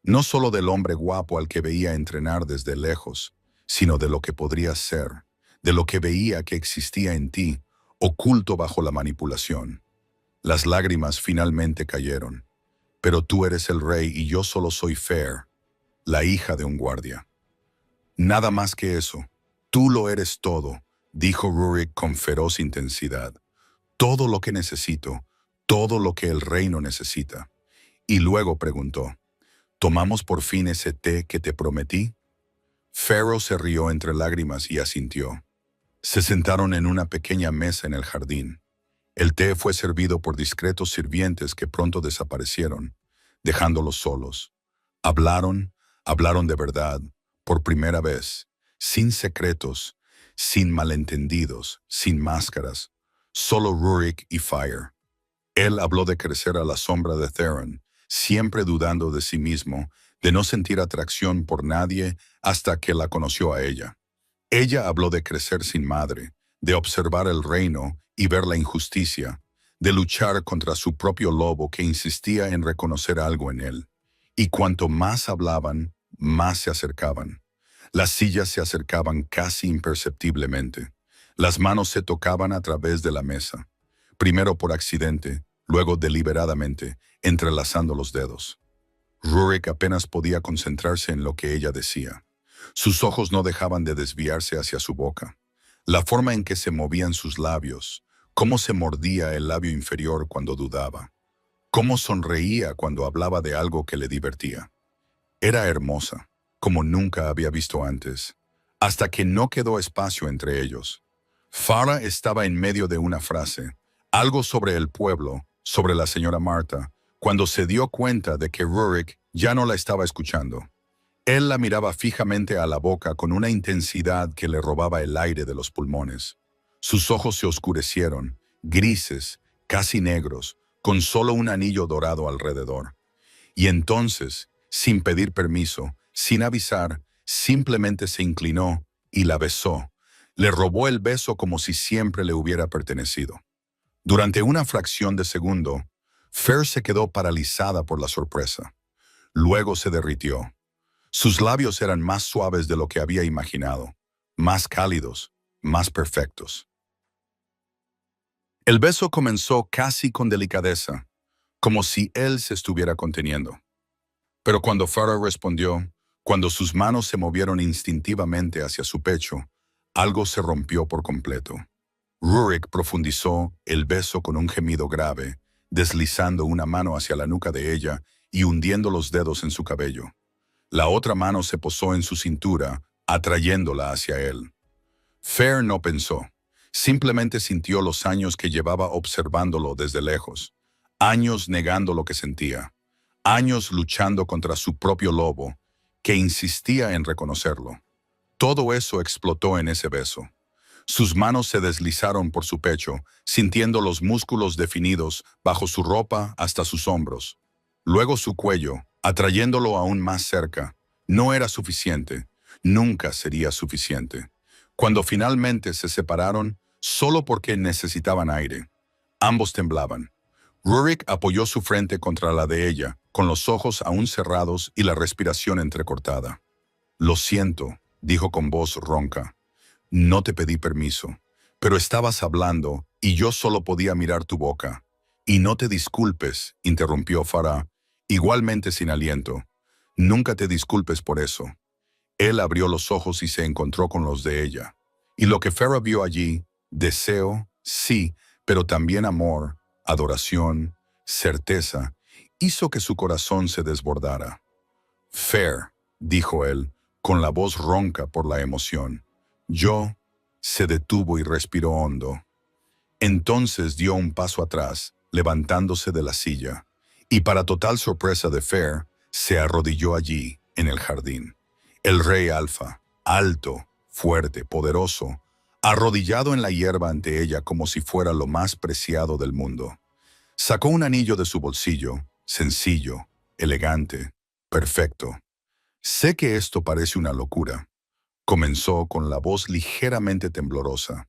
No solo del hombre guapo al que veía entrenar desde lejos, sino de lo que podrías ser, de lo que veía que existía en ti, oculto bajo la manipulación. Las lágrimas finalmente cayeron. Pero tú eres el rey y yo solo soy Fair, la hija de un guardia. Nada más que eso. Tú lo eres todo, dijo Rurik con feroz intensidad. Todo lo que necesito, todo lo que el reino necesita. Y luego preguntó, ¿Tomamos por fin ese té que te prometí? Pharaoh se rió entre lágrimas y asintió. Se sentaron en una pequeña mesa en el jardín. El té fue servido por discretos sirvientes que pronto desaparecieron, dejándolos solos. Hablaron, hablaron de verdad, por primera vez, sin secretos, sin malentendidos, sin máscaras, solo Rurik y Fire. Él habló de crecer a la sombra de Theron, siempre dudando de sí mismo, de no sentir atracción por nadie hasta que la conoció a ella. Ella habló de crecer sin madre, de observar el reino y ver la injusticia, de luchar contra su propio lobo que insistía en reconocer algo en él. Y cuanto más hablaban, más se acercaban. Las sillas se acercaban casi imperceptiblemente. Las manos se tocaban a través de la mesa, primero por accidente, luego deliberadamente, entrelazando los dedos. Rurik apenas podía concentrarse en lo que ella decía. Sus ojos no dejaban de desviarse hacia su boca. La forma en que se movían sus labios, cómo se mordía el labio inferior cuando dudaba, cómo sonreía cuando hablaba de algo que le divertía. Era hermosa, como nunca había visto antes, hasta que no quedó espacio entre ellos. Farah estaba en medio de una frase, algo sobre el pueblo, sobre la señora Marta, cuando se dio cuenta de que Rurik ya no la estaba escuchando. Él la miraba fijamente a la boca con una intensidad que le robaba el aire de los pulmones. Sus ojos se oscurecieron, grises, casi negros, con solo un anillo dorado alrededor. Y entonces, sin pedir permiso, sin avisar, simplemente se inclinó y la besó. Le robó el beso como si siempre le hubiera pertenecido. Durante una fracción de segundo, Fer se quedó paralizada por la sorpresa. Luego se derritió. Sus labios eran más suaves de lo que había imaginado, más cálidos, más perfectos. El beso comenzó casi con delicadeza, como si él se estuviera conteniendo. Pero cuando Farah respondió, cuando sus manos se movieron instintivamente hacia su pecho, algo se rompió por completo. Rurik profundizó el beso con un gemido grave, deslizando una mano hacia la nuca de ella y hundiendo los dedos en su cabello. La otra mano se posó en su cintura, atrayéndola hacia él. Fer no pensó, simplemente sintió los años que llevaba observándolo desde lejos, años negando lo que sentía, años luchando contra su propio lobo, que insistía en reconocerlo. Todo eso explotó en ese beso. Sus manos se deslizaron por su pecho, sintiendo los músculos definidos bajo su ropa hasta sus hombros. Luego su cuello, atrayéndolo aún más cerca. No era suficiente. Nunca sería suficiente. Cuando finalmente se separaron, solo porque necesitaban aire. Ambos temblaban. Rurik apoyó su frente contra la de ella, con los ojos aún cerrados y la respiración entrecortada. «Lo siento», dijo con voz ronca. «No te pedí permiso, pero estabas hablando y yo solo podía mirar tu boca». «Y no te disculpes», interrumpió Farah, igualmente sin aliento. «Nunca te disculpes por eso». Él abrió los ojos y se encontró con los de ella. Y lo que Farah vio allí, deseo, sí, pero también amor, adoración, certeza, hizo que su corazón se desbordara. «Fer», dijo él, con la voz ronca por la emoción. «Yo», se detuvo y respiró hondo. Entonces dio un paso atrás, levantándose de la silla, y para total sorpresa de Fer, se arrodilló allí, en el jardín. El rey Alfa, alto, fuerte, poderoso, arrodillado en la hierba ante ella como si fuera lo más preciado del mundo. Sacó un anillo de su bolsillo, sencillo, elegante, perfecto. «Sé que esto parece una locura», comenzó con la voz ligeramente temblorosa.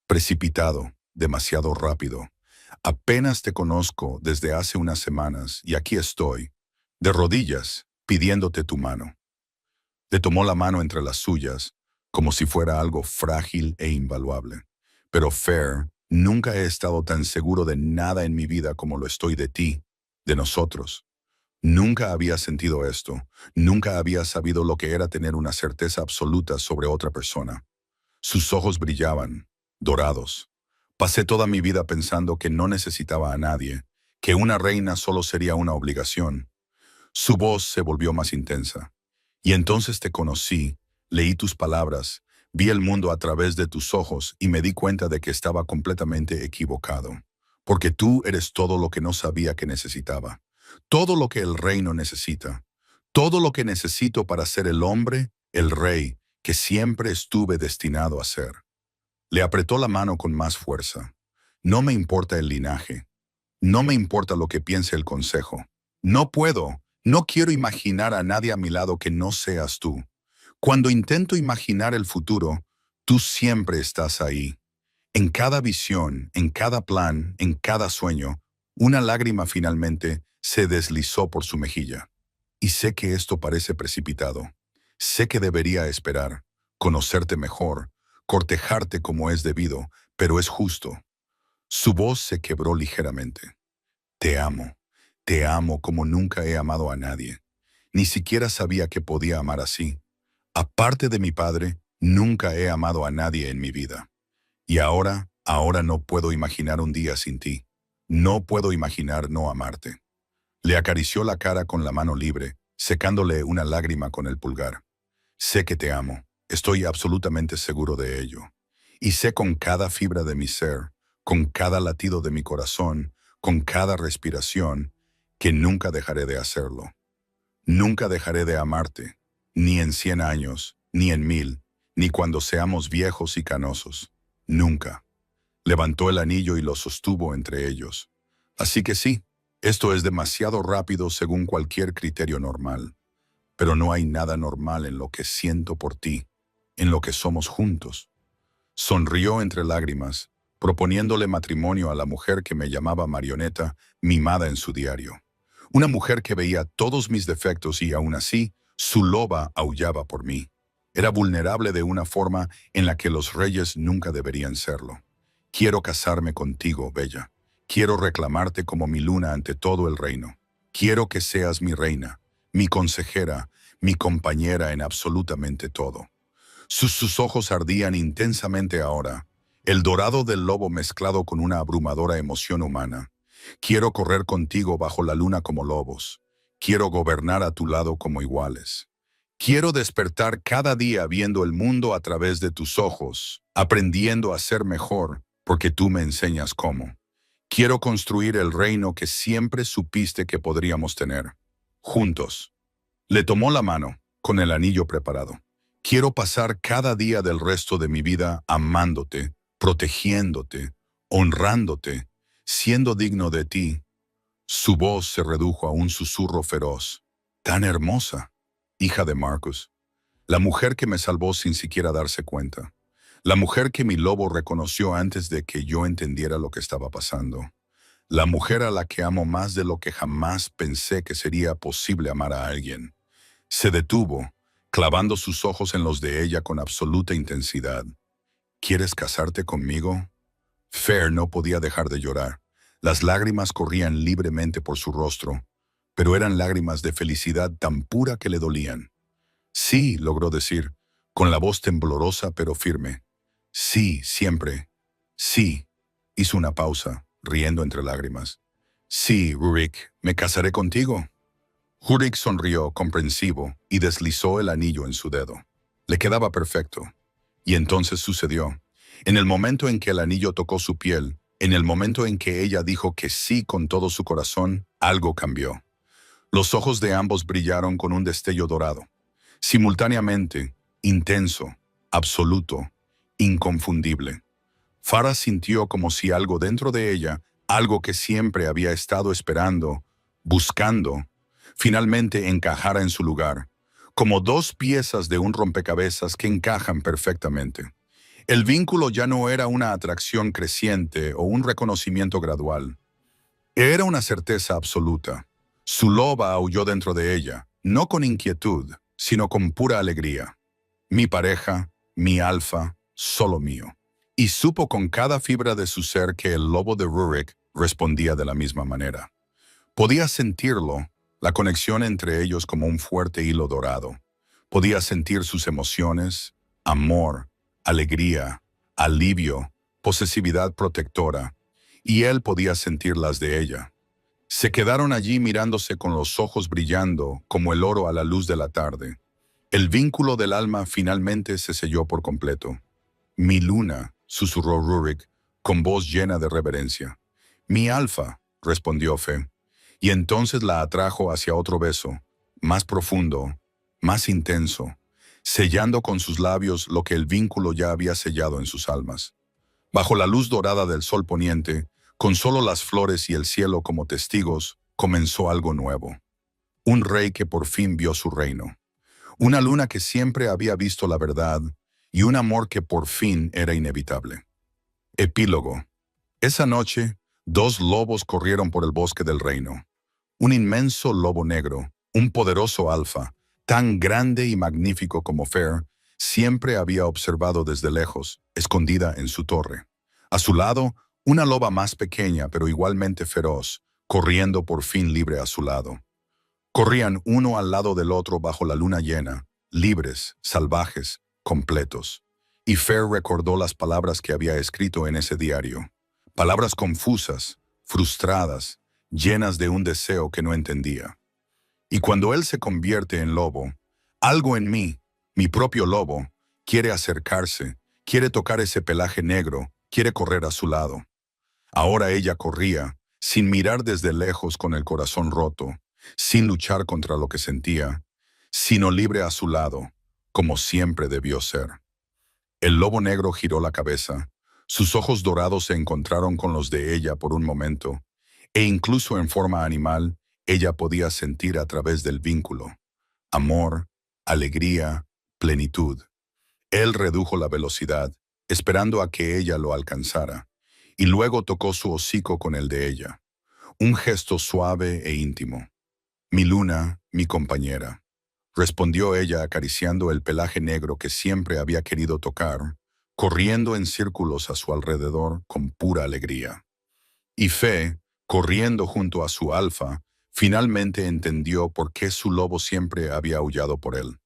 «Precipitado, demasiado rápido. Apenas te conozco desde hace unas semanas y aquí estoy, de rodillas, pidiéndote tu mano». Le tomó la mano entre las suyas, como si fuera algo frágil e invaluable. «Pero Fer, nunca he estado tan seguro de nada en mi vida como lo estoy de ti, de nosotros. Nunca había sentido esto, nunca había sabido lo que era tener una certeza absoluta sobre otra persona». Sus ojos brillaban, dorados. «Pasé toda mi vida pensando que no necesitaba a nadie, que una reina solo sería una obligación. Su voz se volvió más intensa. Y entonces te conocí, leí tus palabras, vi el mundo a través de tus ojos y me di cuenta de que estaba completamente equivocado. Porque tú eres todo lo que no sabía que necesitaba. Todo lo que el reino necesita. Todo lo que necesito para ser el hombre, el rey, que siempre estuve destinado a ser. Le apretó la mano con más fuerza. No me importa el linaje. No me importa lo que piense el consejo. No quiero imaginar a nadie a mi lado que no seas tú. Cuando intento imaginar el futuro, tú siempre estás ahí. En cada visión, en cada plan, en cada sueño, una lágrima finalmente se deslizó por su mejilla. Y sé que esto parece precipitado. Sé que debería esperar, conocerte mejor, cortejarte como es debido, pero es justo. Su voz se quebró ligeramente. Te amo como nunca he amado a nadie. Ni siquiera sabía que podía amar así. Aparte de mi padre, nunca he amado a nadie en mi vida. Y ahora no puedo imaginar un día sin ti. No puedo imaginar no amarte. Le acarició la cara con la mano libre, secándole una lágrima con el pulgar. Sé que te amo, estoy absolutamente seguro de ello. Y sé con cada fibra de mi ser, con cada latido de mi corazón, con cada respiración, que nunca dejaré de hacerlo. Nunca dejaré de amarte, ni en 100 años, ni en 1000, ni cuando seamos viejos y canosos. Nunca. Levantó el anillo y lo sostuvo entre ellos. Así que sí, esto es demasiado rápido según cualquier criterio normal. Pero no hay nada normal en lo que siento por ti, en lo que somos juntos. Sonrió entre lágrimas, proponiéndole matrimonio a la mujer que me llamaba marioneta, mimada en su diario. Una mujer que veía todos mis defectos y aún así, su loba aullaba por mí. Era vulnerable de una forma en la que los reyes nunca deberían serlo. Quiero casarme contigo, bella. Quiero reclamarte como mi luna ante todo el reino. Quiero que seas mi reina, mi consejera, mi compañera en absolutamente todo. Sus ojos ardían intensamente ahora, el dorado del lobo mezclado con una abrumadora emoción humana. Quiero correr contigo bajo la luna como lobos. Quiero gobernar a tu lado como iguales. Quiero despertar cada día viendo el mundo a través de tus ojos, aprendiendo a ser mejor, porque tú me enseñas cómo. Quiero construir el reino que siempre supiste que podríamos tener. Juntos. Le tomó la mano, con el anillo preparado. Quiero pasar cada día del resto de mi vida amándote, protegiéndote, honrándote, siendo digno de ti. Su voz se redujo a un susurro feroz. Tan hermosa, hija de Marcus. La mujer que me salvó sin siquiera darse cuenta. La mujer que mi lobo reconoció antes de que yo entendiera lo que estaba pasando. La mujer a la que amo más de lo que jamás pensé que sería posible amar a alguien. Se detuvo, clavando sus ojos en los de ella con absoluta intensidad. ¿Quieres casarte conmigo? Fair no podía dejar de llorar. Las lágrimas corrían libremente por su rostro, pero eran lágrimas de felicidad tan pura que le dolían. Sí, logró decir, con la voz temblorosa pero firme. Sí, siempre. Sí. Hizo una pausa, riendo entre lágrimas. Sí, Rurik, me casaré contigo. Rurik sonrió, comprensivo, y deslizó el anillo en su dedo. Le quedaba perfecto. Y entonces sucedió. En el momento en que el anillo tocó su piel, en el momento en que ella dijo que sí con todo su corazón, algo cambió. Los ojos de ambos brillaron con un destello dorado. Simultáneamente, intenso, absoluto, inconfundible. Farah sintió como si algo dentro de ella, algo que siempre había estado esperando, buscando, finalmente encajara en su lugar, como dos piezas de un rompecabezas que encajan perfectamente. El vínculo ya no era una atracción creciente o un reconocimiento gradual. Era una certeza absoluta. Su loba aulló dentro de ella, no con inquietud, sino con pura alegría. Mi pareja, mi alfa, solo mío. Y supo con cada fibra de su ser que el lobo de Rurik respondía de la misma manera. Podía sentirlo, la conexión entre ellos como un fuerte hilo dorado. Podía sentir sus emociones, amor, alegría, alivio, posesividad protectora, y él podía sentir las de ella. Se quedaron allí mirándose con los ojos brillando como el oro a la luz de la tarde. El vínculo del alma finalmente se selló por completo. «Mi luna», susurró Rurik, con voz llena de reverencia. «Mi alfa», respondió Fe, y entonces la atrajo hacia otro beso, más profundo, más intenso, sellando con sus labios lo que el vínculo ya había sellado en sus almas. Bajo la luz dorada del sol poniente, con solo las flores y el cielo como testigos, comenzó algo nuevo. Un rey que por fin vio su reino. Una luna que siempre había visto la verdad y un amor que por fin era inevitable. Epílogo. Esa noche, dos lobos corrieron por el bosque del reino. Un inmenso lobo negro, un poderoso alfa, tan grande y magnífico como Fer, siempre había observado desde lejos, escondida en su torre. A su lado, una loba más pequeña pero igualmente feroz, corriendo por fin libre a su lado. Corrían uno al lado del otro bajo la luna llena, libres, salvajes, completos. Y Fer recordó las palabras que había escrito en ese diario. Palabras confusas, frustradas, llenas de un deseo que no entendía. Y cuando él se convierte en lobo, algo en mí, mi propio lobo, quiere acercarse, quiere tocar ese pelaje negro, quiere correr a su lado. Ahora ella corría, sin mirar desde lejos con el corazón roto, sin luchar contra lo que sentía, sino libre a su lado, como siempre debió ser. El lobo negro giró la cabeza, sus ojos dorados se encontraron con los de ella por un momento, e incluso en forma animal, ella podía sentir a través del vínculo. Amor, alegría, plenitud. Él redujo la velocidad, esperando a que ella lo alcanzara, y luego tocó su hocico con el de ella. Un gesto suave e íntimo. «Mi luna, mi compañera», respondió ella acariciando el pelaje negro que siempre había querido tocar, corriendo en círculos a su alrededor con pura alegría. Y Fe, corriendo junto a su alfa, finalmente entendió por qué su lobo siempre había aullado por él.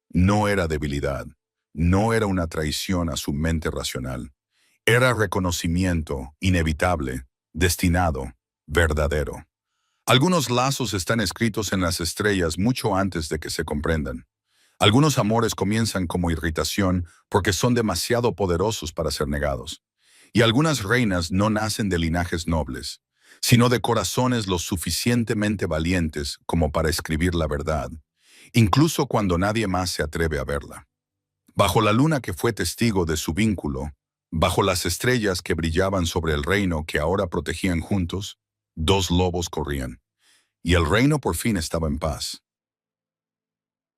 No era debilidad, no era una traición a su mente racional. Era reconocimiento, inevitable, destinado, verdadero. Algunos lazos están escritos en las estrellas mucho antes de que se comprendan. Algunos amores comienzan como irritación porque son demasiado poderosos para ser negados. Y algunas reinas no nacen de linajes nobles, sino de corazones lo suficientemente valientes como para escribir la verdad, incluso cuando nadie más se atreve a verla. Bajo la luna que fue testigo de su vínculo, bajo las estrellas que brillaban sobre el reino que ahora protegían juntos, dos lobos corrían. Y el reino por fin estaba en paz.